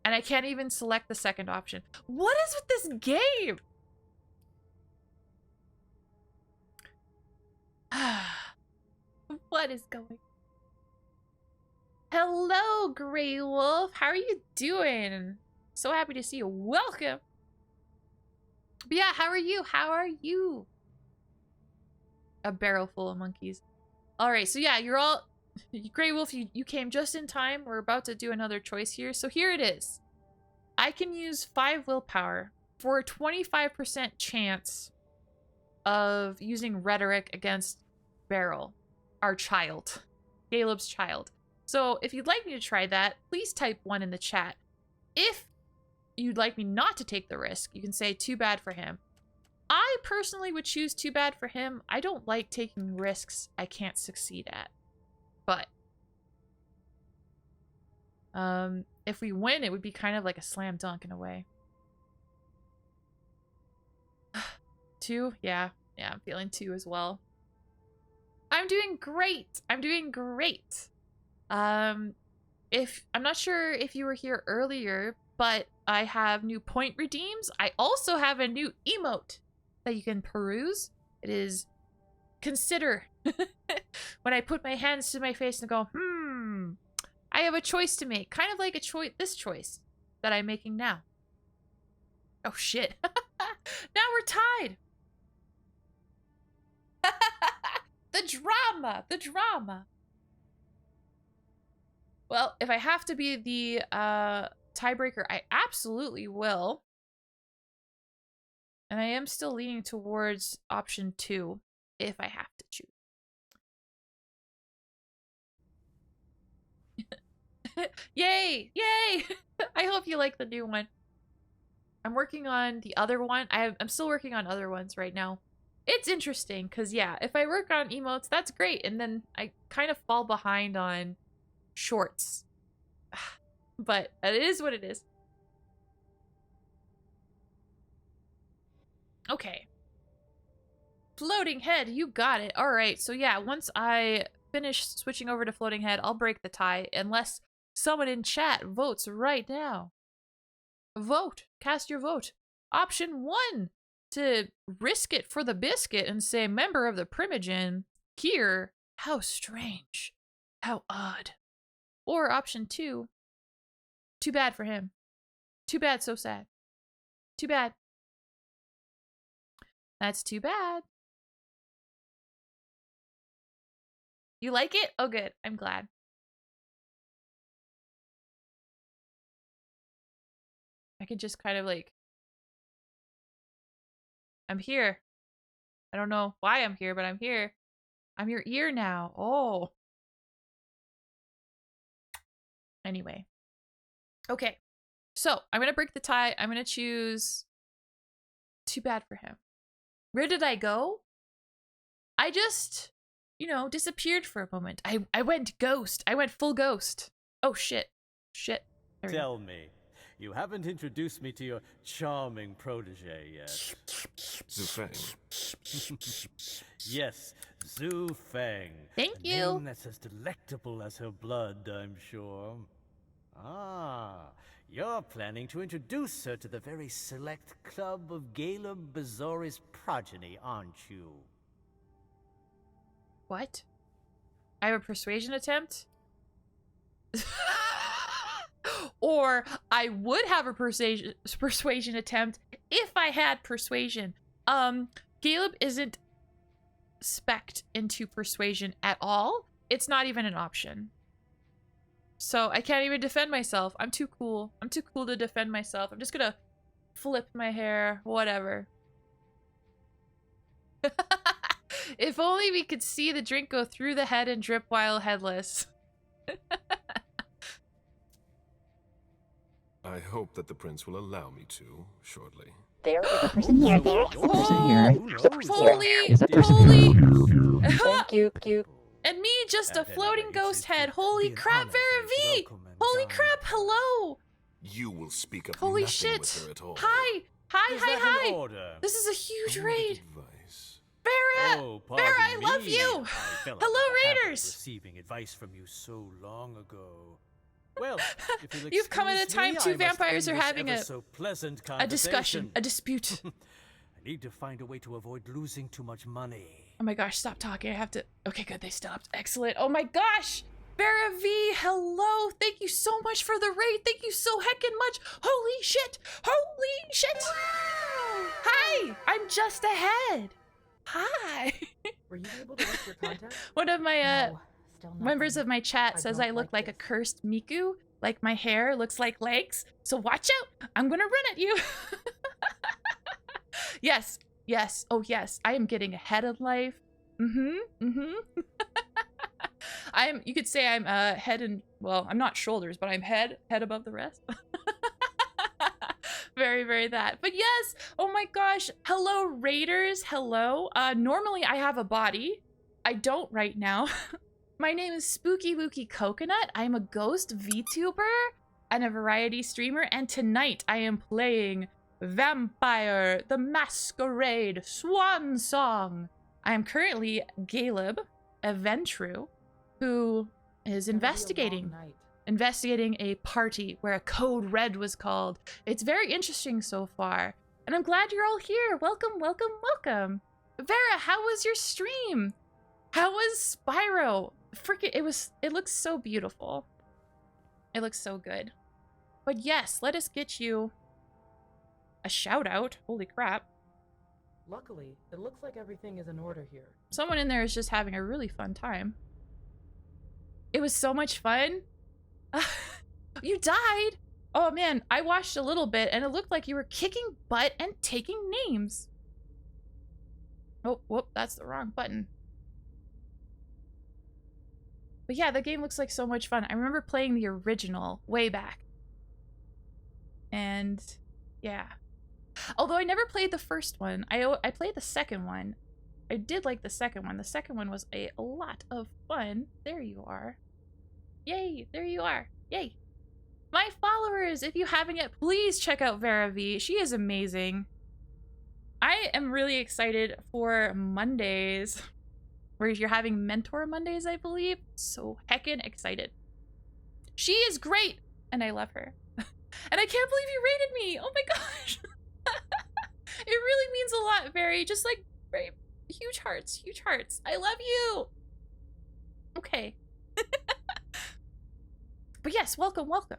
And I can't even select the second option. What is with this game? What is going on? Hello, Grey Wolf. How are you doing? So happy to see you. Welcome. But yeah, how are you? How are you? A barrel full of monkeys. All right, so yeah, you're all... Grey Wolf, you came just in time. We're about to do another choice here. So here it is. I can use 5 willpower for a 25% chance of using rhetoric against Beryl, our child. Caleb's child. So if you'd like me to try that, please type 1 in the chat. If you'd like me not to take the risk, you can say too bad for him. I personally would choose too bad for him. I don't like taking risks I can't succeed at. But if we win, it would be kind of like a slam dunk in a way. 2? Yeah, I'm feeling 2 as well. I'm doing great. I'm doing great. I'm not sure if you were here earlier, but I have new point redeems. I also have a new emote that you can peruse. It is consider. When I put my hands to my face and go, I have a choice to make. Kind of like this choice that I'm making now. Oh shit. Now we're tied. The drama. Well, if I have to be the tiebreaker, I absolutely will. And I am still leaning towards option 2 if I have to choose. Yay! I hope you like the new one. I'm working on the other one. I'm still working on other ones right now. It's interesting because, yeah, if I work on emotes, that's great. And then I kind of fall behind on shorts. But it is what it is. Okay. Floating head, you got it. All right, so yeah, once I finish switching over to floating head, I'll break the tie unless someone in chat votes right now. Vote. Cast your vote. Option 1, to risk it for the biscuit and say member of the Primogen. Here, how strange. How odd. Or option 2, too bad for him. Too bad, so sad. Too bad. That's too bad. You like it? Oh, good. I'm glad. I can just kind of like... I'm here. I don't know why I'm here, but I'm here. I'm your ear now. Oh. Anyway. Okay. So, I'm going to break the tie. I'm going to choose... Too bad for him. Where did I go? I just, disappeared for a moment. I went ghost. I went full ghost. Oh, shit. Shit. Tell me, you haven't introduced me to your charming protege yet. Zufeng. Yes, Zhu Feng. Thank A you. name that's as delectable as her blood, I'm sure. Ah, you're planning to introduce her to the very select club of Caleb Bazori's progeny, aren't you? What? I have a persuasion attempt? Or I would have a persuasion attempt if I had persuasion. Caleb isn't spec'd into persuasion at all. It's not even an option. So I can't even defend myself. I'm too cool. I'm too cool to defend myself. I'm just gonna flip my hair. Whatever. If only we could see the drink go through the head and drip while headless. I hope that the prince will allow me to shortly. There's a person here. There's a person here. Holy! Thank you. And me, just a floating ghost head. Holy crap, Vera V! Holy crap, hello! You will speak up Holy nothing shit! with her at all. Hi! This is a huge raid. Vera! Vera, I love you! Hello, Raiders! Receiving advice from you so long ago. Well, if you'll You've come at a time two vampires are having a discussion, a dispute. I need to find a way to avoid losing too much money. Oh my gosh, stop talking. I have to... Okay, good, they stopped. Excellent. Oh my gosh! Vera V, hello. Thank you so much for the raid. Thank you so heckin' much. Holy shit. Holy shit. Wow. Hi, I'm just ahead. Hi. Were you able to reach your contact? One of my No, still nothing. members of my chat I says don't I look like this. a cursed Miku. Like my hair looks like legs. So watch out. I'm gonna run at you. Yes. Yes. Oh yes. I am getting ahead of life. You could say I'm head and, well, I'm not shoulders, but I'm head above the rest. Very, very that. But yes, oh my gosh. Hello, raiders. Hello. Normally I have a body. I don't right now. My name is Spooky Wookie Coconut. I'm a ghost VTuber and a variety streamer, and tonight I am playing Vampire the Masquerade Swansong. I am currently Caleb, a Ventru, who is investigating a party where a code red was called. It's very interesting so far, and I'm glad you're all here. Welcome, welcome, welcome. Vera, how was your stream? How was Spyro? Freaking, it looks so beautiful. It looks so good. But yes, let us get you a shout out. Holy crap. Luckily, it looks like everything is in order here. Someone in there is just having a really fun time. It was so much fun. You died? Oh man, I watched a little bit and it looked like you were kicking butt and taking names. Oh, whoop, that's the wrong button. But yeah, the game looks like so much fun. I remember playing the original way back. And yeah. Although I never played the first one. I played the second one. I did like the second one. The second one was a lot of fun. There you are. Yay, there you are. Yay. My followers, if you haven't yet, please check out Vera V. She is amazing. I am really excited for Mondays, where you're having Mentor Mondays, I believe. So heckin' excited. She is great, and I love her. And I can't believe you rated me. Oh my gosh. It really means a lot, Very. Just like, very huge hearts, huge hearts. I love you. Okay. But yes, welcome, welcome.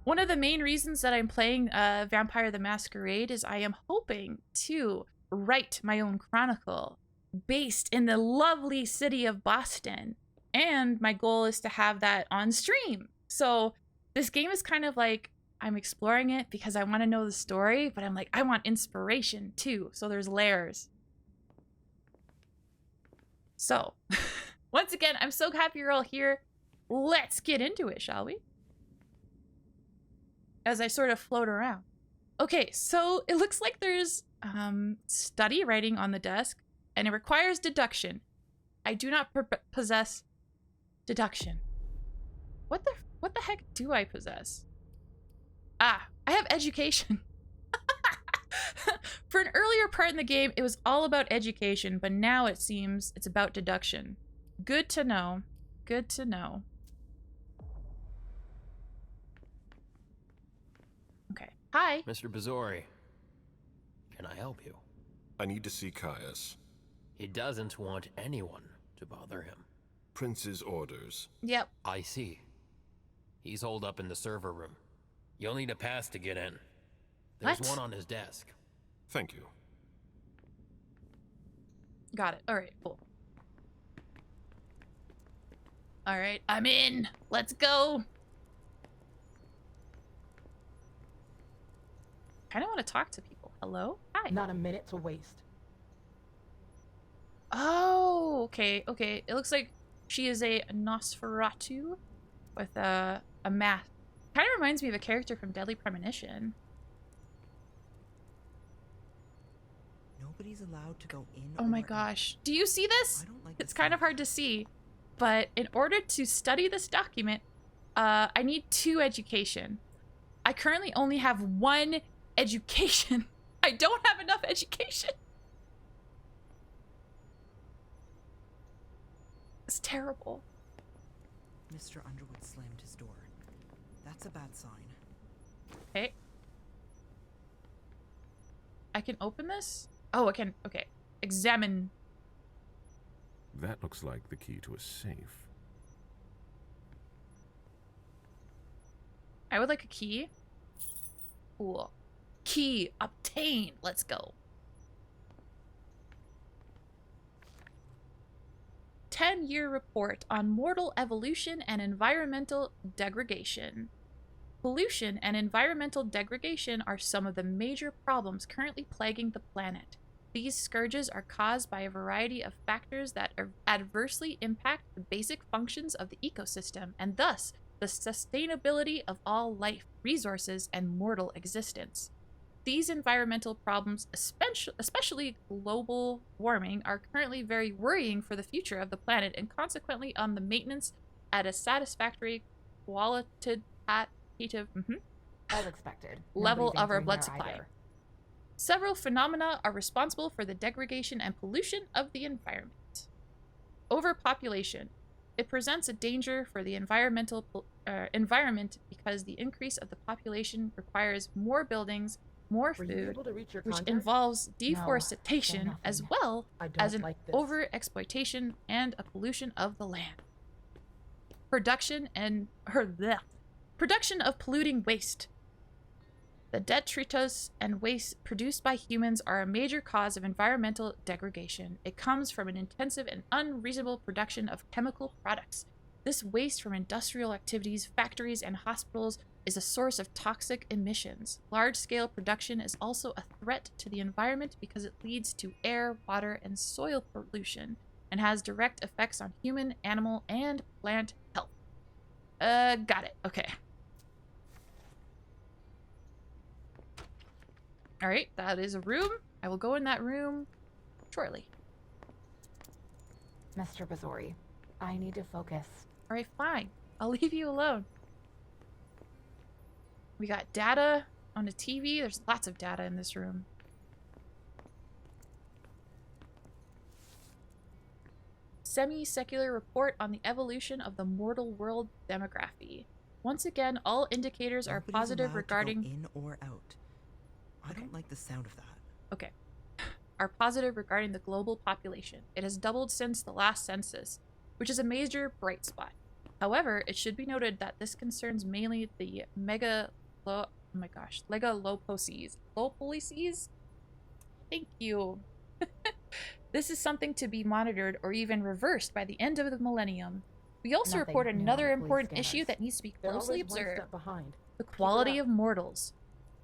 One of the main reasons that I'm playing Vampire the Masquerade is I am hoping to write my own chronicle based in the lovely city of Boston. And my goal is to have that on stream. So this game is kind of like, I'm exploring it because I want to know the story, but I'm like, I want inspiration too. So there's layers. So once again, I'm so happy you're all here. Let's get into it, shall we? As I sort of float around. Okay, so it looks like there's study writing on the desk, and it requires deduction. I do not possess deduction. What the heck do I possess? Ah, I have education. For an earlier part in the game, it was all about education, but now it seems it's about deduction. Good to know. Good to know. Okay. Hi. Mr. Bizori, can I help you? I need to see Caius. He doesn't want anyone to bother him. Prince's orders. Yep. I see. He's holed up in the server room. You'll need a pass to get in. There's What? one on his desk. Thank you. Got it. All right, cool. All right, I'm in. Let's go. I kind of want to talk to people. Hello? Hi. Not a minute to waste. Oh, okay, okay. It looks like she is a Nosferatu with a mask. Kind of reminds me of a character from Deadly Premonition. Nobody's allowed to go in. Oh my gosh. Do you see this? It's kind of hard to see. But in order to study this document, I need 2 education. I currently only have 1 education. I don't have enough education. It's terrible. Mr. Underwood slammed his door. That's a bad sign. Okay. I can open this? Oh, I can. Okay. Examine. That looks like the key to a safe. I would like a key. Cool. Key obtained. Let's go. 10-year report on mortal evolution and environmental degradation. Pollution and environmental degradation are some of the major problems currently plaguing the planet. These scourges are caused by a variety of factors that adversely impact the basic functions of the ecosystem and thus the sustainability of all life, resources, and mortal existence. These environmental problems, especially global warming, are currently very worrying for the future of the planet and consequently on the maintenance at a satisfactory qualitative As expected. level Nobody's of our answering blood there supply. either. Several phenomena are responsible for the degradation and pollution of the environment. Overpopulation. It presents a danger for the environment because the increase of the population requires more buildings, more Were you food, able to reach your which contact? involves No, deforestation still as nothing. well I don't as an like this. overexploitation and a pollution of the land. Production of polluting waste. The detritus and waste produced by humans are a major cause of environmental degradation. It comes from an intensive and unreasonable production of chemical products. This waste from industrial activities, factories, and hospitals is a source of toxic emissions. Large-scale production is also a threat to the environment because it leads to air, water, and soil pollution and has direct effects on human, animal, and plant health. Got it. Okay. All right, that is a room. I will go in that room shortly. Mr. Bazori, I need to focus. All right, fine. I'll leave you alone. We got data on a TV. There's lots of data in this room. Semi-secular report on the evolution of the mortal world demography. Once again, all indicators are Nobody's positive allowed to regarding... go in or out. I don't like the sound of that. Okay. Are positive regarding the global population. It has doubled since the last census, which is a major bright spot. However, it should be noted that this concerns mainly the legalopolises. Lopolises? Thank you. This is something to be monitored or even reversed by the end of the millennium. We also Nothing report new on another the police important scanners. issue that needs to be They're closely always one observed. step behind. The Keep it quality up. of mortals,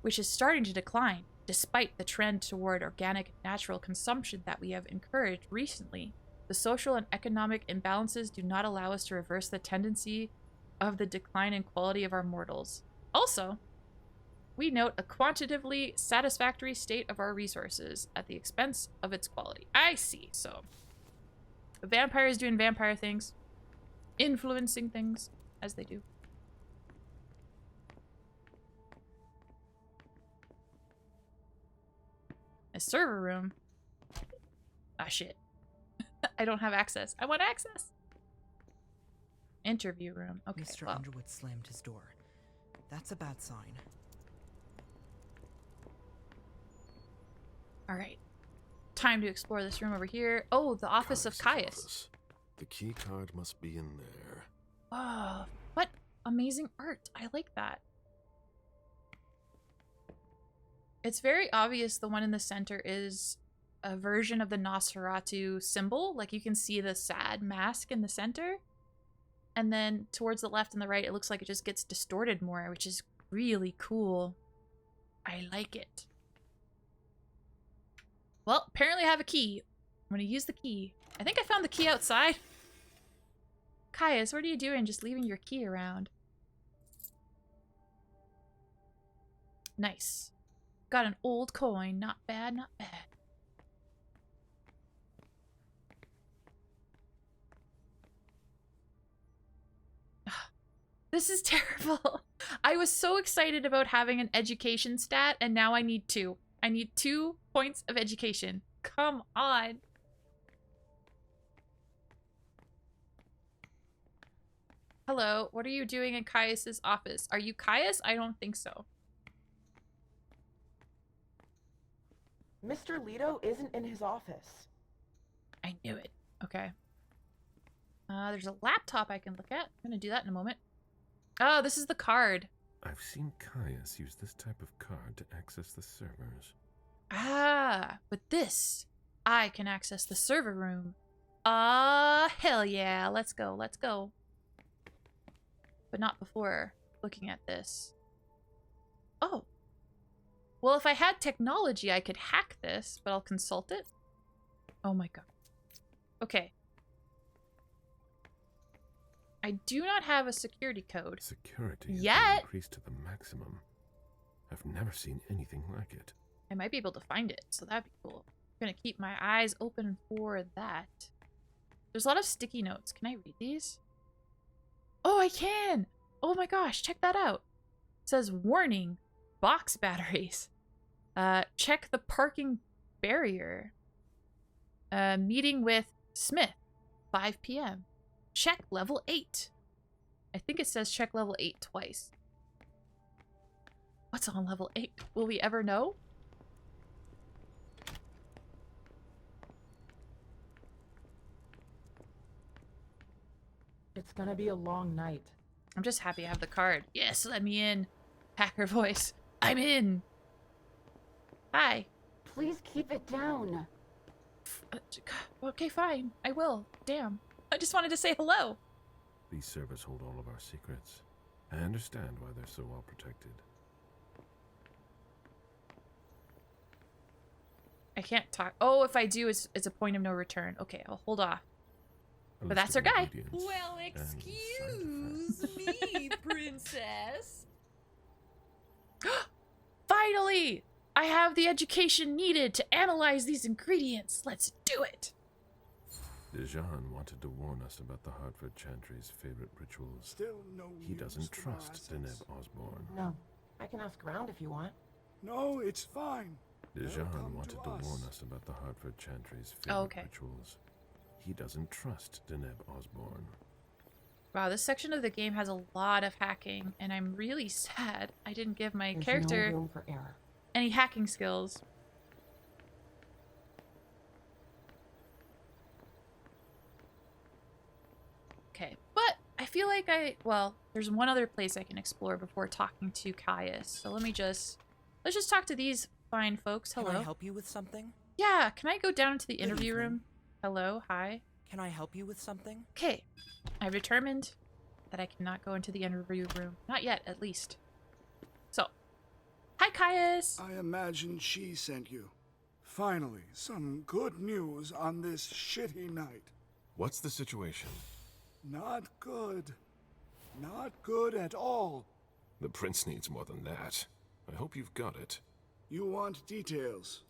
which is starting to decline, despite the trend toward organic natural consumption that we have encouraged recently. The social and economic imbalances do not allow us to reverse the tendency of the decline in quality of our mortals. Also, we note a quantitatively satisfactory state of our resources at the expense of its quality. I see, so the vampires doing vampire things, influencing things as they do. A server room. Ah, shit. I don't have access. I want access. Interview room. Okay, Mr. well. Underwood slammed his door. That's a bad sign. All right. Time to explore this room over here. Oh, the office of Caius. Office. The key card must be in there. Oh, what amazing art. I like that. It's very obvious the one in the center is a version of the Nosferatu symbol. Like you can see the sad mask in the center. And then towards the left and the right, it looks like it just gets distorted more, which is really cool. I like it. Well, apparently I have a key. I'm going to use the key. I think I found the key outside. Caius, what are you doing? Just leaving your key around. Nice. Got an old coin. Not bad, not bad. This is terrible. I was so excited about having an education stat, and now I need 2. I need 2 points of education. Come on. Hello, what are you doing in Caius's office? Are you Caius? I don't think so. Mr. Leto isn't in his office. I knew it. Okay. There's a laptop I can look at. I'm gonna do that in a moment. Oh, this is the card. I've seen Caius use this type of card to access the servers. Ah, with this, I can access the server room. Ah, hell yeah. Let's go, let's go. But not before looking at this. Oh. Well, if I had technology, I could hack this, but I'll consult it. Oh my god. Okay. I do not have a security code. Security has yet. been increased to the maximum. I've never seen anything like it. I might be able to find it, so that'd be cool. I'm gonna keep my eyes open for that. There's a lot of sticky notes. Can I read these? Oh, I can! Oh my gosh, check that out. It says, warning, box batteries. Check the parking barrier. Meeting with Smith, 5 p.m. Check level 8. I think it says check level 8 twice. What's on level 8? Will we ever know? It's gonna be a long night. I'm just happy I have the card. Yes, let me in. Hacker voice. I'm in. Hi. Please keep it down. Okay, fine. I will. Damn. I just wanted to say hello. These servers hold all of our secrets. I understand why they're so well protected. I can't talk. Oh, if I do, it's a point of no return. Okay, I'll hold off. But that's our guy. Well, excuse me, princess. Finally! I have the education needed to analyze these ingredients. Let's do it. Dejan wanted to warn us about the Hartford Chantry's favorite rituals. Still no He use doesn't to my trust assets. Deneb Osborne. No, I can ask around if you want. No, it's fine. Dejan wanted to warn us about the Hartford Chantry's favorite rituals. He doesn't trust Deneb Osborne. Wow, this section of the game has a lot of hacking, and I'm really sad I didn't give my There's character no room for error. any hacking skills. Okay, but I feel like well, there's one other place I can explore before talking to Caius. So let's just talk to these fine folks. Hello. Can I help you with something? Yeah, can I go down to the interview room? Hello, hi. Can I help you with something? Okay, I've determined that I cannot go into the interview room. Not yet, at least. So, hi Caius! I imagine she sent you. Finally, some good news on this shitty night. What's the situation? Not good. Not good at all. The prince needs more than that. I hope you've got it. You want details?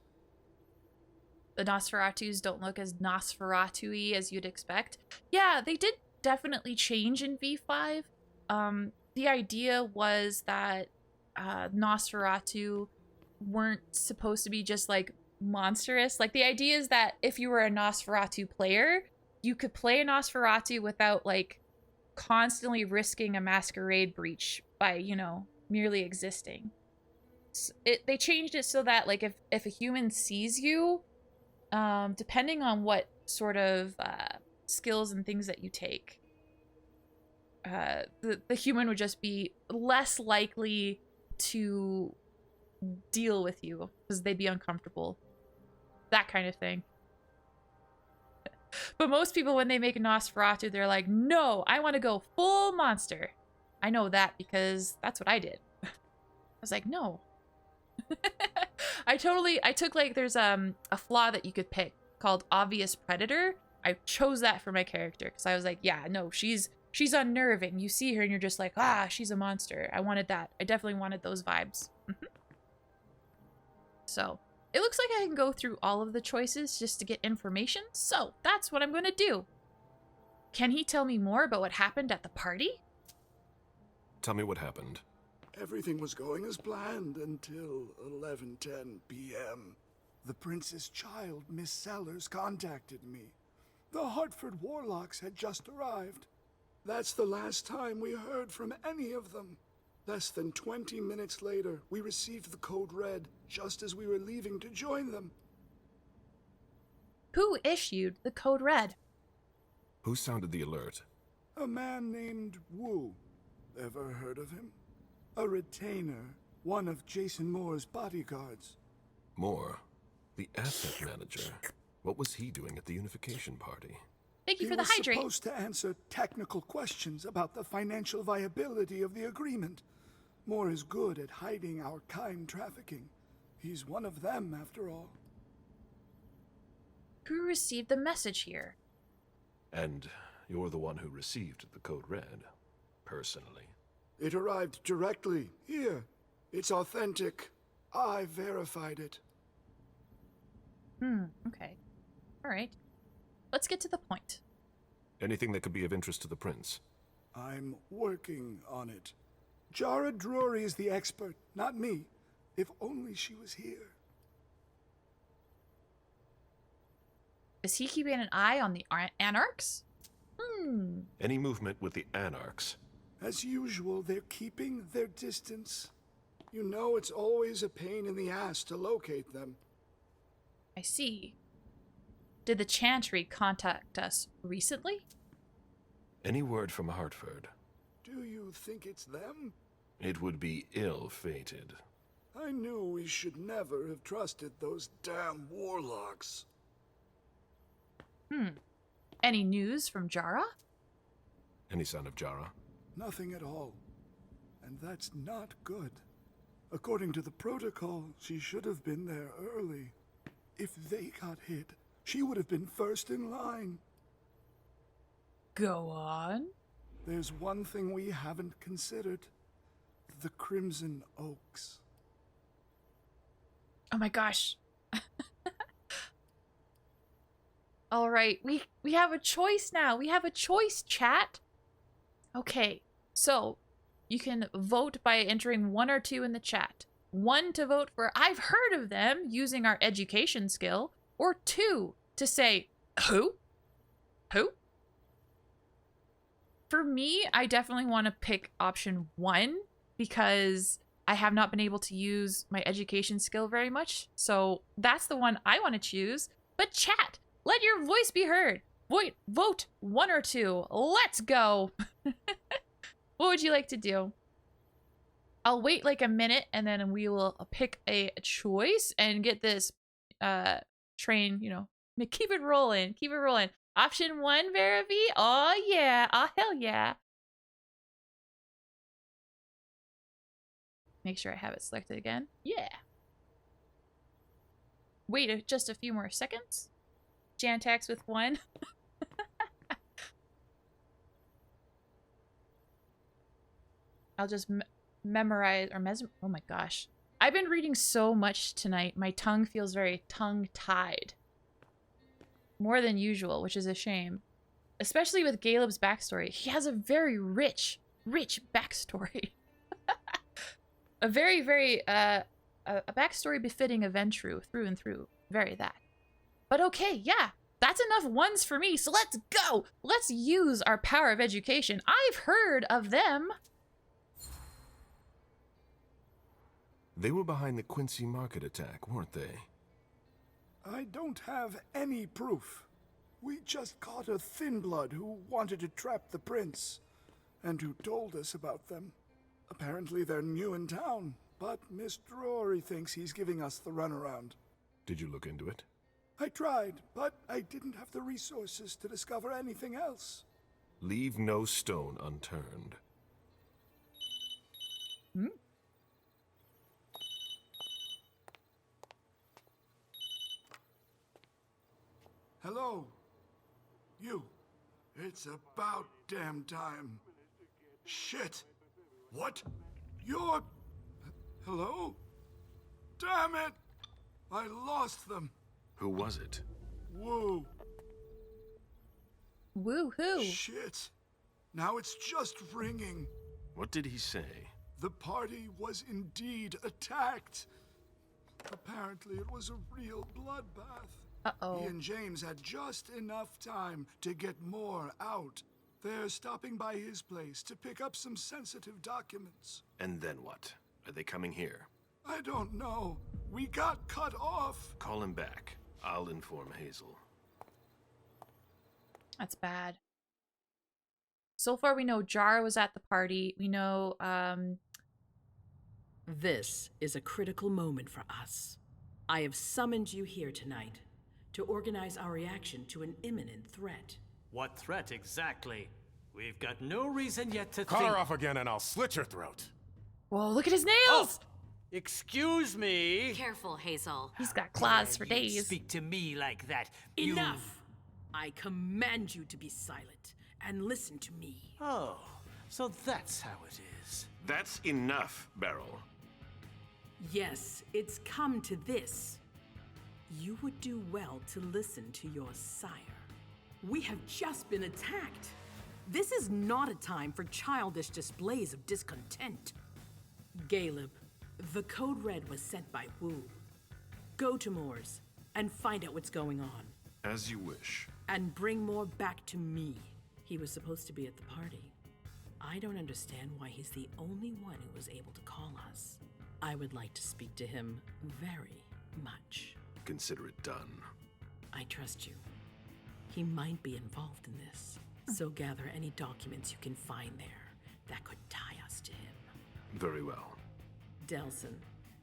The Nosferatus don't look as Nosferatu-y as you'd expect. Yeah, they did definitely change in V5. The idea was that Nosferatu weren't supposed to be just like monstrous. Like the idea is that if you were a Nosferatu player, you could play a Nosferatu without like constantly risking a Masquerade breach by, you know, merely existing. They changed it so that like if a human sees you, depending on what sort of skills and things that you take, the human would just be less likely to deal with you because they'd be uncomfortable. That kind of thing. But most people, when they make a Nosferatu, they're like, no, I want to go full monster. I know that because that's what I did. I was like, no. I took like, there's a flaw that you could pick called obvious predator. I chose that for my character because I was like, yeah, no, she's unnerving. You see her and you're just like, ah, she's a monster. I wanted that. I definitely wanted those vibes. So it looks like I can go through all of the choices just to get information. So that's what I'm going to do. Can he tell me more about what happened at the party? Tell me what happened. Everything was going as planned until 11:10 p.m. The prince's child, Miss Sellers, contacted me. The Hartford Warlocks had just arrived. That's the last time we heard from any of them. Less than 20 minutes later, we received the code red, just as we were leaving to join them. Who issued the code red? Who sounded the alert? A man named Wu. Ever heard of him? A retainer. One of Jason Moore's bodyguards. Moore? The asset manager? What was he doing at the unification party? Thank you for the hydrate. hydrate. He was supposed to answer technical questions about the financial viability of the agreement. Moore is good at hiding our kind trafficking. He's one of them, after all. Who received the message here? And you're the one who received the code red, personally. It arrived directly here. It's authentic. I verified it. Okay. All right. Let's get to the point. Anything that could be of interest to the prince? I'm working on it. Jara Drury is the expert, not me. If only she was here. Is he keeping an eye on the Anarchs? Any movement with the Anarchs? As usual, they're keeping their distance. You know it's always a pain in the ass to locate them. I see. Did the Chantry contact us recently? Any word from Hartford? Do you think it's them? It would be ill-fated. I knew we should never have trusted those damn warlocks. Any news from Jara? Any sign of Jara? Nothing at all. And that's not good. According to the protocol, she should have been there early. If they got hit, she would have been first in line. Go on. There's one thing we haven't considered. The Crimson Oaks. Oh my gosh. All right, we have a choice now. We have a choice, chat. Okay, so you can vote by entering 1 or 2 in the chat. 1 to vote for I've heard of them using our education skill, or 2 to say who? Who? For me, I definitely want to pick option 1 because I have not been able to use my education skill very much. So that's the one I want to choose. But chat, let your voice be heard. Vote 1 or 2. Let's go. What would you like to do? I'll wait like a minute and then we will pick a choice and get this train, you know, keep it rolling. Keep it rolling. Option 1, Veravi? Oh yeah. Oh hell yeah. Make sure I have it selected again. Yeah. Wait just a few more seconds. Jantax with 1. I'll just memorize or oh my gosh. I've been reading so much tonight. My tongue feels very tongue-tied. More than usual, which is a shame. Especially with Caleb's backstory. He has a very rich backstory. A very, very, a backstory befitting a Ventru through and through. Very that. But okay, yeah. That's enough 1s for me, so let's go! Let's use our power of education. I've heard of them. They were behind the Quincy Market attack, weren't they? I don't have any proof. We just caught a thin blood who wanted to trap the prince, and who told us about them. Apparently they're new in town, but Miss Drury thinks he's giving us the runaround. Did you look into it? I tried, but I didn't have the resources to discover anything else. Leave no stone unturned. Hello? You. It's about damn time. Shit. What? You're... Hello? Damn it! I lost them. Who was it? Woo. Woo-hoo. Shit. Now it's just ringing. What did he say? The party was indeed attacked. Apparently it was a real bloodbath. Uh-oh. He and James had just enough time to get more out. They're stopping by his place to pick up some sensitive documents. And then what? Are they coming here? I don't know. We got cut off. Call him back. I'll inform Hazel. That's bad. So far we know Jara was at the party. We know This is a critical moment for us. I have summoned you here tonight to organize our reaction to an imminent threat. What threat exactly? We've got no reason yet to Call think... her off again and I'll slit your throat. Whoa, look at his nails! Oh, excuse me? Careful, Hazel. He's got claws for days. Speak to me like that. Enough! I command you to be silent and listen to me. Oh, so that's how it is. That's enough, Beryl. Yes, it's come to this. You would do well to listen to your sire. We have just been attacked. This is not a time for childish displays of discontent. Caleb, the code red was sent by Wu. Go to Moore's and find out what's going on. As you wish. And bring Moore back to me. He was supposed to be at the party. I don't understand why he's the only one who was able to call us. I would like to speak to him very much. Consider it done. I trust you. He might be involved in this, so gather any documents you can find there that could tie us to him. Very well. Delson,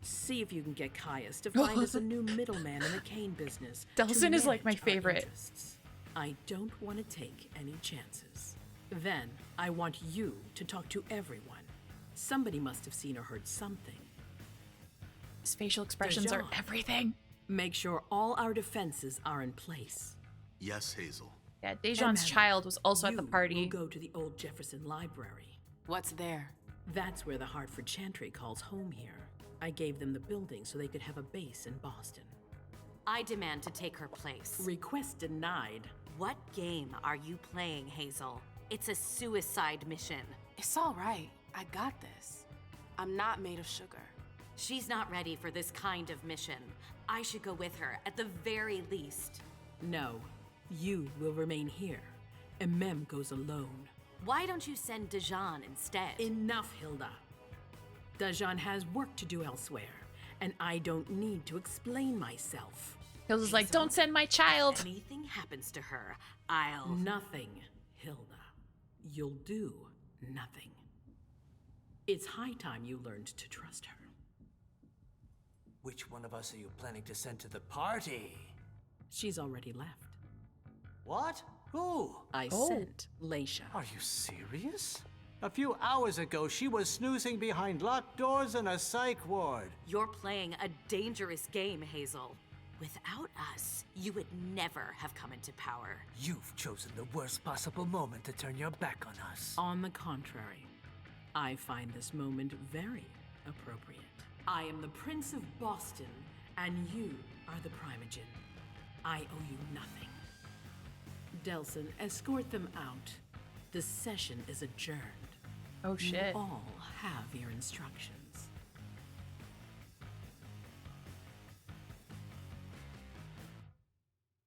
see if you can get Caius to find us a new middleman in the cane business. Delson is like my manage our favorite. interests. I don't want to take any chances. Then, I want you to talk to everyone. Somebody must have seen or heard something. His facial expressions are everything. Make sure all our defenses are in place. Yes, Hazel. Yeah, Dejan's child was also at the party. We'll go to the old Jefferson Library. What's there? That's where the Hartford Chantry calls home here. I gave them the building so they could have a base in Boston. I demand to take her place. Request denied. What game are you playing, Hazel? It's a suicide mission. It's all right. I got this. I'm not made of sugar. She's not ready for this kind of mission. I should go with her, at the very least. No, you will remain here. And Mem goes alone. Why don't you send Dejan instead? Enough, Hilda. Dejan has work to do elsewhere, and I don't need to explain myself. Hilda's like, don't send my child. If anything happens to her, I'll... Nothing, Hilda. You'll do nothing. It's high time you learned to trust her. Which one of us are you planning to send to the party? She's already left. What? Who? I sent Leisha. Are you serious? A few hours ago, she was snoozing behind locked doors in a psych ward. You're playing a dangerous game, Hazel. Without us, you would never have come into power. You've chosen the worst possible moment to turn your back on us. On the contrary, I find this moment very appropriate. I am the Prince of Boston, and you are the Primogen. I owe you nothing. Delson, escort them out. The session is adjourned. Oh shit. You all have your instructions.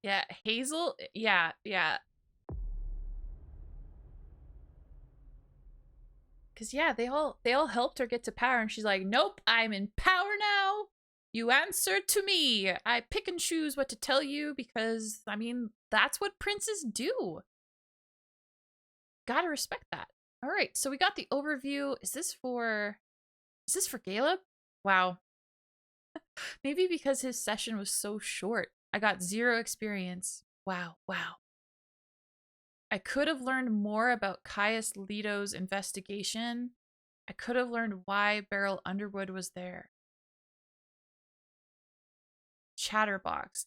Yeah, Hazel, yeah. Cause yeah, they all helped her get to power, and she's like, nope, I'm in power now. You answer to me. I pick and choose what to tell you because, I mean, that's what princes do. Gotta respect that. All right, so we got the overview. Is this for Caleb? Wow. Maybe because his session was so short. I got 0 experience. Wow. I could have learned more about Caius Leto's investigation. I could have learned why Beryl Underwood was there. Chatterbox,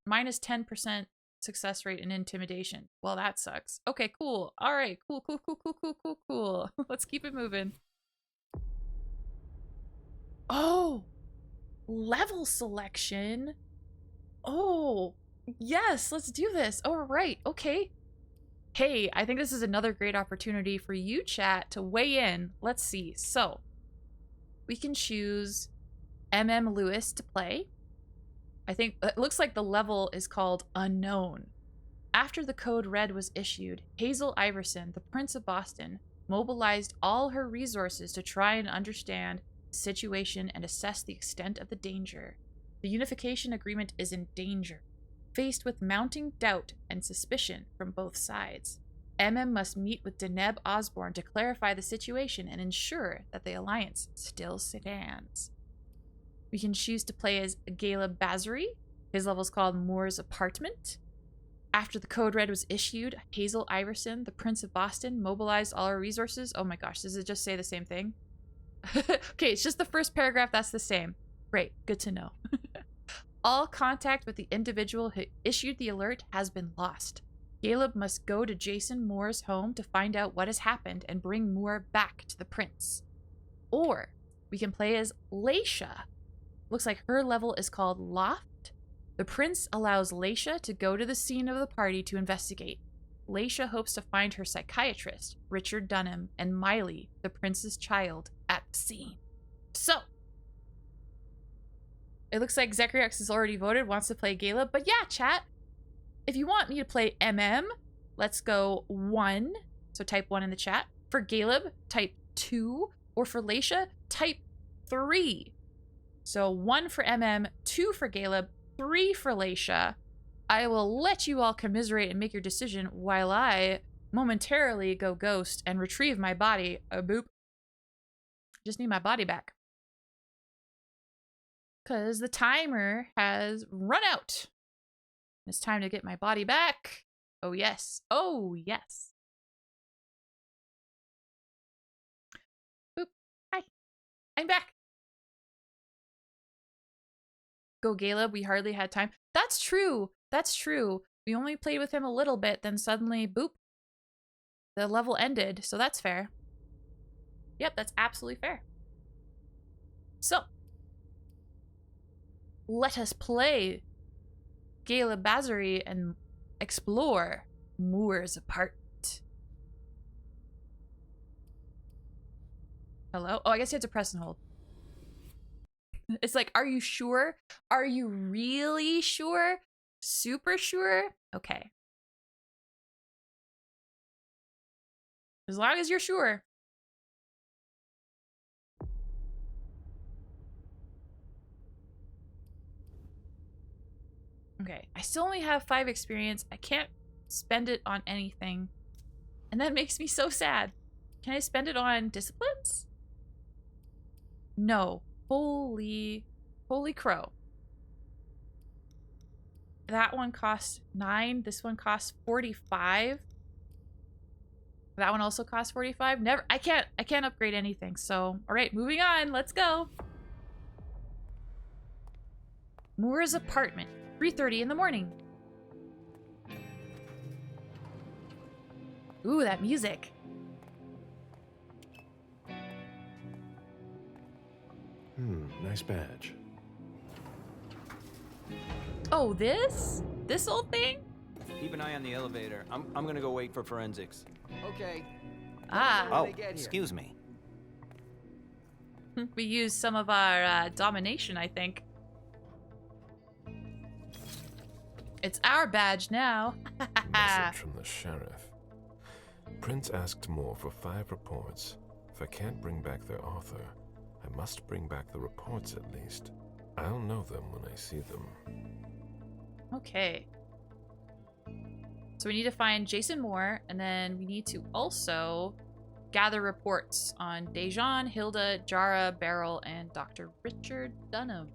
minus 10% success rate in intimidation. Well, that sucks. Okay, cool. All right, cool. Let's keep it moving. Oh, level selection. Oh, yes, let's do this. Oh, right, okay. Hey, I think this is another great opportunity for you, chat, to weigh in. Let's see. So, we can choose MM Lewis to play. I think it looks like the level is called Unknown. After the code red was issued, Hazel Iverson, the Prince of Boston, mobilized all her resources to try and understand the situation and assess the extent of the danger. The unification agreement is in danger, faced with mounting doubt and suspicion from both sides. MM must meet with Deneb Osborne to clarify the situation and ensure that the alliance still stands. We can choose to play as Caleb Bazary. His level is called Moore's Apartment. After the code red was issued, Hazel Iverson, the Prince of Boston, mobilized all our resources. Oh my gosh, does it just say the same thing? Okay, it's just the first paragraph that's the same. Great, good to know. All contact with the individual who issued the alert has been lost. Caleb must go to Jason Moore's home to find out what has happened and bring Moore back to the prince. Or we can play as Leisha. Looks like her level is called Loft. The prince allows Leisha to go to the scene of the party to investigate. Leisha hopes to find her psychiatrist, Richard Dunham, and Miley, the prince's child, at the scene. So, it looks like Zechariah has already voted, wants to play Caleb, but yeah, chat. If you want me to play MM, let's go 1. So type 1 in the chat. For Caleb, type 2. Or for Leisha, type 3. So 1 for MM, 2 for Caleb, 3 for Leisha. I will let you all commiserate and make your decision while I momentarily go ghost and retrieve my body. Boop. Just need my body back. Because the timer has run out. It's time to get my body back. Oh, yes. Oh, yes. Boop. Hi. I'm back. Go Caleb, we hardly had time. That's true. That's true. We only played with him a little bit, then suddenly, boop. The level ended, so that's fair. Yep, that's absolutely fair. So, let us play Caleb Bazary and explore Moore's apartment. Hello? Oh, I guess you have to press and hold. It's like, are you sure? Are you really sure? Super sure? Okay. As long as you're sure. Okay, I still only have 5 experience. I can't spend it on anything. And that makes me so sad. Can I spend it on disciplines? No. Holy crow. That one costs 9. This one costs 45. That one also costs 45. Never. I can't upgrade anything. So, all right, moving on. Let's go. Moore's apartment. 3:30 in the morning. Ooh, that music. Nice badge. Oh, this? This old thing? Keep an eye on the elevator. I'm gonna go wait for forensics. Okay. Ah. Oh, excuse me. We used some of our domination, I think. It's our badge now. Message from the sheriff. Prince asked Moore for 5 reports. If I can't bring back their author, I must bring back the reports at least. I'll know them when I see them. Okay. So we need to find Jason Moore, and then we need to also gather reports on Dejan, Hilda, Jara, Beryl, and Dr. Richard Dunham.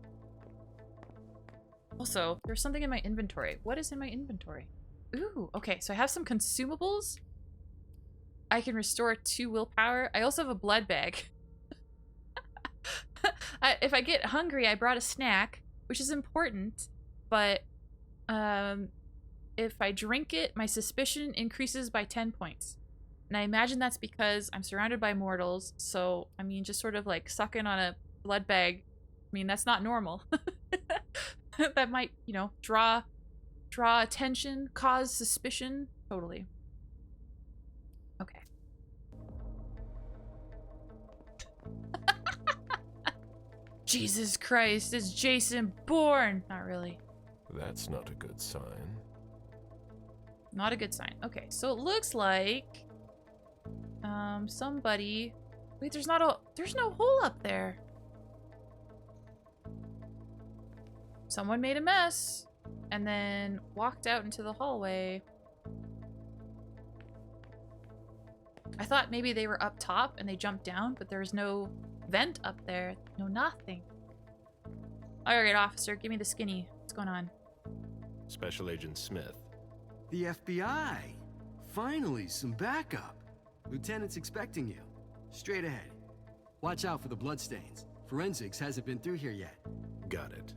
Also, there's something in my inventory. What is in my inventory? Ooh, okay, so I have some consumables. I can restore 2 willpower. I also have a blood bag. If I get hungry, I brought a snack, which is important, but if I drink it, my suspicion increases by 10 points. And I imagine that's because I'm surrounded by mortals, so, I mean, just sort of like sucking on a blood bag, I mean, that's not normal. That might, you know, draw attention, cause suspicion. Totally. Okay. Jesus Christ, is Jason born? Not really. That's not a good sign. Not a good sign. Okay, so it looks like somebody. Wait, there's no hole up there. Someone made a mess and then walked out into the hallway. I thought maybe they were up top and they jumped down, but there's no vent up there. No nothing. Alright, officer, give me the skinny. What's going on? Special Agent Smith. The FBI! Finally, some backup. Lieutenant's expecting you. Straight ahead. Watch out for the bloodstains. Forensics hasn't been through here yet. Got it.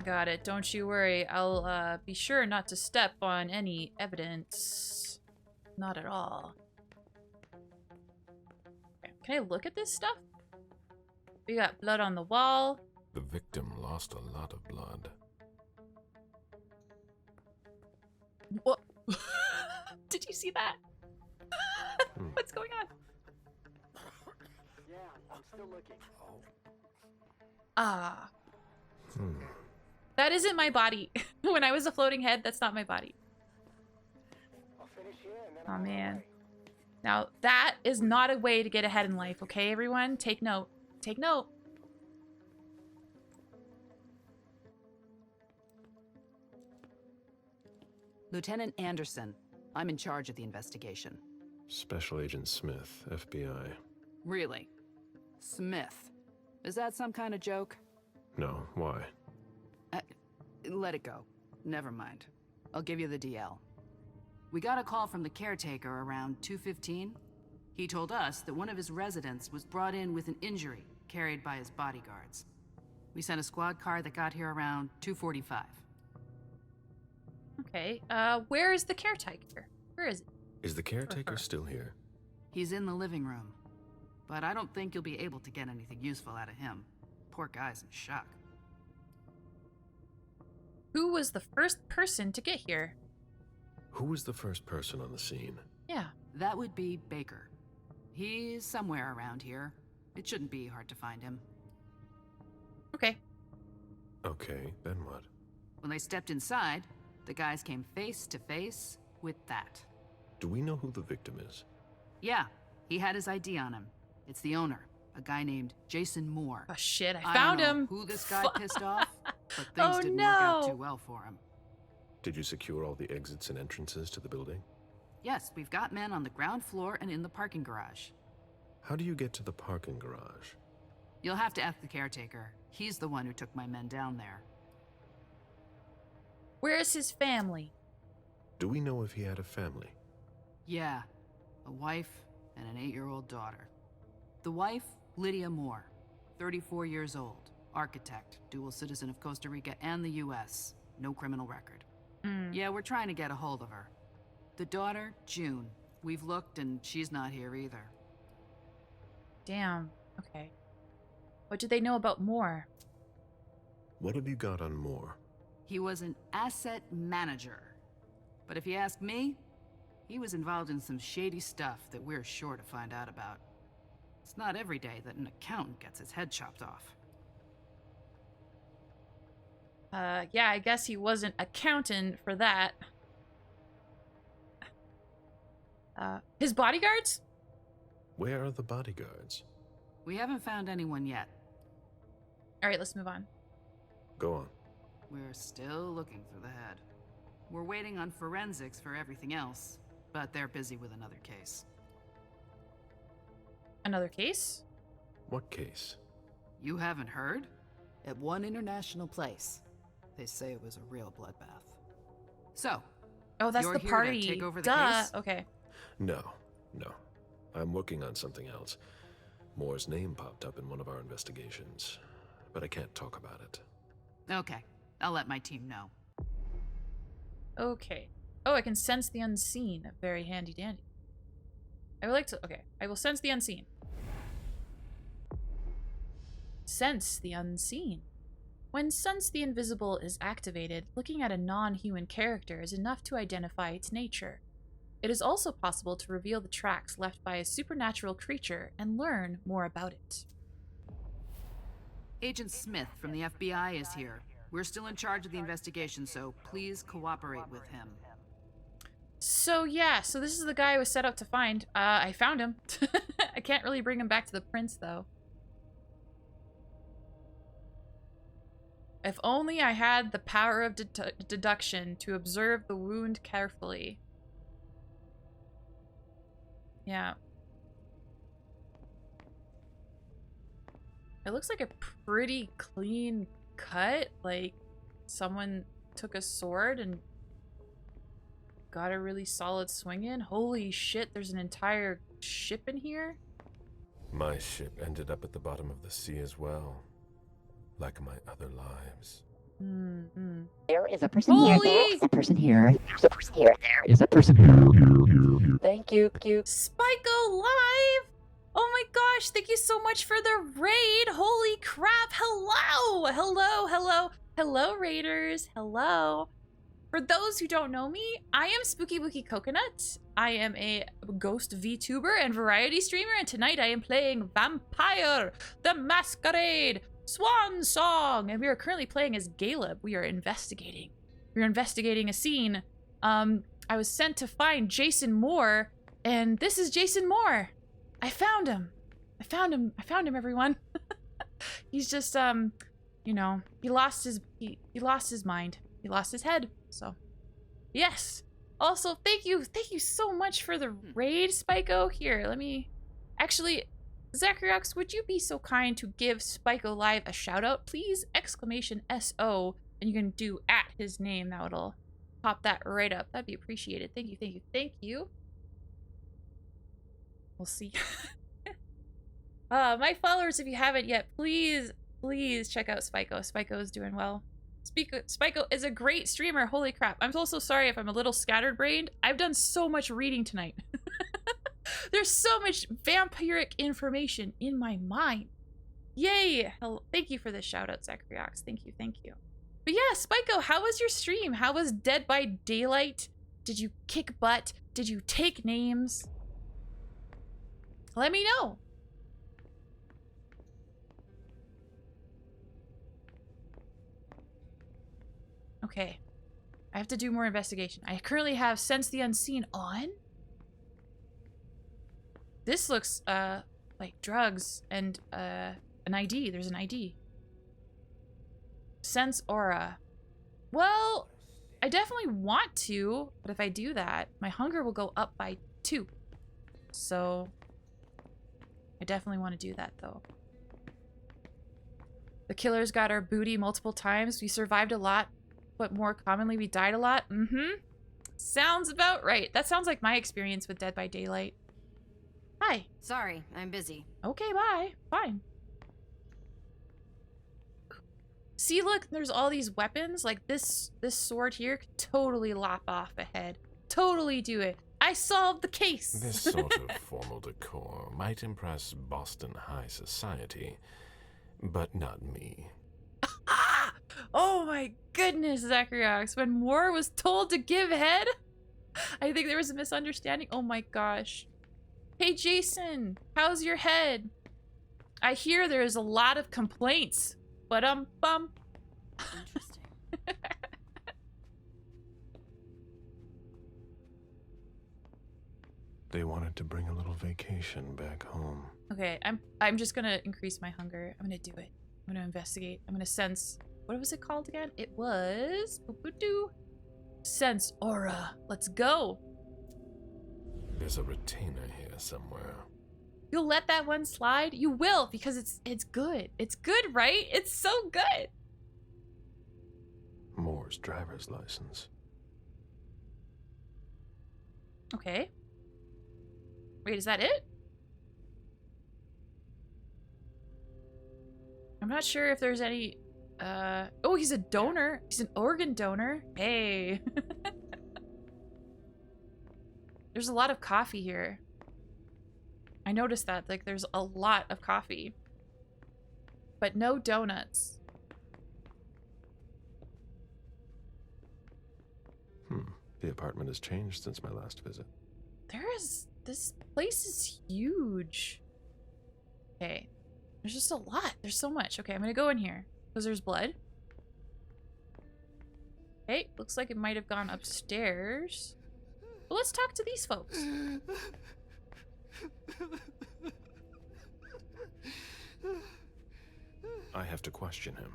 Got it. Don't you worry. I'll be sure not to step on any evidence. Not at all. Okay. Can I look at this stuff? We got blood on the wall. The victim lost a lot of blood. What? Did you see that? What's going on? Yeah, I'm still looking. Ah. That isn't my body. When I was a floating head, that's not my body. Oh man. Now, that is not a way to get ahead in life, okay, everyone? Take note. Take note. Lieutenant Anderson, I'm in charge of the investigation. Special Agent Smith, FBI. Really? Smith? Is that some kind of joke? No, why? Let it go. Never mind. I'll give you the DL. We got a call from the caretaker around 2:15. He told us that one of his residents was brought in with an injury carried by his bodyguards. We sent a squad car that got here around 2:45. Okay, where is the caretaker? Where is it? Is the caretaker still here? He's in the living room. But I don't think you'll be able to get anything useful out of him. Poor guy's in shock. Who was the first person to get here? Who was the first person on the scene? Yeah. That would be Baker. He's somewhere around here. It shouldn't be hard to find him. Okay. Okay, then what? When they stepped inside, the guys came face to face with that. Do we know who the victim is? Yeah, he had his ID on him. It's the owner, a guy named Jason Moore. Oh shit, I don't found know him. Who this guy pissed off, but things Oh, didn't no. work out too well for him. Did you secure all the exits and entrances to the building? Yes, we've got men on the ground floor and in the parking garage. How do you get to the parking garage? You'll have to ask the caretaker. He's the one who took my men down there. Where is his family? Do we know if he had a family? Yeah, a wife and an 8-year-old daughter. The wife, Lydia Moore, 34 years old, architect, dual citizen of Costa Rica and the US, no criminal record. Yeah, we're trying to get a hold of her. The daughter, June. We've looked and she's not here either. Damn. Okay. What do they know about Moore? What have you got on Moore? He was an asset manager. But if you ask me, he was involved in some shady stuff that we're sure to find out about. It's not every day that an accountant gets his head chopped off. Yeah, I guess he wasn't accountant for that. His bodyguards? Where are the bodyguards? We haven't found anyone yet. Alright, let's move on. Go on. We're still looking for the head. We're waiting on forensics for everything else, but they're busy with another case. Another case? What case? You haven't heard? At one international place. They say it was a real bloodbath. So, oh, that's you're the here party. to take over the Duh. case? Okay. No. I'm working on something else. Moore's name popped up in one of our investigations, but I can't talk about it. Okay, I'll let my team know. Okay. Oh, I can sense the unseen. Very handy dandy. I would like to... Okay, I will sense the unseen. Sense the unseen. When Sense the Invisible is activated, looking at a non-human character is enough to identify its nature. It is also possible to reveal the tracks left by a supernatural creature and learn more about it. Agent Smith from the FBI is here. We're still in charge of the investigation, so please cooperate with him. So yeah, so this is the guy I was set out to find. I found him. I can't really bring him back to the prince, though. If only I had the power of deduction to observe the wound carefully. Yeah. It looks like a pretty clean cut. Like someone took a sword and got a really solid swing in. Holy shit, there's an entire ship in here. My ship ended up at the bottom of the sea as well, like my other lives. There is a person here. There is a person here. There's a person here. There is a person here. Thank you. Spyco Live! Oh my gosh, thank you so much for the raid. Holy crap. Hello. Hello, raiders. Hello. For those who don't know me, I am Spooky Wookie Coconut. I am a ghost VTuber and variety streamer, and tonight I am playing Vampire the Masquerade Swansong, and we are currently playing as Caleb. We are investigating. We're investigating a scene. I was sent to find Jason Moore, and this is Jason Moore. I found him. I found him, everyone. He's just, you know, he lost his mind. He lost his head, so. Yes. Also, thank you so much for the raid, Spyco. Here, let me, actually, Zacharyox, would you be so kind to give Spyco Live a shout out, please? Exclamation SO, and you can do at his name. Now it'll pop that right up. That'd be appreciated. Thank you. We'll see. My followers, if you haven't yet, please check out Spyco. Spyco is doing well. Spyco is a great streamer. Holy crap. I'm also sorry if I'm a little scattered-brained. I've done so much reading tonight. There's so much vampiric information in my mind. Yay! Thank you for the shout-out, Zacharyox. Thank you. But yeah, Spyco, how was your stream? How was Dead by Daylight? Did you kick butt? Did you take names? Let me know. Okay. I have to do more investigation. I currently have Sense the Unseen on. This looks like drugs and an ID. There's an ID. Sense Aura. Well, I definitely want to, but if I do that, my hunger will go up by 2. So I definitely want to do that though. The killers got our booty multiple times. We survived a lot, but more commonly we died a lot. Sounds about right. That sounds like my experience with Dead by Daylight. Hi. Sorry, I'm busy. Okay, bye. Fine. See, look, there's all these weapons. Like this sword here could totally lop off a head. Totally do it. I solved the case. This sort of formal decor might impress Boston high society, but not me. Oh my goodness, Zacharyox. When Moore was told to give head, I think there was a misunderstanding. Oh my gosh. Hey Jason, how's your head? I hear there's a lot of complaints, but bum. Interesting. They wanted to bring a little vacation back home. Okay, I'm just gonna increase my hunger. I'm gonna do it. I'm gonna investigate. I'm gonna sense. What was it called again? It was Sense Aura. Let's go. There's a retainer here somewhere. You'll let that one slide? You will, because it's good. It's good, right? It's so good. Moore's driver's license. Okay. Wait, is that it? I'm not sure if there's any... Oh, he's a donor. He's an organ donor. Hey. There's a lot of coffee here. I noticed that. Like, there's a lot of coffee. But no donuts. The apartment has changed since my last visit. This place is huge. Okay. There's just a lot. There's so much. Okay, I'm gonna go in here. Because there's blood. Okay, looks like it might have gone upstairs. Well, let's talk to these folks. I have to question him.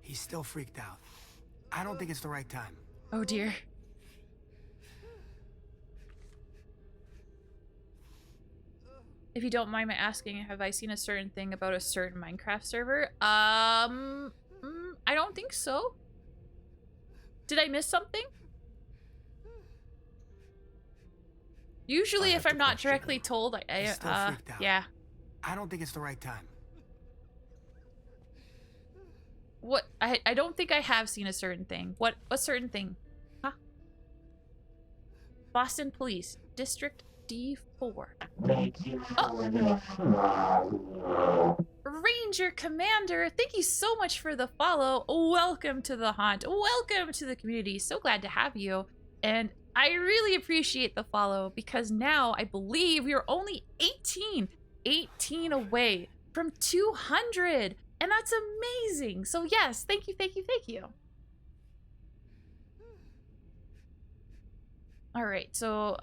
He's still freaked out. I don't think it's the right time. Oh dear. if you don't mind my asking, have I seen a certain thing about a certain Minecraft server? I don't think so. Did I miss something? Usually, if I'm not directly told, He's still freaked out. yeah. I don't think it's the right time. What? I don't think I have seen a certain thing. What certain thing? Huh? Boston Police, District D4. Oh. Ranger Commander, thank you so much for the follow. Welcome to the haunt. Welcome to the community. So glad to have you. And I really appreciate the follow because now I believe we are only 18 away from 200. And that's amazing. So yes, thank you, thank you, thank you. All right, so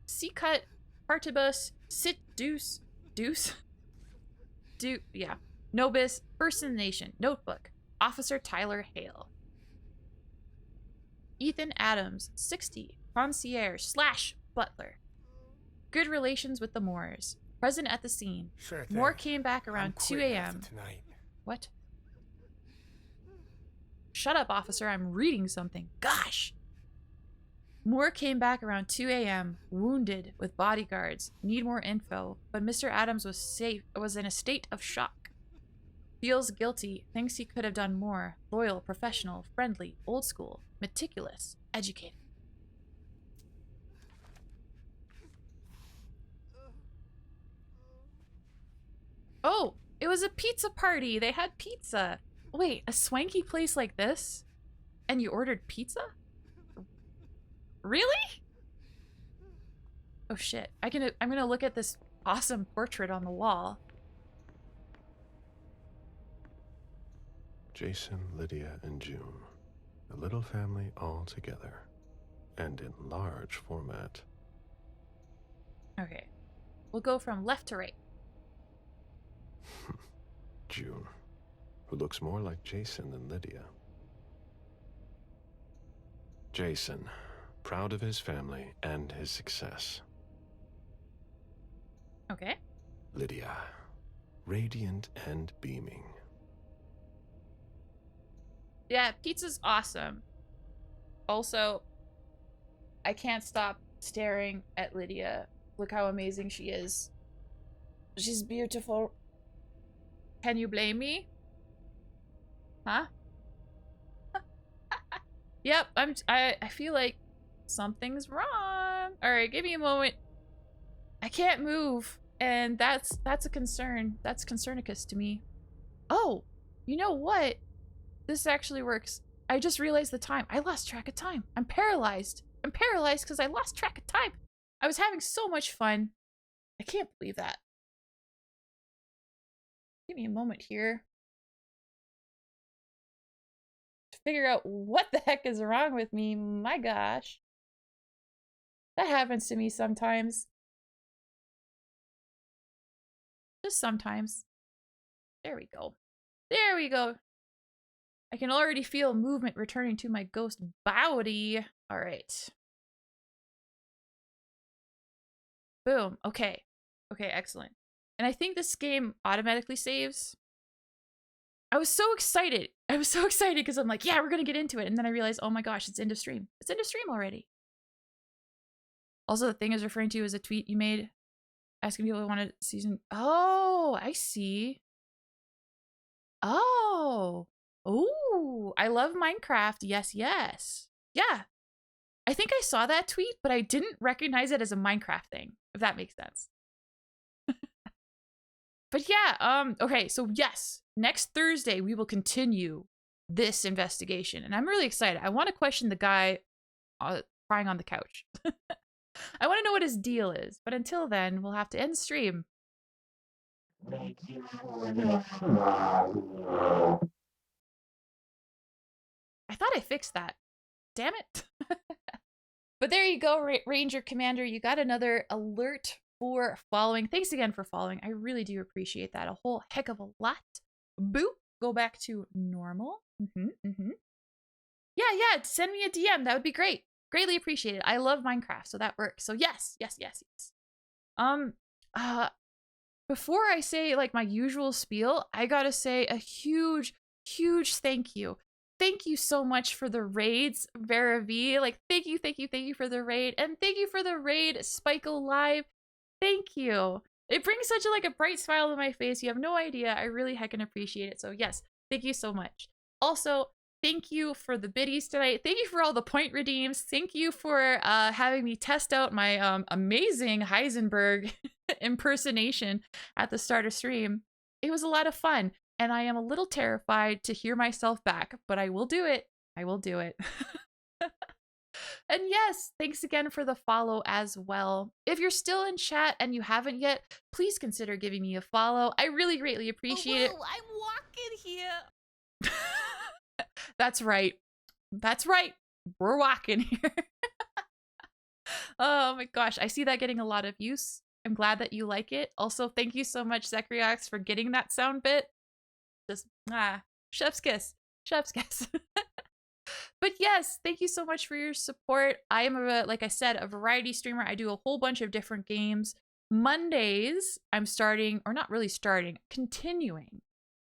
C-cut, partibus, sit, deuce, yeah. Nobis, First in the Nation, Notebook, Officer Tyler Hale. Ethan Adams, 60, concierge / butler. Good relations with the Moors. Present at the scene. Sure thing. Moore came back around 2 a.m. Tonight. What? Shut up, officer. I'm reading something. Gosh. Moore came back around 2 a.m. wounded with bodyguards. Need more info, but Mr. Adams was in a state of shock. Feels guilty. Thinks he could have done more. Loyal, professional, friendly, old school, meticulous, educated. Oh, it was a pizza party. They had pizza. Wait, a swanky place like this? And you ordered pizza? Really? Oh shit. I'm gonna look at this awesome portrait on the wall. Jason, Lydia, and June. A little family all together. And in large format. Okay. We'll go from left to right. June, who looks more like Jason than Lydia. Jason, proud of his family and his success. Okay. Lydia, radiant and beaming. Yeah, pizza's awesome. Also, I can't stop staring at Lydia. Look how amazing she is. She's beautiful. Can you blame me? Huh? Yep, I feel like something's wrong. All right, give me a moment. I can't move, and that's a concern. That's concernicus to me. Oh, you know what? This actually works. I just realized the time. I lost track of time. I'm paralyzed. I'm paralyzed because I lost track of time. I was having so much fun. I can't believe that. Give me a moment here to figure out what the heck is wrong with me. My gosh. That happens to me sometimes. Just sometimes. There we go. There we go. I can already feel movement returning to my ghost body. All right. Boom. Okay. Okay, excellent. And I think this game automatically saves. I was so excited. I was so excited because I'm like, yeah, we're going to get into it. And then I realized, oh my gosh, it's end of stream. It's end of stream already. Also, the thing I was referring to is a tweet you made asking people who wanted season. Oh, I see. Oh. Ooh, I love Minecraft. Yes, yes. Yeah. I think I saw that tweet, but I didn't recognize it as a Minecraft thing, if that makes sense. But yeah, okay, so yes, next Thursday we will continue this investigation, and I'm really excited. I want to question the guy crying on the couch. I want to know what his deal is, but until then, we'll have to end stream. I thought I fixed that. Damn it. But there you go, Ranger Commander. You got another alert for following. Thanks again for following. I really do appreciate that a whole heck of a lot. Boop. Go back to normal. Yeah, send me a DM. That would be great. Greatly appreciated. I love Minecraft, so that works. So yes. before I say like my usual spiel, I gotta say a huge thank you. Thank you so much for the raids, Vera V. Like, thank you for the raid. And thank you for the raid, Spike'll Live. Thank you. It brings such a bright smile to my face. You have no idea. I really heckin' appreciate it. So yes, thank you so much. Also, thank you for the biddies tonight. Thank you for all the point redeems. Thank you for having me test out my amazing Heisenberg impersonation at the start of stream. It was a lot of fun. And I am a little terrified to hear myself back, but I will do it. I will do it. And yes, thanks again for the follow as well. If you're still in chat and you haven't yet, please consider giving me a follow. I really greatly appreciate it. I'm walking here. That's right. That's right. We're walking here. Oh my gosh. I see that getting a lot of use. I'm glad that you like it. Also, thank you so much, Zekriox, for getting that sound bit. Just, chef's kiss. Chef's kiss. But yes, thank you so much for your support. I am, like I said, a variety streamer. I do a whole bunch of different games. Mondays, I'm starting, or not really starting, continuing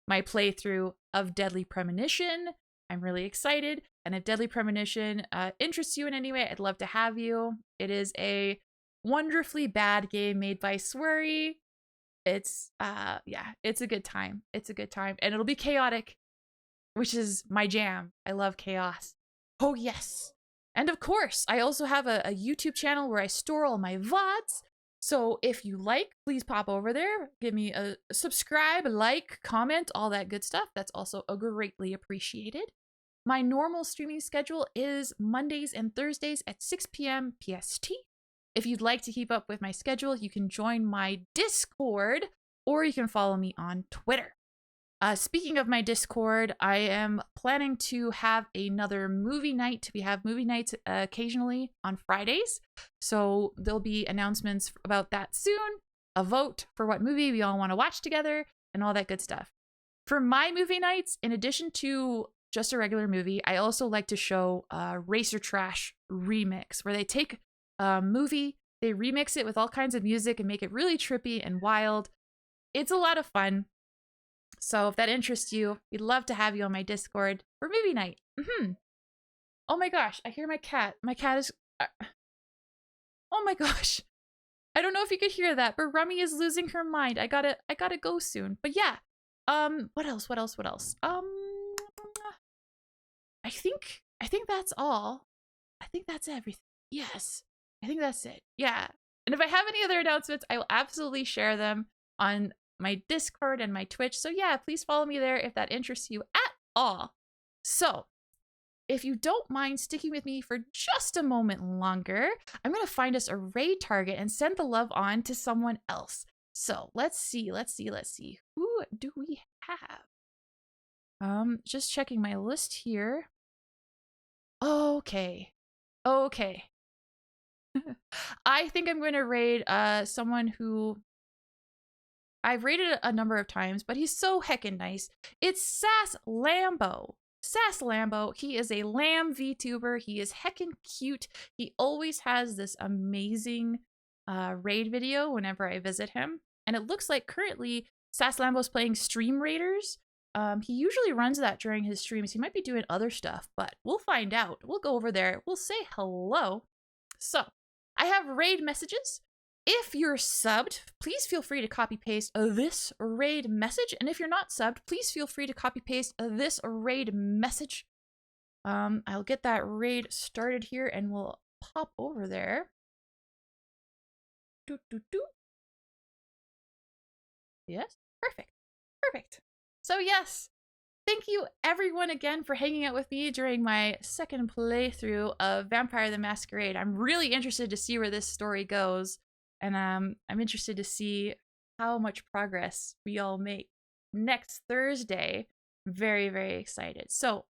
my playthrough of Deadly Premonition. I'm really excited. And if Deadly Premonition interests you in any way, I'd love to have you. It is a wonderfully bad game made by Swery. It's, yeah, it's a good time. It's a good time. And it'll be chaotic, which is my jam. I love chaos. Oh, yes. And of course, I also have a YouTube channel where I store all my VODs. So if you like, please pop over there. Give me a subscribe, like, comment, all that good stuff. That's also greatly appreciated. My normal streaming schedule is Mondays and Thursdays at 6 p.m. PST. If you'd like to keep up with my schedule, you can join my Discord or you can follow me on Twitter. Speaking of my Discord, I am planning to have another movie night. We have movie nights occasionally on Fridays. So there'll be announcements about that soon. A vote for what movie we all want to watch together and all that good stuff. For my movie nights, in addition to just a regular movie, I also like to show Racer Trash Remix, where they take a movie, they remix it with all kinds of music and make it really trippy and wild. It's a lot of fun. So if that interests you, we'd love to have you on my Discord for movie night. Oh my gosh, I hear my cat. My cat is... oh my gosh. I don't know if you could hear that, but Rummy is losing her mind. I gotta go soon. But yeah. What else? I think that's all. I think that's everything. Yes. I think that's it. Yeah. And if I have any other announcements, I will absolutely share them on my Discord and my Twitch. So yeah, please follow me there if that interests you at all. So if you don't mind sticking with me for just a moment longer, I'm going to find us a raid target and send the love on to someone else. So let's see. Who do we have? Just checking my list here. Okay. I think I'm going to raid someone who I've raided a number of times, but he's so heckin' nice. It's Sass Lambo. Sass Lambo, he is a lamb VTuber. He is heckin' cute. He always has this amazing raid video whenever I visit him. And it looks like currently Sass Lambo's playing Stream Raiders. He usually runs that during his streams. He might be doing other stuff, but we'll find out. We'll go over there. We'll say hello. So, I have raid messages. If you're subbed, please feel free to copy paste this raid message. And if you're not subbed, please feel free to copy paste this raid message. I'll get that raid started here and we'll pop over there. Yes, perfect. So yes, thank you everyone again for hanging out with me during my second playthrough of Vampire the Masquerade. I'm really interested to see where this story goes. And I'm interested to see how much progress we all make next Thursday. Very, very excited. So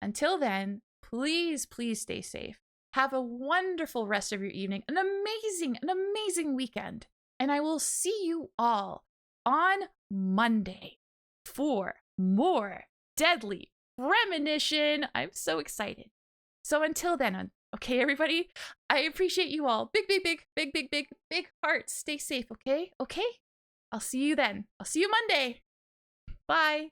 until then, please stay safe. Have a wonderful rest of your evening, an amazing weekend. And I will see you all on Monday for more Deadly Premonition. I'm so excited. So until then, Okay, everybody? I appreciate you all. Big hearts. Stay safe, okay? Okay? I'll see you then. I'll see you Monday. Bye.